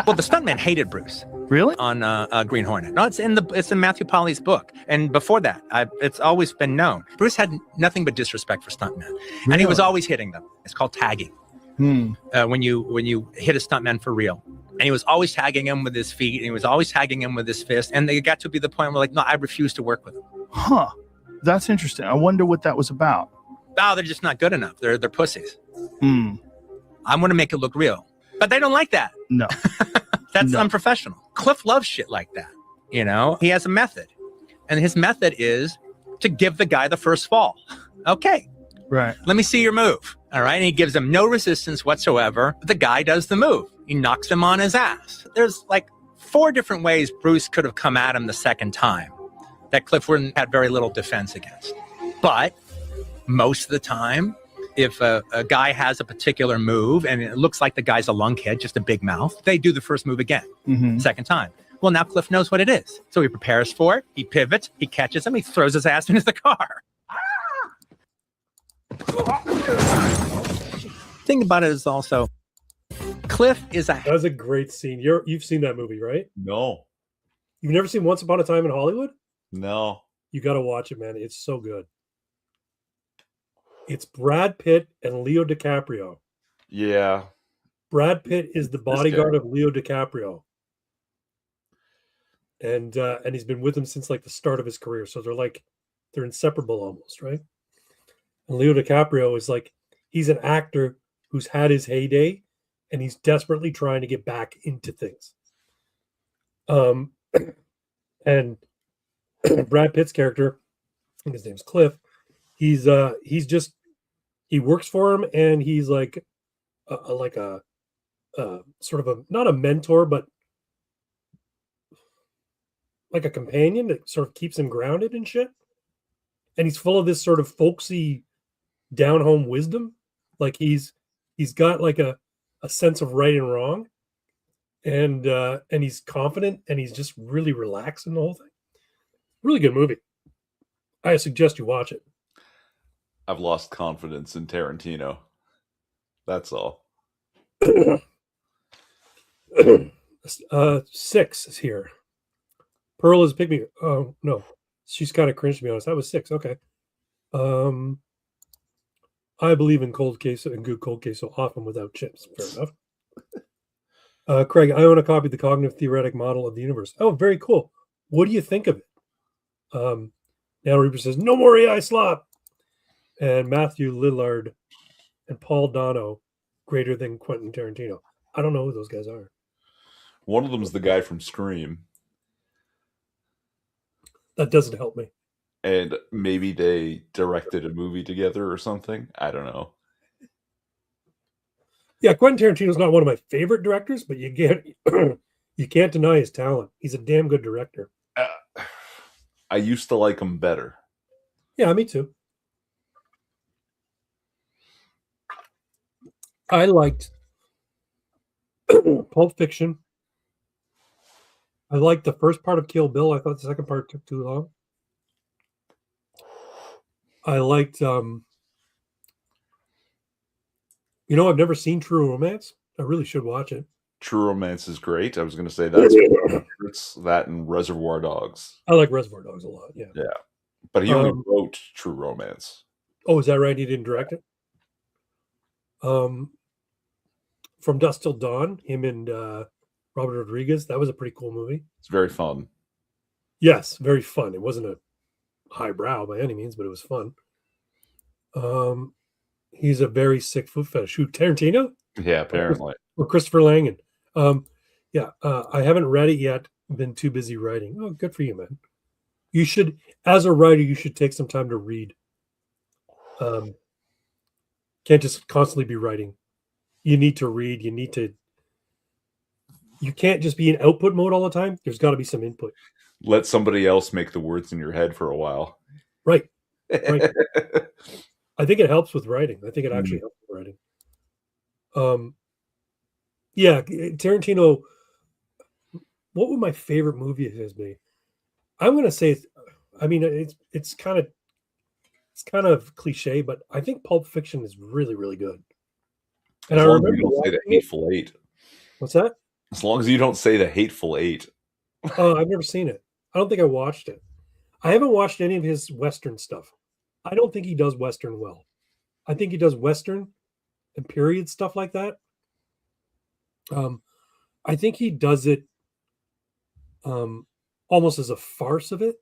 Well, the stuntman hated Bruce. Really? On Green Hornet. No, it's in Matthew Polly's book. And before that, it's always been known. Bruce had nothing but disrespect for stuntmen, and he was always hitting them. It's called tagging. When you hit a stuntman for real. And he was always tagging him with his feet, and he was always tagging him with his fist. And they got to be the point where, like, no, I refuse to work with him. Huh. That's interesting. I wonder what that was about. Oh, they're just not good enough. They're pussies. Hmm. I want to make it look real. But they don't like that. No. That's unprofessional. Cliff loves shit like that. You know, he has a method. And his method is to give the guy the first fall. Okay. Right. Let me see your move. All right. And he gives him no resistance whatsoever. But the guy does the move. He knocks him on his ass. There's like 4 different ways Bruce could have come at him the second time that Cliff Wooden had very little defense against. But most of the time, if a guy has a particular move and it looks like the guy's a lunkhead, just a big mouth, they do the first move again, second time. Well, now Cliff knows what it is. So he prepares for it, he pivots, he catches him, he throws his ass into the car. Thing about it is also, Cliff is That was a great scene. You've seen that movie, right? No. You've never seen Once Upon a Time in Hollywood? No. You got to watch it, man. It's so good. It's Brad Pitt and Leo DiCaprio. Yeah. Brad Pitt is the bodyguard of Leo DiCaprio. And he's been with him since like the start of his career. So they're inseparable almost, right? And Leo DiCaprio is like, he's an actor who's had his heyday and he's desperately trying to get back into things. And Brad Pitt's character, I think his name's Cliff, he works for him, and he's like a sort of not a mentor, but like a companion that sort of keeps him grounded and shit. And he's full of this sort of folksy down home wisdom. Like he's got like a sense of right and wrong, and he's confident, and he's just really relaxed in the whole thing. Really good movie. I suggest you watch it. I've lost confidence in Tarantino. That's all. 6 is here. Pearl is pick me. Oh no, she's kind of cringe to be honest. That was 6. Okay. I believe in cold queso and good cold queso often without chips. Fair enough. Craig, I own a copy of the cognitive theoretic model of the universe. Oh, very cool. What do you think of it? Now Reaper says no more AI slop. And Matthew Lillard and Paul Dano greater than Quentin Tarantino. I don't know who those guys are. One of them is the guy from Scream. That doesn't help me. And maybe they directed a movie together or something. I don't know. Yeah, Quentin Tarantino's not one of my favorite directors, but you can't deny his talent. He's a damn good director. I used to like him better. Yeah, me too. I liked Pulp Fiction. I liked the first part of Kill Bill. I thought the second part took too long. I liked, I've never seen True Romance. I really should watch it. True Romance is great. I was going to say that's it's that and Reservoir Dogs. I like Reservoir Dogs a lot. Yeah. Yeah. But he only wrote True Romance. Oh, is that right? He didn't direct it? From Dusk Till Dawn, him and Robert Rodriguez. That was a pretty cool movie. It's very fun. Yes, very fun. It wasn't a highbrow by any means, but it was fun. He's a very sick food fetish. Who, Tarantino? Yeah, apparently. Or Christopher Langan. I haven't read it yet. Been too busy writing. Oh, good for you, man. You should, as a writer, you should take some time to read. Can't just constantly be writing. You need to read. You can't just be in output mode all the time. There's got to be some input. Let somebody else make the words in your head for a while. Right. I think it helps with writing. I think it actually helps with writing. Yeah, Tarantino. What would my favorite movie of his be? I'm going to say, I mean, it's kind of cliche, but I think Pulp Fiction is really, really good. And As I long as remember you don't say the Hateful Eight. What's that? As long as you don't say the Hateful Eight. I've never seen it. I don't think I watched it. I haven't watched any of his Western stuff. I don't think he does Western well. I think he does Western and period stuff like that. I think he does it almost as a farce of it.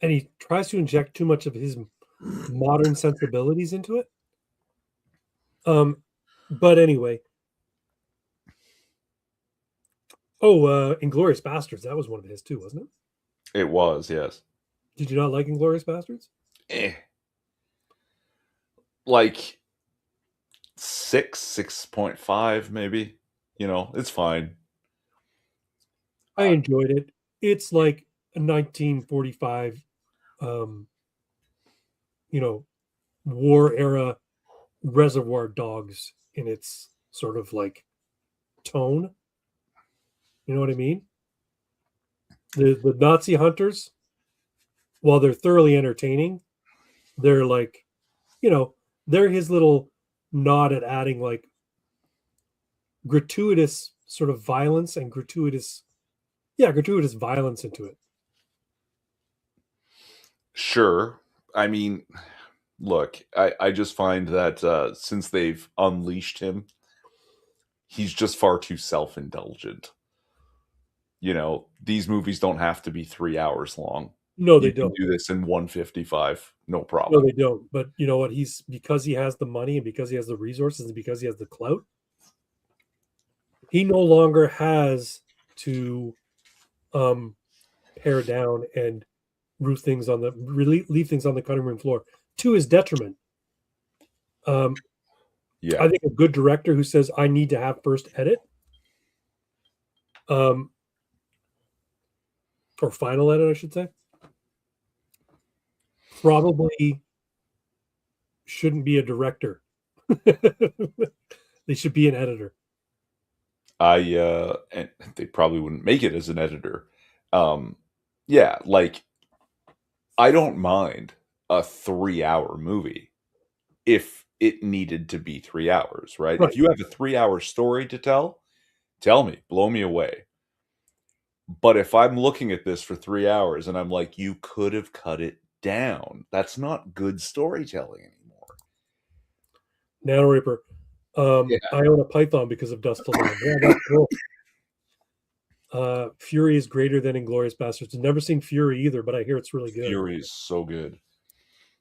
And he tries to inject too much of his modern sensibilities into it. But anyway. Inglourious Bastards. That was one of his too, wasn't it? It was, yes. Did you not like Inglourious Bastards? Like 6.5 maybe. You know, it's fine. I enjoyed it. It's like a 1945 war era Reservoir Dogs in its sort of like tone. You know what I mean? The Nazi hunters, while they're thoroughly entertaining, they're like, they're his little nod at adding like gratuitous sort of violence and gratuitous violence into it. Sure. I mean, look, I just find that since they've unleashed him, he's just far too self-indulgent. These movies don't have to be 3 hours long. No, they don't. Do this in 155, no problem. No, they don't. But you know what? Because he has the money and because he has the resources and because he has the clout, he no longer has to pare down and leave things on the cutting room floor to his detriment. I think a good director who says I need to have first edit, or final edit, I should say, probably shouldn't be a director. They should be an editor. And they probably wouldn't make it as an editor. Like I don't mind a 3-hour movie if it needed to be 3 hours, right? If you have a 3-hour story to tell me, blow me away. But if I'm looking at this for 3 hours and I'm like, you could have cut it down, that's not good storytelling anymore. Nano Reaper. I own a Python because of Dust Till Dawn. Yeah, that's cool. Fury is greater than Inglourious Bastards. I've never seen Fury either, but I hear it's really good. Fury is so good.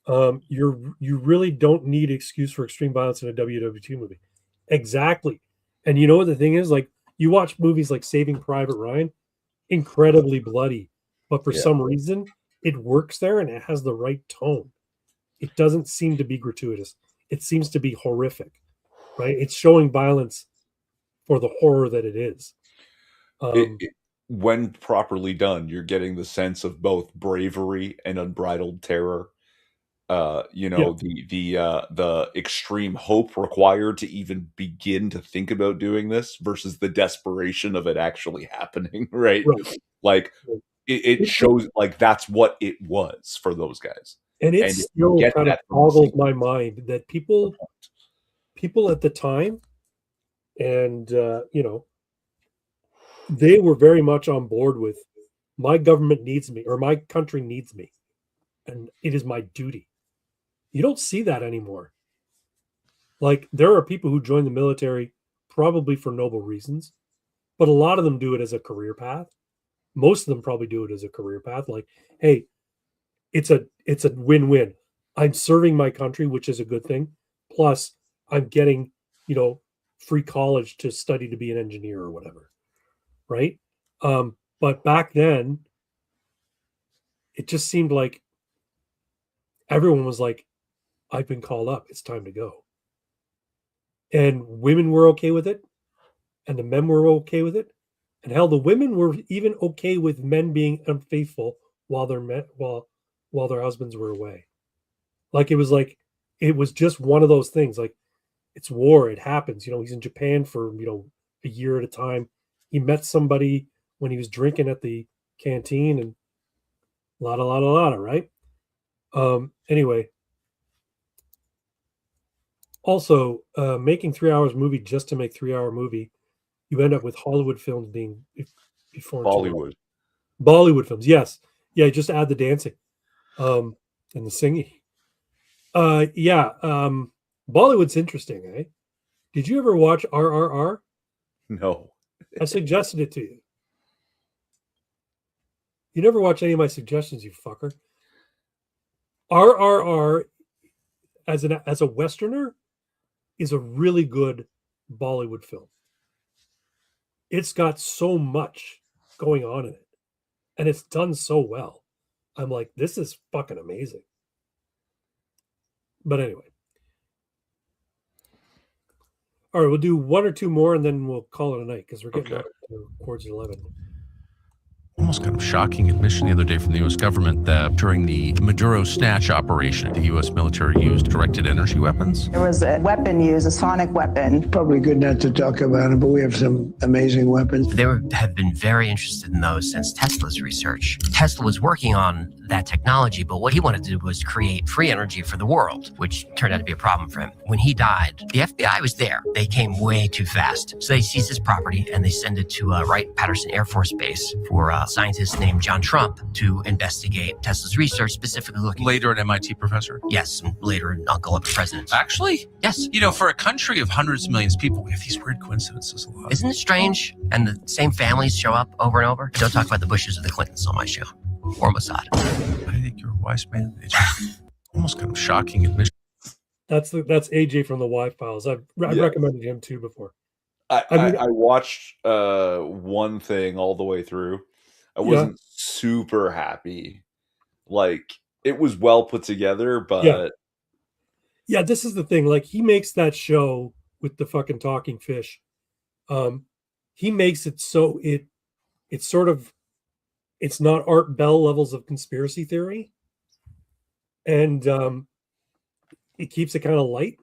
You really don't need excuse for extreme violence in a WW2 movie. Exactly. And you know what the thing is? Like, you watch movies like Saving Private Ryan, incredibly bloody, but for some reason it works there and it has the right tone. It doesn't seem to be gratuitous. It seems to be horrific, right? It's showing violence for the horror that it is. When properly done, you're getting the sense of both bravery and unbridled terror. The extreme hope required to even begin to think about doing this versus the desperation of it actually happening, right? Like it shows like that's what it was for those guys. And it still kind of boggles my mind that people at the time, and they were very much on board with my government needs me or my country needs me, and it is my duty. You don't see that anymore. Like, there are people who join the military probably for noble reasons, but a lot of them do it as a career path. Most of them probably do it as a career path. Like, hey, it's a win-win. I'm serving my country, which is a good thing. Plus, I'm getting, free college to study to be an engineer or whatever. Right? But back then, it just seemed like everyone was like, I've been called up. It's time to go. And women were okay with it. And the men were okay with it. And hell, the women were even okay with men being unfaithful while their husbands were away. It was just one of those things. Like, it's war. It happens. He's in Japan for, a year at a time. He met somebody when he was drinking at the canteen and la, right? Anyway. Also, making 3 hours movie just to make 3-hour movie, you end up with Hollywood films being before Bollywood films. Yes. Yeah, just add the dancing and the singing. Bollywood's interesting, eh? Did you ever watch RRR? No. I suggested it to you. You never watch any of my suggestions, you fucker. RRR as a Westerner is a really good Bollywood film. It's got so much going on in it, and it's done so well. I'm like, this is fucking amazing. But anyway. All right, we'll do one or two more, and then we'll call it a night because we're getting up towards 11. Almost kind of shocking admission the other day from the U.S. government that during the Maduro snatch operation, the U.S. military used directed energy weapons. There was a weapon used, a sonic weapon. Probably good not to talk about it, but we have some amazing weapons. They have been very interested in those since Tesla's research. Tesla was working on that technology, but what he wanted to do was create free energy for the world, which turned out to be a problem for him. When he died, the FBI was there. They came way too fast. So they seized his property and they sent it to Wright-Patterson Air Force Base for a scientist named John Trump to investigate Tesla's research, specifically looking... Later an MIT professor? Yes, and later an uncle of the president. Actually? Yes. For a country of hundreds of millions of people, we have these weird coincidences a lot. Isn't it strange? And the same families show up over and over. Don't talk about the Bushes or the Clintons on my show. Or Mossad. I think you're a wise man. It's almost kind of shocking admission. That's AJ from the Y Files. I've recommended him too before. I watched one thing all the way through. I wasn't super happy. It was well put together, but yeah, this is the thing. He makes that show with the fucking talking fish. He makes it so it's sort of, it's not Art Bell levels of conspiracy theory, and it keeps it kind of light.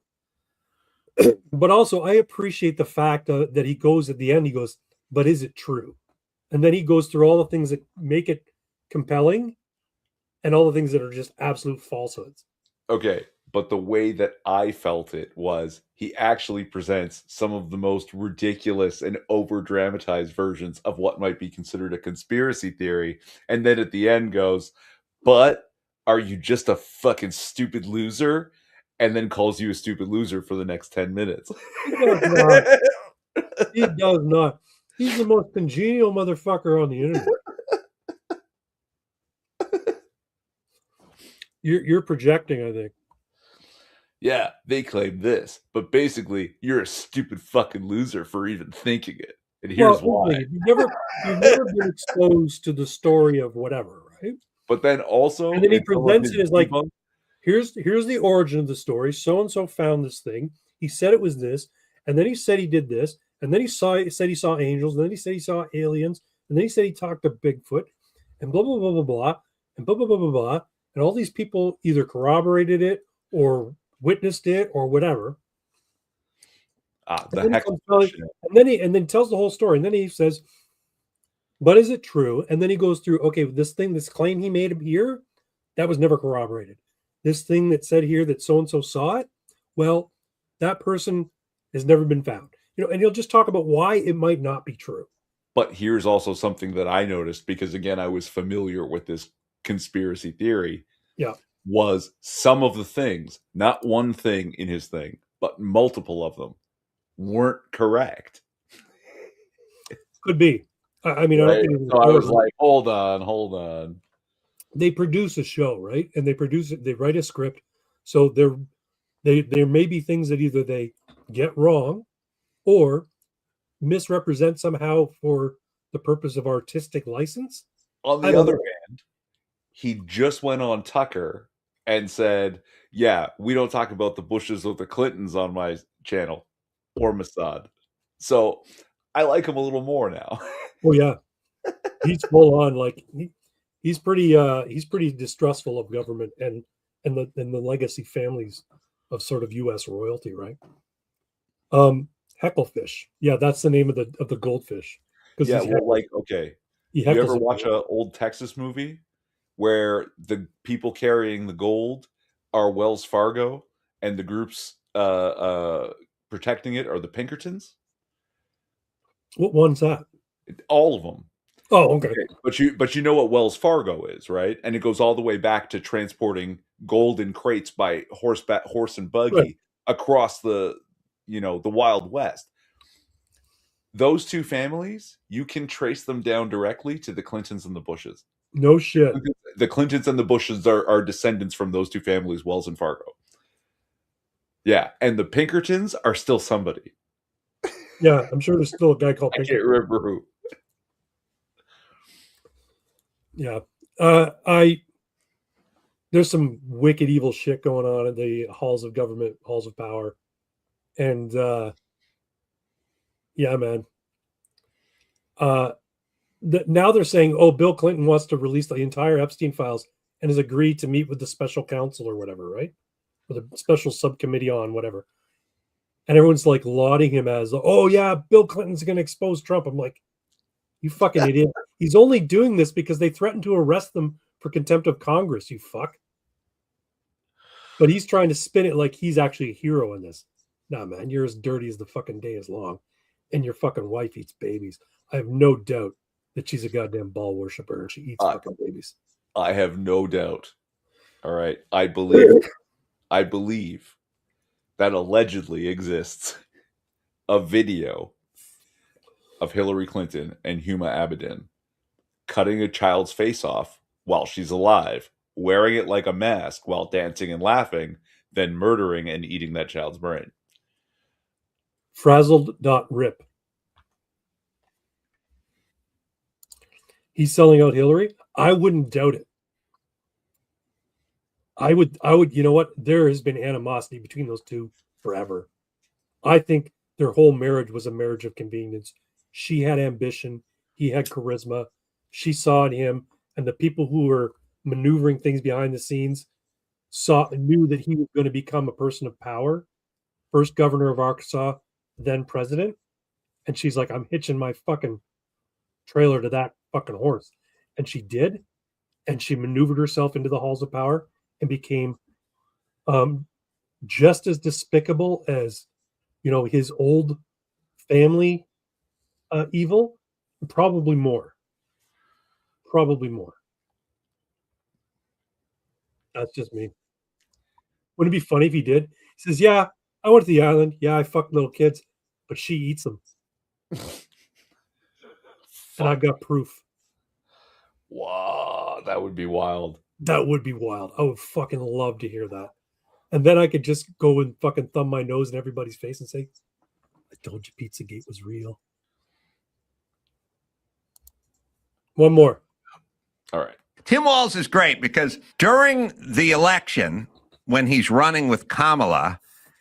But also, I appreciate the fact that he goes at the end. He goes, "But is it true?" And then he goes through all the things that make it compelling, and all the things that are just absolute falsehoods. Okay, but the way that I felt it was he actually presents some of the most ridiculous and over-dramatized versions of what might be considered a conspiracy theory, and then at the end goes, "But are you just a fucking stupid loser?" And then calls you a stupid loser for the next 10 minutes. He does not. He does not. He's the most congenial motherfucker on the internet. You're projecting, I think. Yeah, they claim this, but basically, you're a stupid fucking loser for even thinking it. And here's why. You've never been exposed to the story of whatever, right? But then also, and then he presents it as like, here's the origin of the story. So and so found this thing. He said it was this, and then he said he did this, and then he said he saw angels, and then he said he saw aliens, and then he said he talked to Bigfoot, and blah blah blah blah blah, and blah blah blah blah blah, and all these people either corroborated it or witnessed it or whatever. And then tells the whole story, and then he says, "But is it true?" And then he goes through, okay, this claim he made here, that was never corroborated. This thing that said here that so and so saw it, well, that person has never been found. And he'll just talk about why it might not be true. But here's also something that I noticed, because again, I was familiar with this conspiracy theory. Yeah. Was some of the things, not one thing in his thing, but multiple of them, weren't correct. Could be. I mean, right? So I was like, hold on. They produce a show, right? And they produce it, they write a script. So there may be things that either they get wrong or misrepresent somehow for the purpose of artistic license. On the other hand, he just went on Tucker and said, yeah, we don't talk about the Bushes or the Clintons on my channel or Mossad. So I like him a little more now. Oh yeah. He's full on, like he's pretty distrustful of government and the legacy families of sort of US royalty, right? Hecklefish. Yeah, that's the name of the goldfish. Yeah, well, like, okay. You ever watch an old Texas movie where the people carrying the gold are Wells Fargo and the groups protecting it are the Pinkertons? What one's that? All of them. Oh, okay. But you know what Wells Fargo is, right? And it goes all the way back to transporting gold in crates by horse and buggy across the Wild West. Those two families, you can trace them down directly to the Clintons and the Bushes. No shit. The Clintons and the Bushes are descendants from those two families, Wells and Fargo. Yeah, and the Pinkertons are still somebody. Yeah, I'm sure there's still a guy called I can't remember who. Yeah. There's some wicked evil shit going on in the halls of government, halls of power. And yeah, man. Now they're saying, oh, Bill Clinton wants to release the entire Epstein files and has agreed to meet with the special counsel or whatever, right? Or the special subcommittee on whatever. And everyone's like lauding him as, oh yeah, Bill Clinton's going to expose Trump. I'm like, you fucking idiot. He's only doing this because they threatened to arrest them for contempt of Congress, you fuck. But he's trying to spin it like he's actually a hero in this. Nah, man, you're as dirty as the fucking day is long. And your fucking wife eats babies. I have no doubt that she's a goddamn ball worshiper and she eats fucking babies. I have no doubt. All right. I believe that allegedly exists a video of Hillary Clinton and Huma Abedin cutting a child's face off while she's alive, wearing it like a mask while dancing and laughing, then murdering and eating that child's brain. Frazzled.rip. He's selling out Hillary. I wouldn't doubt it. I would, you know what? There has been animosity between those two forever. I think their whole marriage was a marriage of convenience. She had ambition. He had charisma. She saw in him, and the people who were maneuvering things behind the scenes knew that he was going to become a person of power. First governor of Arkansas, then president. And she's like, I'm hitching my fucking trailer to that fucking horse. And she did. And she maneuvered herself into the halls of power and became just as despicable as, his old family evil. Probably more. That's just me. Wouldn't it be funny if he did? He says, yeah, I went to the island. Yeah, I fucked little kids, but she eats them. And I've got proof. Wow, that would be wild. That would be wild. I would fucking love to hear that. And then I could just go and fucking thumb my nose in everybody's face and say, I told you Pizzagate was real. One more. All right. Tim Walz is great because during the election, when he's running with Kamala,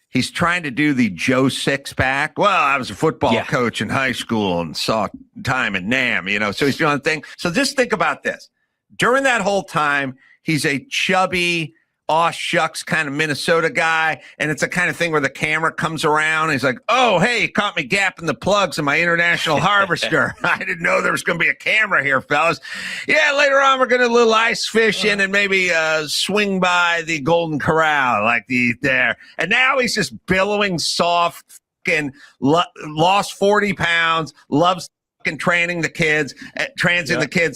he's trying to do the Joe Six-pack. Well, I was a football coach in high school and saw time at NAM, so he's doing the thing. So just think about this. During that whole time, he's a chubby, aw shucks kind of Minnesota guy. And it's the kind of thing where the camera comes around. And he's like, oh, hey, caught me gapping the plugs in my International Harvester. I didn't know there was going to be a camera here, fellas. Yeah, later on, we're going to do a little ice fishing and maybe swing by the Golden Corral like there. And now he's just billowing soft, fucking lost 40 pounds, loves fucking transing the kids,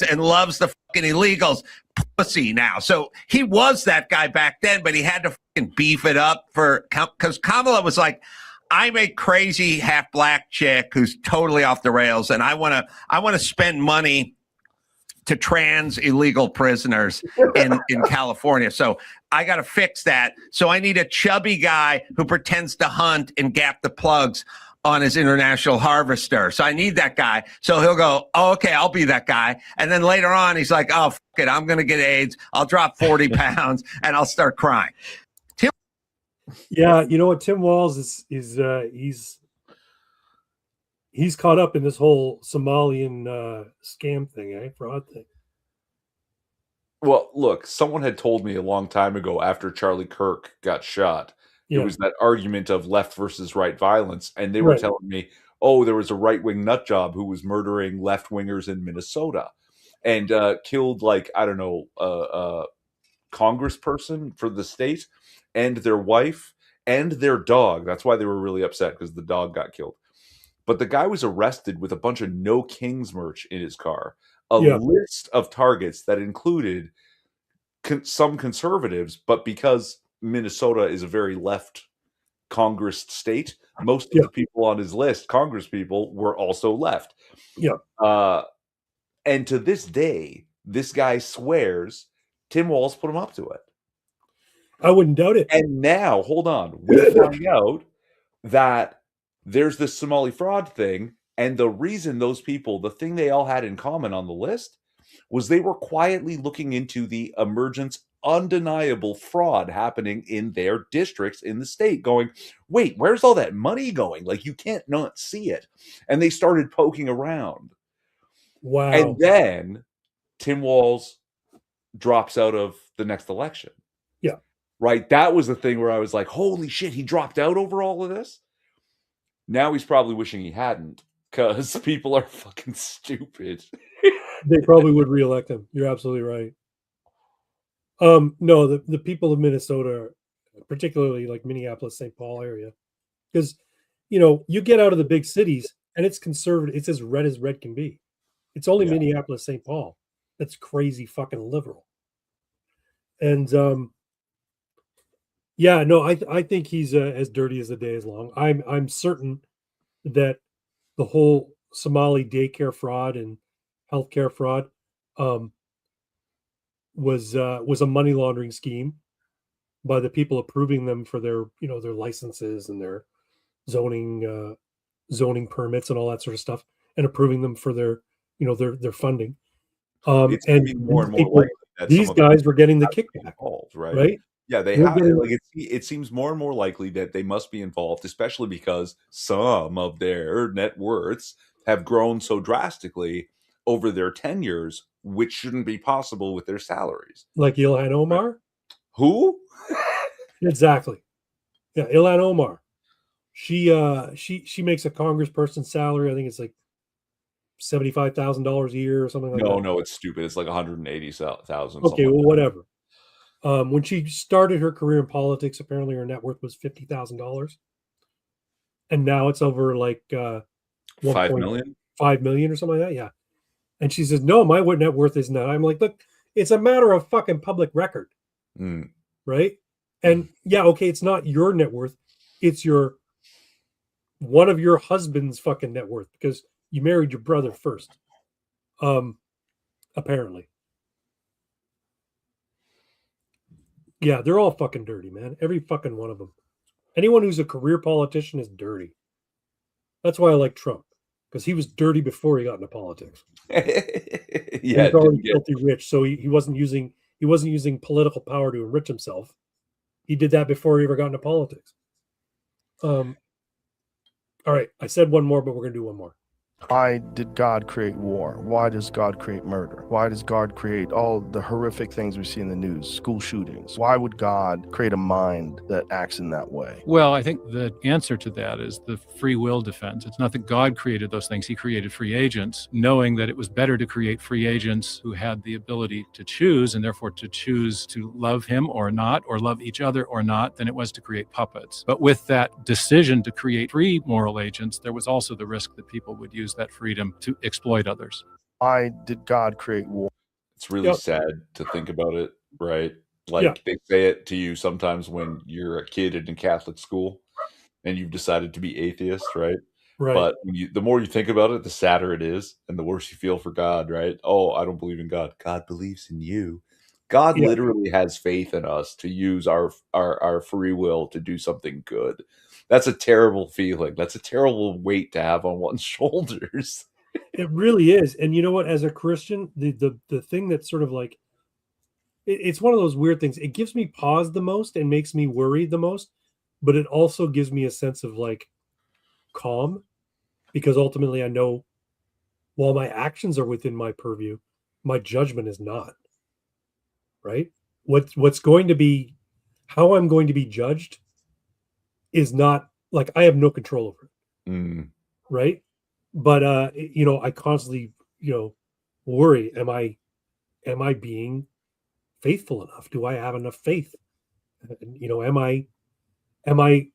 and loves the fucking illegals. Pussy now. So he was that guy back then, but he had to fucking beef it up because Kamala was like, I'm a crazy half black chick who's totally off the rails, and I want to spend money to trans illegal prisoners in California. So I got to fix that. So I need a chubby guy who pretends to hunt and gap the plugs on his International Harvester. So I need that guy. So he'll go, oh, okay, I'll be that guy. And then later on, he's like, oh, fuck it, I'm going to get AIDS. I'll drop 40 pounds and I'll start crying. Yeah, you know what? Tim Walz is he's caught up in this whole Somalian scam thing, fraud thing. Well, look, someone had told me a long time ago after Charlie Kirk got shot, Yeah. it was that argument of left versus right violence, and they were Right. telling me, oh, there was a right-wing nut job who was murdering left-wingers in Minnesota and killed, like, I don't know, congressperson for the state and their wife and their dog. That's why they were really upset, because the dog got killed. But the guy was arrested with a bunch of No Kings merch in his car, a Yeah. list of targets that included some conservatives, but because Minnesota is a very left Congress state, most of the people on his list, Congress people, were also left. Yeah. And to this day, this guy swears Tim Walz put him up to it. I wouldn't doubt it. And now, hold on, we find out that there's this Somali fraud thing, and the reason those people, the thing they all had in common on the list was they were quietly looking into the emergence, undeniable fraud happening in their districts in the state, going, wait, where's all that money going? Like, you can't not see it. And they started poking around. Wow. And then Tim Walz drops out of the next election. Yeah. Right? That was the thing where I was like, holy shit, he dropped out over all of this? Now he's probably wishing he hadn't, because people are fucking stupid. They probably would reelect him. You're absolutely right. No, the people of Minnesota, particularly like Minneapolis, St. Paul area, because you get out of the big cities and it's conservative. It's as red can be. It's only Minneapolis, St. Paul that's crazy fucking liberal. And I think he's as dirty as the day is long. I'm certain that the whole Somali daycare fraud and healthcare fraud was a money laundering scheme by the people approving them for their their licenses and their zoning permits and all that sort of stuff, and approving them for their their funding. It's And getting more and more people, likely that these some of them guys were getting the have to be kickback, involved, right? right? Yeah, they They're have. getting- Like it seems more and more likely that they must be involved, especially because some of their net worths have grown so drastically over their tenures, which shouldn't be possible with their salaries. Like Ilhan Omar. Who? Exactly. Yeah, Ilhan Omar. She makes a congressperson's salary. I think it's like $75,000 a year or something like that. No, it's stupid. It's like 180,000. Okay, well, whatever. When she started her career in politics, apparently her net worth was $50,000, and now it's over like 5 million. 5 million or something like that. Yeah, and she says, "No, my net worth isn't that." I'm like, "Look, it's a matter of fucking public record, right?" And yeah, okay, it's not your net worth; it's one of your husband's fucking net worth, because you married your brother first, apparently. Yeah, they're all fucking dirty, man. Every fucking one of them. Anyone who's a career politician is dirty. That's why I like Trump, because he was dirty before he got into politics. Yeah, He's already filthy rich, so he wasn't using political power to enrich himself. He did that before he ever got into politics. All right, I said one more, but we're gonna do one more. Why did God create war? Why does God create murder? Why does God create all the horrific things we see in the news, school shootings? Why would God create a mind that acts in that way? Well, I think the answer to that is the free will defense. It's not that God created those things. He created free agents, knowing that it was better to create free agents who had the ability to choose, and therefore to choose to love him or not, or love each other or not, than it was to create puppets. But with that decision to create free moral agents, there was also the risk that people would use that freedom to exploit others. Why did God create war? It's really sad to think about it, right? Like they say it to you sometimes when you're a kid in a Catholic school and you've decided to be atheist, right? Right. But the more you think about it, the sadder it is, and the worse you feel for God, right? Oh, I don't believe in God. God believes in you. God literally has faith in us to use our free will to do something good. That's a terrible feeling. That's a terrible weight to have on one's shoulders. It really is. And you know what? As a Christian, the thing that's sort of like, it's one of those weird things. It gives me pause the most and makes me worry the most, but it also gives me a sense of like calm, because ultimately I know while my actions are within my purview, my judgment is not. Right? What's going to be, how I'm going to be judged is not, like, I have no control over it. Right? But I constantly, worry, am I being faithful enough? Do I have enough faith? Am I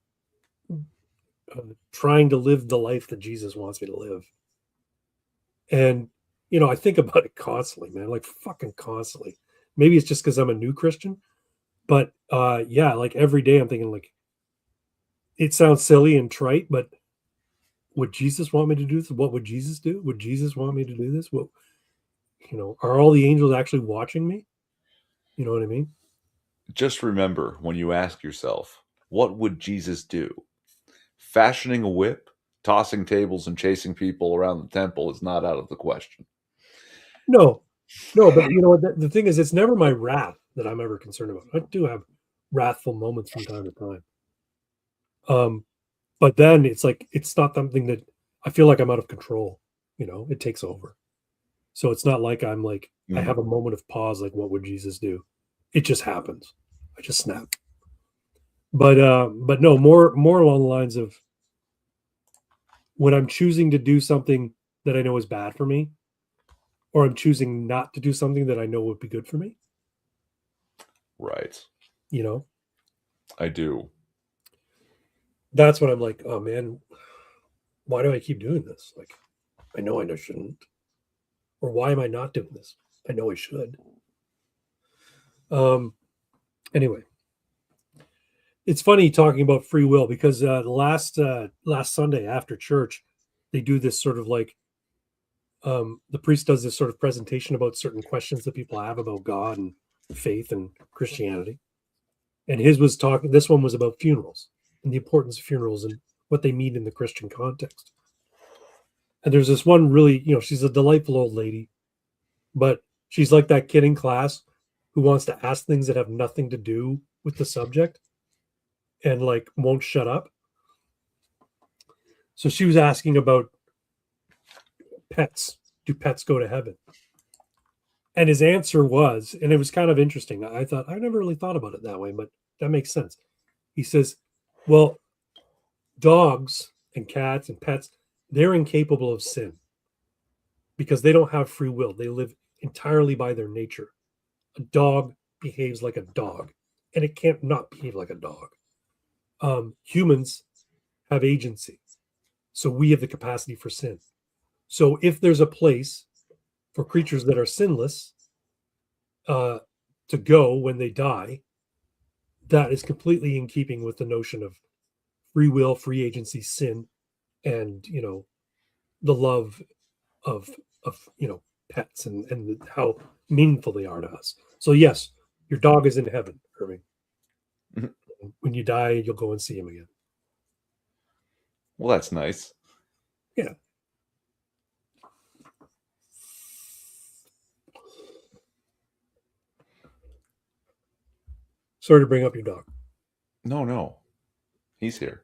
trying to live the life that Jesus wants me to live? And I think about it constantly, man, like fucking constantly. Maybe it's just because I'm a new Christian, but yeah, like every day I'm thinking, like, it sounds silly and trite, but would Jesus want me to do this? What would Jesus do? Would Jesus want me to do this? What, are all the angels actually watching me? You know what I mean? Just remember, when you ask yourself, what would Jesus do? Fashioning a whip, tossing tables, and chasing people around the temple is not out of the question. No, but the thing is, it's never my wrath that I'm ever concerned about. I do have wrathful moments from time to time. But then it's like, it's not something that I feel like I'm out of control. It takes over. So it's not like I'm like, I have a moment of pause, like, what would Jesus do? It just happens. I just snap. But no, more along the lines of when I'm choosing to do something that I know is bad for me, or I'm choosing not to do something that I know would be good for me. Right. I do. That's when I'm like, oh man, why do I keep doing this? Like, I know I shouldn't. Or why am I not doing this? I know I should. Anyway, it's funny talking about free will, because last Sunday after church, they do this sort of like, the priest does this sort of presentation about certain questions that people have about God and faith and Christianity. And this one was about funerals and the importance of funerals and what they mean in the Christian context. And there's this one really, she's a delightful old lady, but she's like that kid in class who wants to ask things that have nothing to do with the subject and like won't shut up. So she was asking about pets. Do pets go to heaven? And his answer was, and it was kind of interesting. I thought, I never really thought about it that way, but that makes sense. He says, well, dogs and cats and pets, they're incapable of sin because they don't have free will. They live entirely by their nature. A dog behaves like a dog, and it can't not behave like a dog. Humans have agency, so we have the capacity for sin. So if there's a place for creatures that are sinless to go when they die, that is completely in keeping with the notion of free will, free agency, sin, and the love of pets and how meaningful they are to us. So yes, your dog is in heaven, Irving. When you die, you'll go and see him again. Well, that's nice. Yeah. Sorry to bring up your dog. No. He's here.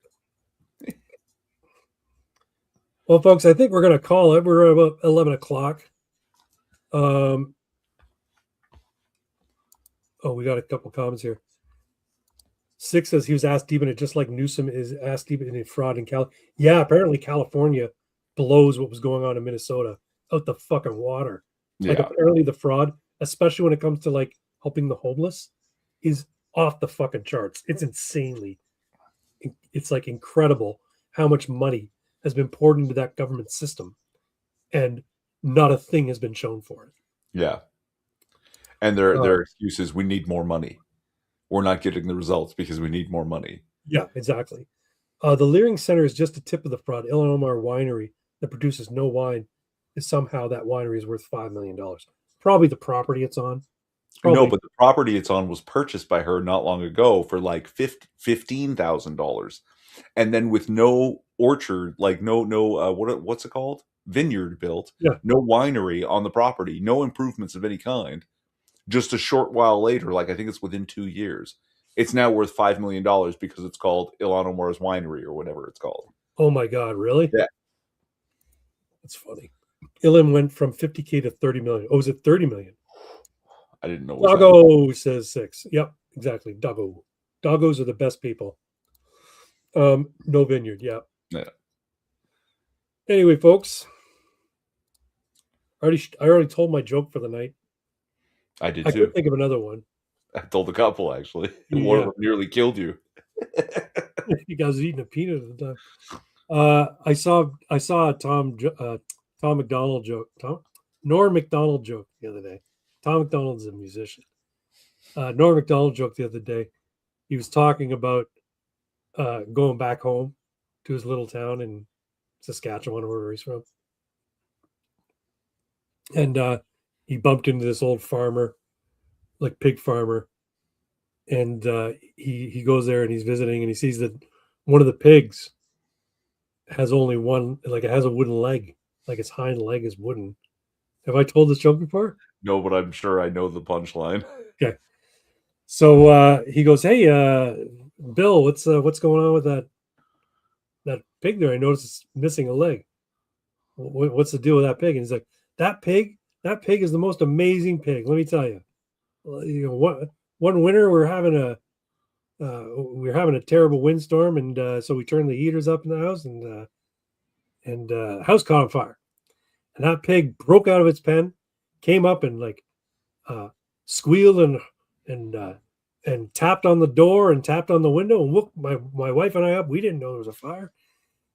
Well, folks, I think we're going to call it. We're about 11 o'clock. Oh, we got a couple comments here. Six says he was asked even it just like Newsom is asked even in fraud in Cal. Yeah, apparently California blows what was going on in Minnesota out the fucking water. Yeah. Like apparently the fraud, especially when it comes to like helping the homeless, is off the fucking charts. It's insanely, it's like incredible how much money has been poured into that government system, and not a thing has been shown for it. Yeah. And their excuse is we need more money. We're not getting the results because we need more money. Yeah, exactly. The Leering Center is just a tip of the fraud. Illinois winery that produces no wine is somehow that winery is worth $5 million. Probably the property it's on. No, but the property it's on was purchased by her not long ago for like $15,000. and then with no orchard, like what's it called? Vineyard built, no winery on the property, no improvements of any kind. Just a short while later, like I think it's within 2 years, it's now worth $5 million because it's called Ilano Mora's Winery or whatever it's called. Oh my God, really? Yeah. That's funny. Ilim went from 50K to 30 million. Oh, was it 30 million? I didn't know. Doggo says 6. Yep, exactly. Doggo. Doggos are the best people. No vineyard. Yeah. Anyway, folks, I already told my joke for the night. I did I too. could think of another one. I told a couple actually. One of them nearly killed you. You guys eating a peanut at the time. I saw a Tom McDonald joke. Norm McDonald joke the other day. Tom McDonald's a musician. Norm McDonald joke the other day. He was talking about going back home to his little town in Saskatchewan or wherever he's from. And he bumped into this old farmer, like pig farmer. And he goes there and he's visiting and he sees that one of the pigs has only one, like it has a wooden leg, like its hind leg is wooden. Have I told this joke before? No, but I'm sure I know the punchline. Okay. So he goes, "Hey, Bill, what's going on with that pig there? I noticed it's missing a leg. What's the deal with that pig?" And he's like, that pig is the most amazing pig. Let me tell you. You know, one winter we're having a terrible windstorm, and so we turned the heaters up in the house, and the house caught on fire. And that pig broke out of its pen, came up and squealed and tapped on the door and tapped on the window and woke my wife and I up. We didn't know there was a fire,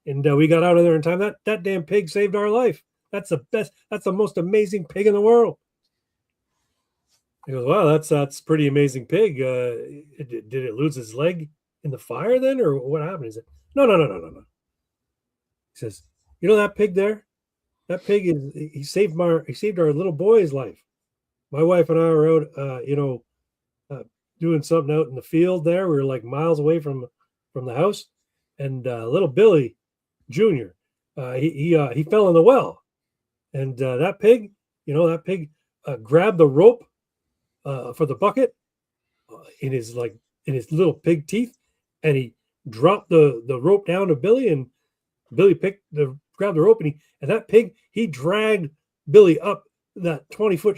and we got out of there in time. That damn pig saved our life. That's the best. That's the most amazing pig in the world. He goes, "Wow, that's pretty amazing pig. Did it lose its leg in the fire then, or what happened?" He said, No. He says, "You know that pig there? That pig he saved our little boy's life. My wife and I were out, doing something out in the field there. We were like miles away from the house, and little Billy Jr. He fell in the well, and that pig grabbed the rope for the bucket in his little pig teeth, and he dropped the rope down to Billy, and Billy grabbed the rope, and that pig he dragged Billy up that 20-foot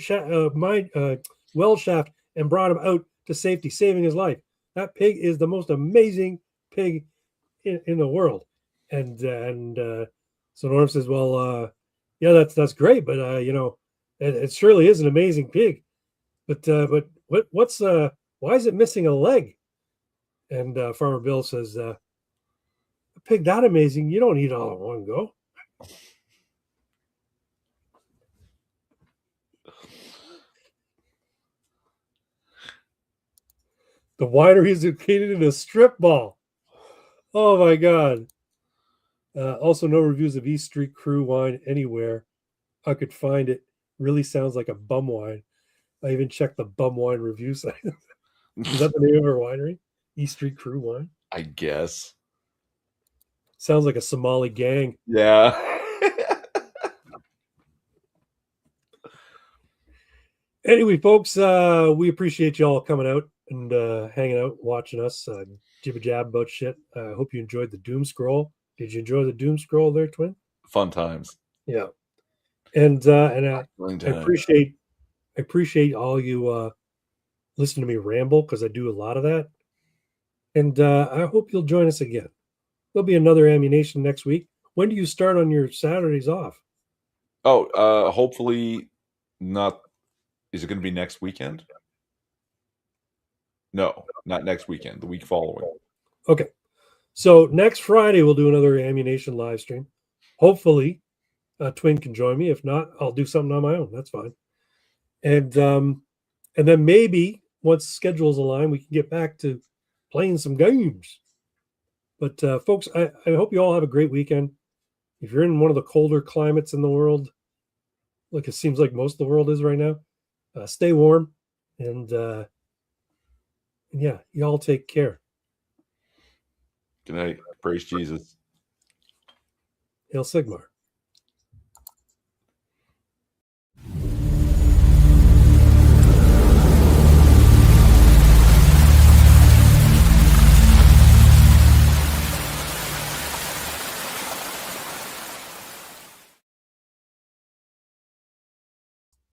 well shaft and brought him out to safety, saving his life. That pig is the most amazing pig in the world." And so Norm says, "Well, yeah, that's great, but it surely is an amazing pig. But why is it missing a leg?" And Farmer Bill says, "A pig that amazing, you don't eat it all in one go." The winery is located in a strip mall. Oh my God. Also, no reviews of East Street Crew wine anywhere. I could find it. Really sounds like a bum wine. I even checked the bum wine review site. Is that the name of our winery? East Street Crew wine? I guess. Sounds like a Somali gang. Yeah. Anyway, folks, we appreciate you all coming out and hanging out, watching us jibber jab about shit. I hope you enjoyed the doom scroll. Did you enjoy the doom scroll there, Twin? Fun times. Yeah. And I appreciate all you listen to me ramble, because I do a lot of that. And I hope you'll join us again. There'll be another Ammunation next week. When do you start on your Saturdays off? Oh, hopefully not. Is it going to be next weekend? No, not next weekend. The week following. Okay. So next Friday, we'll do another Ammunation live stream. Hopefully, Twin can join me. If not, I'll do something on my own. That's fine. And then maybe once schedules align, we can get back to playing some games. But folks, I hope you all have a great weekend. If you're in one of the colder climates in the world, like it seems like most of the world is right now, stay warm, and yeah, y'all take care. Good Good night. Praise Jesus. Hail Sigmar.